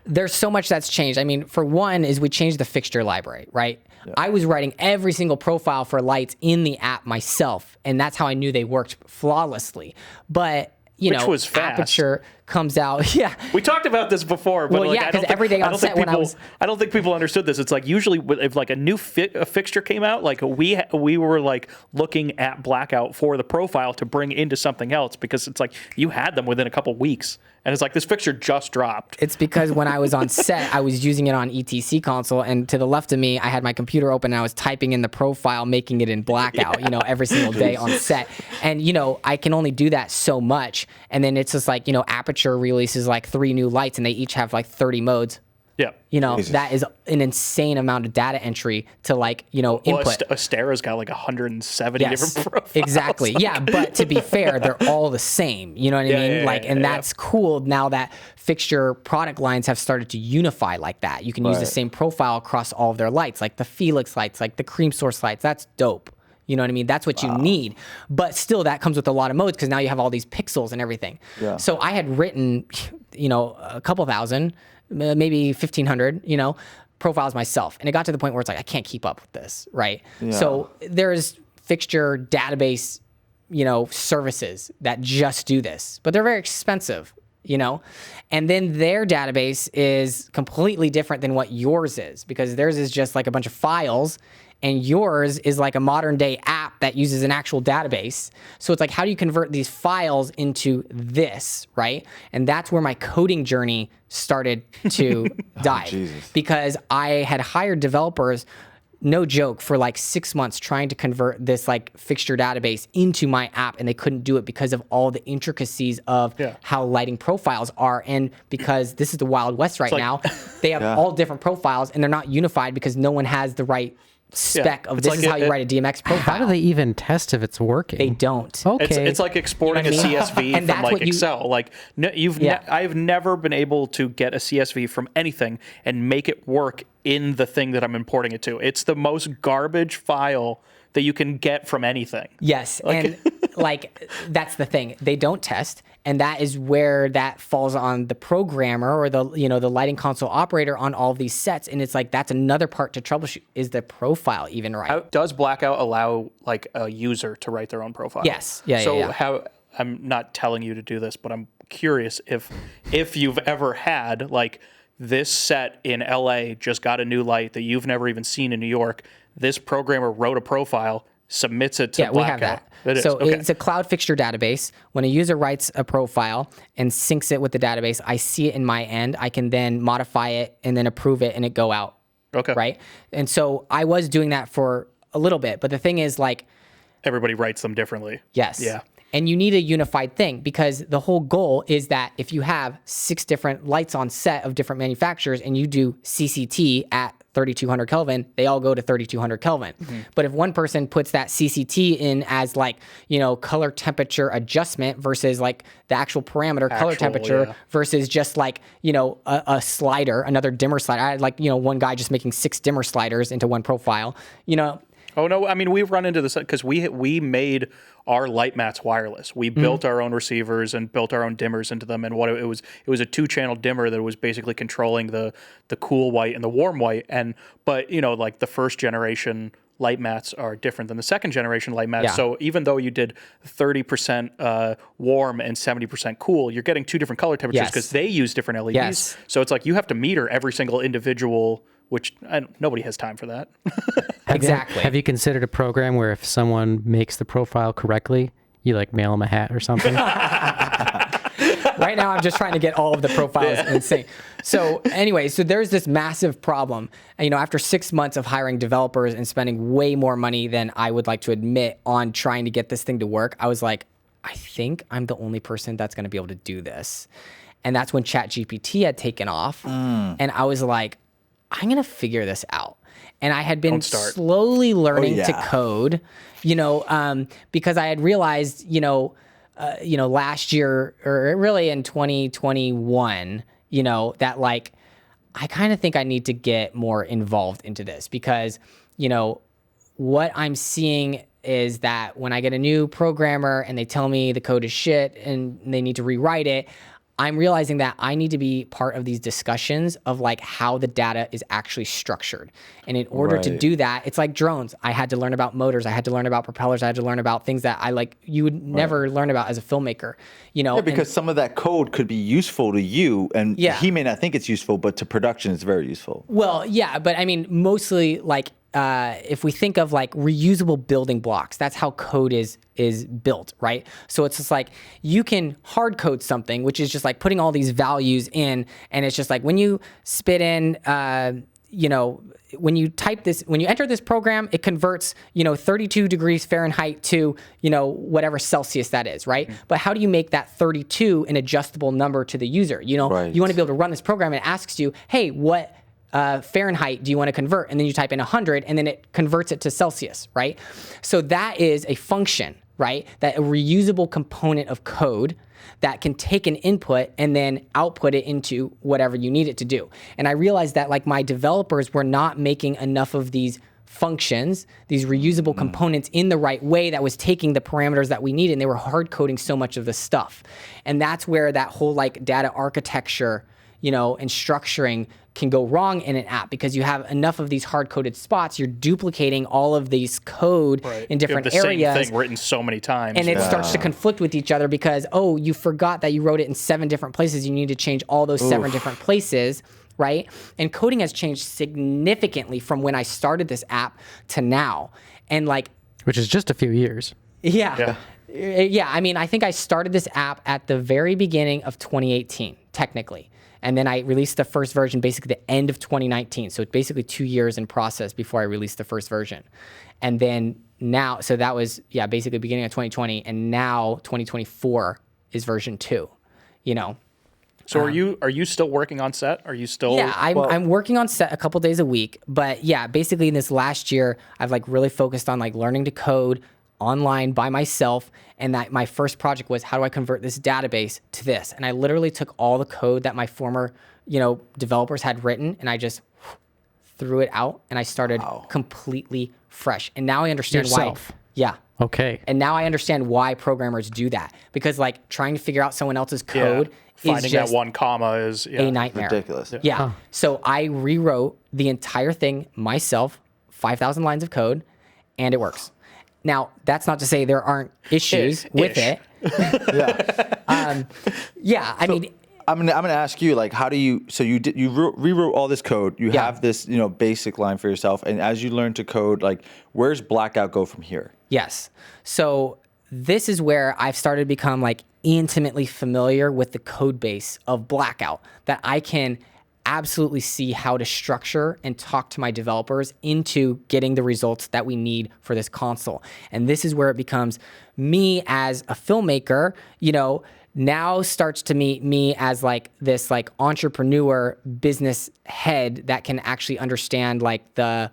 B: there's so much that's changed. I mean, for one is we changed the fixture library, right? Yeah. I was writing every single profile for lights in the app myself, and that's how I knew they worked flawlessly. But you
D: Which
B: know,
D: was fast.
B: Aperture comes out. Yeah,
D: we talked about this before, but
B: well,
D: like,
B: yeah, because every day on set when
D: I don't think people understood this. It's like usually if like a fixture came out, like we were like looking at Blackout for the profile to bring into something else because it's like you had them within a couple weeks, and it's like this fixture just dropped.
B: It's because when I was on set, I was using it on ETC console, and to the left of me, I had my computer open, and I was typing in the profile, making it in Blackout, you know, every single day on set. And, you know, I can only do that so much. And then it's just like, you know, Aperture releases like 3 new lights, and they each have like 30 modes.
D: Yeah.
B: You know, that is an insane amount of data entry to like, you know, input.
D: Astera's got like 170 different profiles.
B: Exactly. Yeah. But to be fair, they're all the same. You know what I mean? And that's cool now that fixture product lines have started to unify like that. You can use the same profile across all of their lights, like the Felix lights, like the Cream Source lights. That's dope. You know what I mean? That's what you need. But still, that comes with a lot of modes because now you have all these pixels and everything. Yeah. So I had written, you know, a couple thousand, maybe 1,500, you know, profiles myself. And it got to the point where it's like, I can't keep up with this, right? Yeah. So there's fixture database, you know, services that just do this. But they're very expensive, you know? And then their database is completely different than what yours is because theirs is just like a bunch of files and yours is like a modern day app that uses an actual database. So it's like, how do you convert these files into this, right? And that's where my coding journey started to dive because I had hired developers, no joke, for like 6 months trying to convert this like fixture database into my app, and they couldn't do it because of all the intricacies of how lighting profiles are. And because this is the Wild West right now, they have all different profiles and they're not unified because no one has the right spec of this like is how you write a DMX profile.
A: How do they even test if it's working?
B: They don't.
A: Okay.
D: It's like exporting a CSV from like Excel. Like I've never been able to get a CSV from anything and make it work in the thing that I'm importing it to. It's the most garbage file that you can get from anything.
B: Yes, and like that's the thing. They don't test, and that is where that falls on the programmer or the the lighting console operator on all of these sets. And it's like that's another part to troubleshoot. Is the profile even right?
D: Does Blackout allow like a user to write their own profile?
B: Yes. Yeah.
D: So how? I'm not telling you to do this, but I'm curious if you've ever had like this set in LA just got a new light that you've never even seen in New York. This programmer wrote a profile, submits it to Blackout.
B: We have that. So it's a cloud fixture database. When a user writes a profile and syncs it with the database, I see it in my end. I can then modify it and then approve it and it go out.
D: Okay.
B: Right? And so I was doing that for a little bit. But the thing is, like,
D: everybody writes them differently.
B: Yes.
D: Yeah.
B: And you need a unified thing because the whole goal is that if you have 6 different lights on set of different manufacturers and you do CCT at 3200 Kelvin, they all go to 3200 Kelvin. Mm-hmm. But if one person puts that CCT in as like, color temperature adjustment versus like the actual parameter color temperature versus just like, a slider, another dimmer slider. I had like, one guy just making 6 dimmer sliders into one profile,
D: Oh no! I mean, we've run into this because we made our light mats wireless. We built our own receivers and built our own dimmers into them. And what it was a 2-channel dimmer that was basically controlling the cool white and the warm white. But like the first generation light mats are different than the second generation light mats. Yeah. So even though you did 30% warm and 70% cool, you're getting 2 different color temperatures because they use different LEDs.
B: Yes.
D: So it's like you have to meter every single individual. Which nobody has time for that.
B: Exactly.
A: Have you considered a program where if someone makes the profile correctly, you like mail them a hat or something?
B: Right now, I'm just trying to get all of the profiles in sync. So anyway, so there's this massive problem. And, after 6 months of hiring developers and spending way more money than I would like to admit on trying to get this thing to work, I was like, I think I'm the only person that's going to be able to do this. And that's when ChatGPT had taken off. And I was like, I'm going to figure this out. And I had been
D: Don't start.
B: slowly learning
C: yeah.
B: to code, because I had realized, last year or really in 2021, that like, I kind of think I need to get more involved into this because, what I'm seeing is that when I get a new programmer and they tell me the code is shit and they need to rewrite it, I'm realizing that I need to be part of these discussions of like how the data is actually structured. And in order to
C: Right.
B: do that, it's like drones. I had to learn about motors. I had to learn about propellers. I had to learn about things that you would never learn about as a filmmaker,
C: Yeah, because some of that code could be useful to you, and
B: Yeah.
C: he may not think it's useful, but to production, it's very useful.
B: Well, yeah, but I mean, mostly like if we think of like reusable building blocks, that's how code is built, right? So it's just like you can hard code something, which is just like putting all these values in, and it's just like when you spit in, when you type this, when you enter this program, it converts, 32 degrees Fahrenheit to, whatever Celsius that is, right? But how do you make that 32 an adjustable number to the user?
C: Right.
B: You want to be able to run this program and it asks you, hey, what Fahrenheit do you want to convert? And then you type in 100 and then it converts it to Celsius, right? So that is a function, right? That a reusable component of code that can take an input and then output it into whatever you need it to do. And I realized that like my developers were not making enough of these functions, these reusable components in the right way that was taking the parameters that we needed, and they were hard coding so much of the stuff. And that's where that whole like data architecture, and structuring can go wrong in an app because you have enough of these hard-coded spots. You're duplicating all of these code in different
D: you have the
B: areas.
D: same thing written so many times.
B: And it starts to conflict with each other because, you forgot that you wrote it in 7 different places. You need to change all those 7 different places, right? And coding has changed significantly from when I started this app to now. And like,
A: Which is just a few years.
B: yeah. I mean, I think I started this app at the very beginning of 2018, technically. And then I released the first version basically the end of 2019. So it's basically 2 years in process before I released the first version. And then now, so that was, basically beginning of 2020. And now 2024 is version 2,
D: So are you still working on set? Are you still?
B: Yeah, I'm working on set a couple days a week. But yeah, basically in this last year, I've like really focused on like learning to code online by myself. And that my first project was, how do I convert this database to this? And I literally took all the code that my former, developers had written, and I just threw it out, and I started completely fresh. And now I understand
A: Yourself.
B: why. Yeah.
A: Okay.
B: And now I understand why programmers do that, because like trying to figure out someone else's code is
D: Finding
B: just
D: that one comma is
B: a nightmare.
C: Ridiculous.
B: Yeah. So I rewrote the entire thing myself, 5,000 lines of code, and it works. Now, that's not to say there aren't issues with it. I mean,
C: I'm gonna ask you, like, how do you? So you rewrote all this code. You have this, basic line for yourself, and as you learn to code, like, where's Blackout go from here?
B: yes. So this is where I've started to become like intimately familiar with the code base of Blackout, that I can absolutely see how to structure and talk to my developers into getting the results that we need for this console. And this is where it becomes me as a filmmaker, now starts to meet me as like this like entrepreneur business head that can actually understand like the,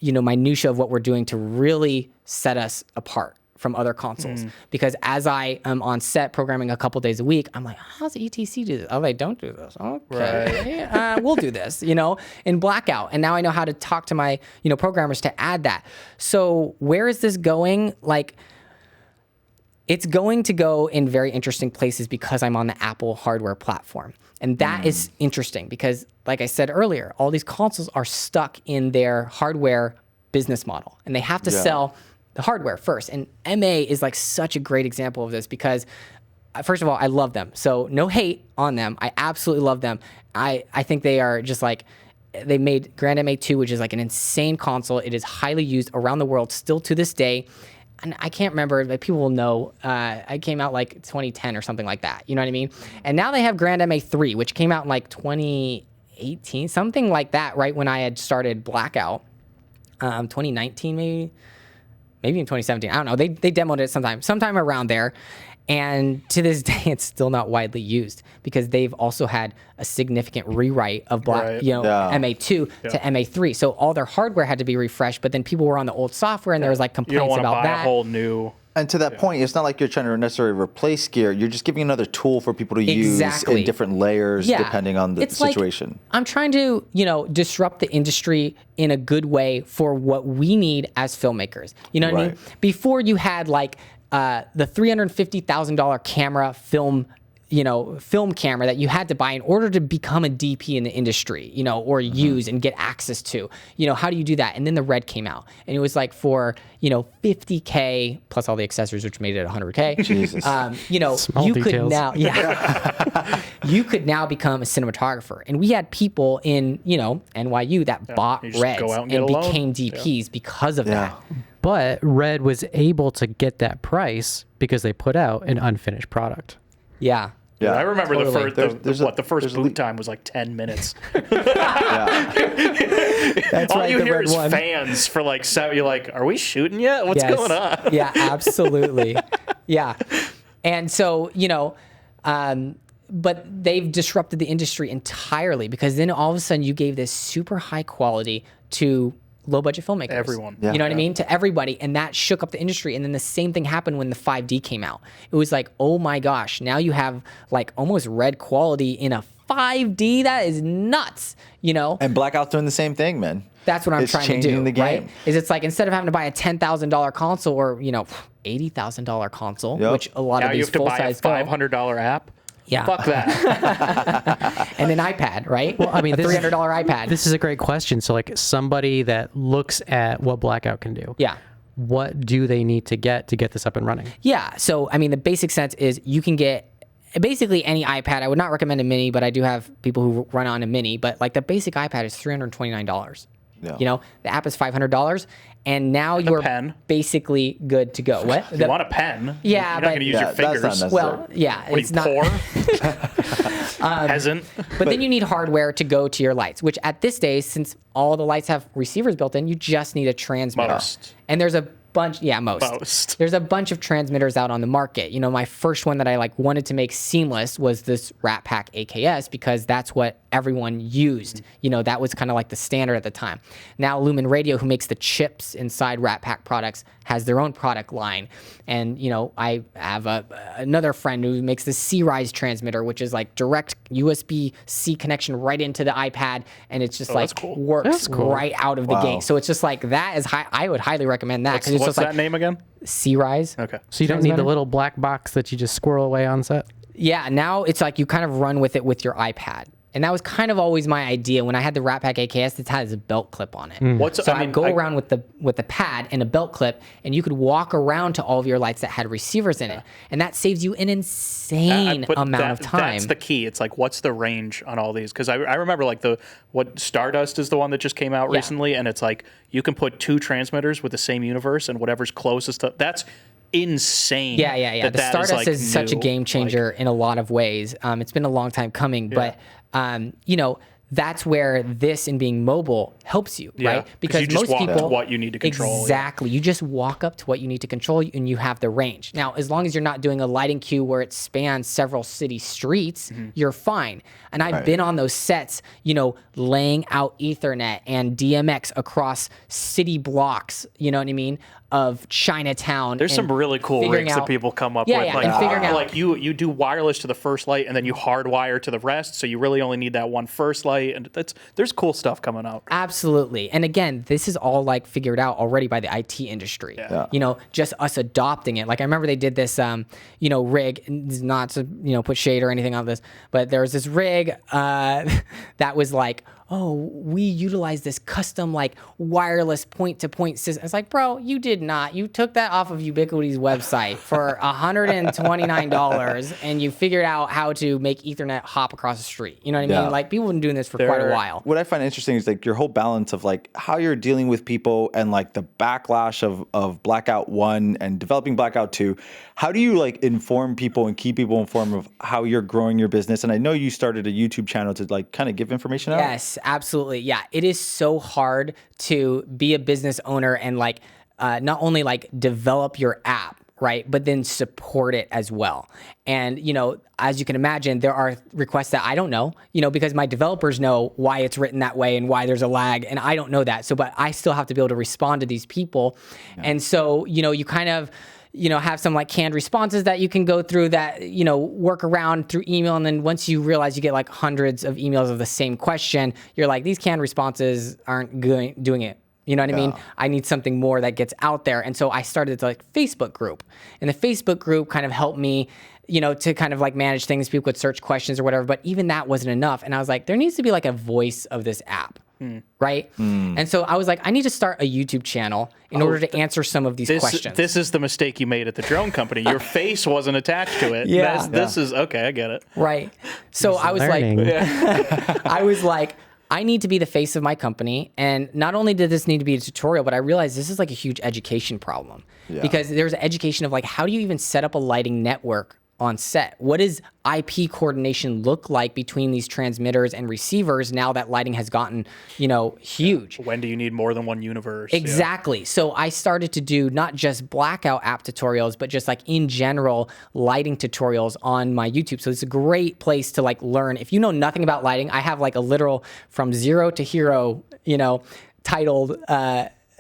B: minutia of what we're doing to really set us apart from other consoles. Because as I am on set programming a couple days a week, I'm like, how's ETC do this? Oh, they don't do this. Okay, we'll do this, in Blackout. And now I know how to talk to my, programmers to add that. So where is this going? Like, it's going to go in very interesting places because I'm on the Apple hardware platform. And that is interesting because, like I said earlier, all these consoles are stuck in their hardware business model, and they have to sell the hardware first. And MA is like such a great example of this because, first of all, I love them. So no hate on them. I absolutely love them. I think they are just like, they made Grand MA2, which is like an insane console. It is highly used around the world still to this day. And I can't remember, like people will know, I came out like 2010 or something like that. You know what I mean? And now they have Grand MA3, which came out in like 2018, something like that, right when I had started Blackout. 2019 maybe in 2017. I don't know. They demoed it sometime around there. And to this day, it's still not widely used because they've also had a significant rewrite of
D: Right.
B: MA2 to MA3. So all their hardware had to be refreshed, but then people were on the old software and there was like
D: You don't
B: complaints
D: want to
B: about
D: buy
B: that.
D: a whole new.
C: And to that point, it's not like you're trying to necessarily replace gear. You're just giving another tool for people to use
B: Exactly.
C: in different layers depending on the
B: It's like,
C: situation.
B: I'm trying to, disrupt the industry in a good way for what we need as filmmakers. You know what I mean?
C: Right.
B: Before you had like the $350,000 camera film camera that you had to buy in order to become a DP in the industry, or use and get access to. How do you do that? And then the Red came out, and it was like for $50K plus all the accessories, which made it $100K.
C: Jesus.
A: Small
B: you
A: details.
B: could now, you could now become a cinematographer, and we had people in NYU that bought
D: you just
B: Reds
D: go out
B: and
D: and get a loan.
B: became DPs because of that.
A: But Red was able to get that price because they put out an unfinished product.
B: Yeah.
C: Yeah.
D: I remember
B: Totally.
D: the first boot time was like 10 minutes.
B: That's
D: All
B: right.
D: you
B: the
D: hear
B: Red
D: is
B: one.
D: fans for like 7. You're like, are we shooting yet? What's
B: Yes.
D: going on?
B: Yeah, absolutely. Yeah. And so, but they've disrupted the industry entirely because then all of a sudden you gave this super high quality to low budget filmmakers.
D: Everyone.
B: You know what I mean? To everybody. And that shook up the industry. And then the same thing happened when the 5D came out. It was like, oh my gosh, now you have like almost Red quality in a 5D. That is nuts,
C: And Blackout's doing the same thing, man.
B: That's what I'm
C: It's
B: trying to
C: changing
B: do,
C: the game.
B: right? Is it's like instead of having to buy a $10,000 console or $80,000 console,
C: Yep.
B: which a lot
D: Now
B: of
D: you
B: these
D: have to
B: full
D: buy a
B: size go,
D: $500 app.
B: Yeah.
D: Fuck that.
B: and an iPad, right?
A: Well, I mean,
B: a $300 iPad.
A: This is a great question. So, like somebody that looks at what Blackout can do,
B: Yeah.
A: what do they need to get this up and running?
B: Yeah. So, I mean, the basic sense is you can get basically any iPad. I would not recommend a mini, but I do have people who run on a mini. But like the basic iPad is $329.
C: Yeah.
B: The app is $500, and now you're
D: pen.
B: basically good to go. What?
D: You want a pen?
B: Yeah,
D: You're not
B: but-
D: going to use
C: Yeah,
D: your
C: that's not
D: fingers.
C: necessary.
B: Well, yeah,
D: What,
B: it's
D: are
B: not.
D: you poor? Peasant.
B: But then you need hardware to go to your lights, which at this day, since all the lights have receivers built in, you just need a transmitter.
D: Most.
B: And there's a bunch, most. There's a bunch of transmitters out on the market. My first one that I wanted to make seamless was this Rat Pack AKS because that's what everyone used. That was kind of like the standard at the time. Now Lumen Radio, who makes the chips inside Rat Pack products, has their own product line. And, I have another friend who makes the C-Rise transmitter, which is like direct USB-C connection right into the iPad. And it's just
D: that's cool.
B: works
A: That's cool.
B: right out of the
C: Wow.
B: gate. So it's just like that is high. I would highly recommend that because it's
D: What's
B: just
D: that
B: like
D: name again?
B: C-Rise.
D: Okay.
A: So you don't need the
B: Transmitter?
A: little black box that you just squirrel away on set.
B: Yeah, now it's like you kind of run with it with your iPad. And that was kind of always my idea. When I had the Rat Pack AKS, it has a belt clip on it. So I'd go around with the pad and a belt clip, and you could walk around to all of your lights that had receivers in it. And that saves you an insane
D: But
B: amount of time.
D: That's the key. It's like, what's the range on all these? Because I remember like what Stardust is the one that just came out recently, and it's like you can put 2 transmitters with the same universe, and whatever's closest to that's insane.
B: Yeah. The Stardust is such a game changer in a lot of ways. It's been a long time coming, but that's where this and being mobile helps you,
D: Yeah,
B: right?
D: 'cause
B: Because
D: you just
B: most
D: walk up to
B: people
D: what you need to control, yeah.
B: Exactly. You just walk up to what you need to control and you have the range. Now, as long as you're not doing a lighting queue where it spans several city streets, you're fine. And I've been on those sets, laying out Ethernet and DMX across city blocks, you know what I mean, of Chinatown.
D: There's some really cool
B: figuring
D: rigs that
B: out-
D: people come up
B: Yeah,
D: with.
B: yeah,
D: Like,
B: and figuring out-
D: like you do wireless to the first light and then you hardwire to the rest, so you really only need that one first light. And there's cool stuff coming out.
B: Absolutely. And again, this is all like figured out already by the IT industry.
D: Yeah.
B: Just us adopting it. Like I remember they did this, rig, not to, put shade or anything on this, but there was this rig that was like, oh, we utilize this custom like wireless point-to-point system. It's like, bro, you did not. You took that off of Ubiquity's website for $129 and you figured out how to make Ethernet hop across the street. You know what I mean?
C: Yeah.
B: Like people have been doing this for quite a while.
C: What I find interesting is like your whole balance of like how you're dealing with people and like the backlash of Blackout 1 and developing Blackout 2. How do you like inform people and keep people informed of how you're growing your business? And I know you started a YouTube channel to like kind of give information out.
B: Yes, absolutely. Yeah, it is so hard to be a business owner and like not only like develop your app, right? But then support it as well. And, as you can imagine, there are requests that I don't know, because my developers know why it's written that way and why there's a lag, and I don't know that. So, but I still have to be able to respond to these people. Yeah. And so, you kind of, have some like canned responses that you can go through that, work around through email. And then once you realize you get like hundreds of emails of the same question, you're like, these canned responses aren't doing it. You know what I mean? I need something more that gets out there. And so I started the Facebook group, and the Facebook group kind of helped me, to kind of like manage things. People could search questions or whatever, but even that wasn't enough. And I was like, there needs to be like a voice of this app. Right? And so I was like, I need to start a YouTube channel in order to answer some of these questions.
D: This is the mistake you made at the drone company. Your face wasn't attached to it.
B: Yeah.
D: This is, okay, I get it.
B: Right. So I was like, I need to be the face of my company. And not only did this need to be a tutorial, but I realized this is like a huge education problem. Because there's an education of like, how do you even set up a lighting network on set? What does IP coordination look like between these transmitters and receivers now that lighting has gotten, huge?
D: When do you need more than one universe?
B: Exactly. Yeah. So I started to do not just Blackout app tutorials, but just like in general lighting tutorials on my YouTube. So it's a great place to like learn. If you know nothing about lighting, I have like a literal from zero to hero, titled,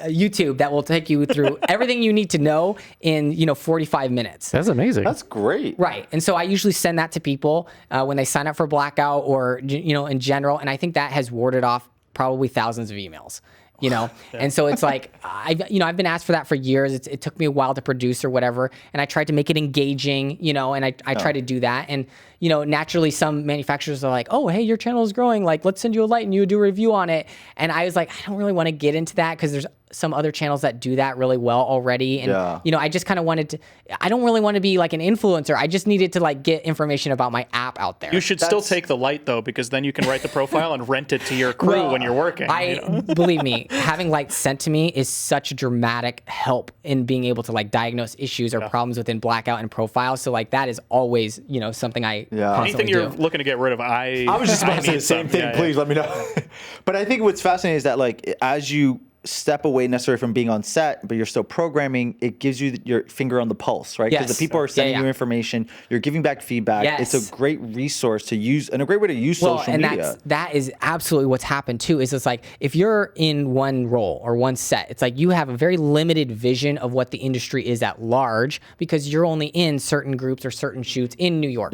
B: YouTube that will take you through everything you need to know in 45 minutes.
A: That's amazing.
C: That's great.
B: Right. And so I usually send that to people when they sign up for Blackout or in general, and I think that has warded off probably thousands of emails. And so it's like, I've been asked for that for years. It took me a while to produce or whatever. And I tried to make it engaging, and I try to do that. And, naturally some manufacturers are like, oh, hey, your channel is growing. Like, let's send you a light and you do a review on it. And I was like, I don't really want to get into that because there's some other channels that do that really well already. And, I just kind of wanted to, I don't really want to be like an influencer. I just needed to like get information about my app out there.
D: You should still take the light though, because then you can write the profile and rent it to your crew when you're working.
B: Believe me, having lights sent to me is such a dramatic help in being able to like diagnose issues or problems within Blackout and Profile. So like that is always, something I constantly
D: anything you're looking to get rid of. I
C: was just about to say the same thing. Please let me know. But I think what's fascinating is that like as you step away necessarily from being on set, but you're still programming, it gives you your finger on the pulse, right? Because the people are sending you information, you're giving back feedback. Yes. It's a great resource to use and a great way to use social media.
B: And that is absolutely what's happened too, is it's like, if you're in one role or one set, it's like you have a very limited vision of what the industry is at large because you're only in certain groups or certain shoots in New York.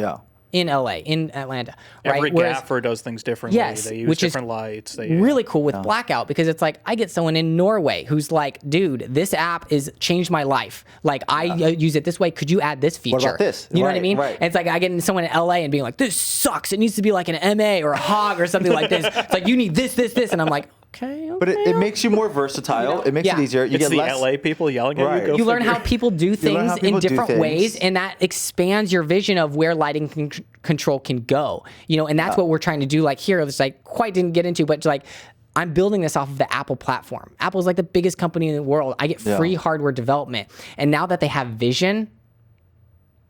B: In LA, in Atlanta, right?
D: Every gaffer does things differently.
B: Yes,
D: they use
B: which
D: different
B: is
D: lights.
B: Really cool with Blackout because it's like I get someone in Norway who's like, dude, this app is changed my life. Like I use it this way. Could you add this feature?
C: What about this?
B: You know what I mean? Right. And it's like I get someone in LA and being like, this sucks. It needs to be like an MA or a HOG or something like this. It's like you need this, and I'm like, okay.
C: But it makes you more versatile. It makes it easier. You
D: it's
C: get
D: the
C: less
D: LA people yelling at you.
B: You learn how people do things in different ways, and that expands your vision of where lighting control can go. And that's what we're trying to do. Like here, it's like quite didn't get into, but it's like I'm building this off of the Apple platform. Apple's like the biggest company in the world. I get free hardware development, and now that they have vision,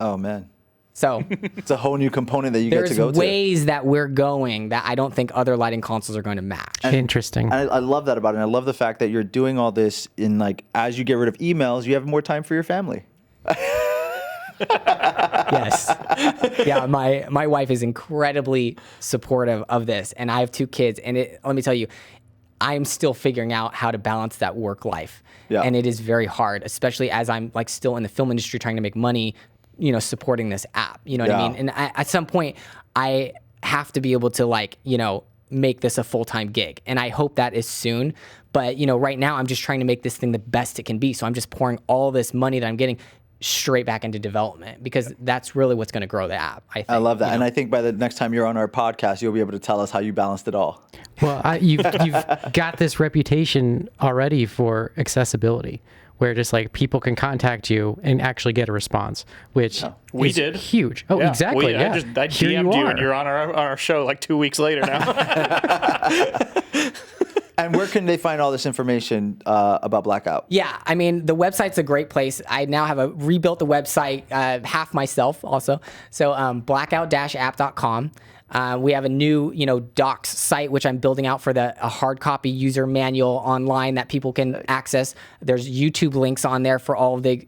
C: oh man.
B: So
C: it's a whole new component that you get to go to.
B: There's ways that we're going that I don't think other lighting consoles are going to match.
A: Interesting.
C: And I love that about it. And I love the fact that you're doing all this in like, as you get rid of emails, you have more time for your family.
B: Yes. Yeah, my wife is incredibly supportive of this. And I have 2 kids. And let me tell you, I'm still figuring out how to balance that work life. Yeah. And it is very hard, especially as I'm like still in the film industry trying to make money, supporting this app, you know what I mean? And at some point I have to be able to like, make this a full-time gig. And I hope that is soon. But, right now I'm just trying to make this thing the best it can be. So I'm just pouring all this money that I'm getting straight back into development because that's really what's going to grow the app. I think.
C: I love that. And I think by the next time you're on our podcast, you'll be able to tell us how you balanced it all.
A: Well, you've got this reputation already for accessibility, where just like people can contact you and actually get a response, which
D: we did
A: huge. Oh, exactly.
D: I DM'd you and you're on our show like 2 weeks later now.
C: And where can they find all this information about Blackout?
B: Yeah, I mean, the website's a great place. I now have rebuilt the website half myself also. So blackout-app.com. We have a new, docs site, which I'm building out for a hard copy user manual online that people can access. There's YouTube links on there for all of the,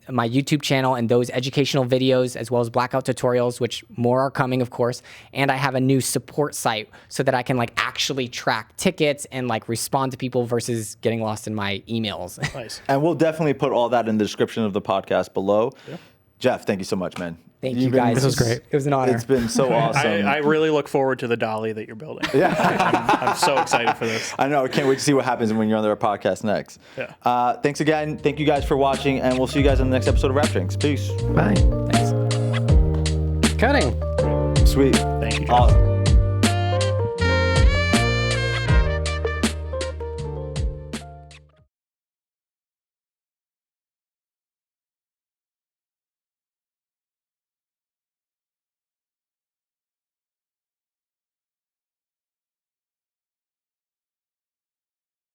B: my YouTube channel and those educational videos, as well as Blackout tutorials, which more are coming, of course. And I have a new support site so that I can actually track tickets and respond to people versus getting lost in my emails.
D: Nice.
C: And we'll definitely put all that in the description of the podcast below. Yeah. Jeff, thank you so much, man.
B: Thank you guys.
A: This was great.
B: It was an honor.
C: It's been so awesome.
D: I really look forward to the dolly that you're building.
C: Yeah.
D: I'm so excited for this.
C: I know. I can't wait to see what happens when you're on their podcast next.
D: Yeah.
C: Thanks again. Thank you guys for watching, and we'll see you guys on the next episode of Rap Drinks. Peace.
A: Bye.
B: Thanks.
A: Cutting.
C: Sweet.
D: Thank you, Jeff.
C: Awesome.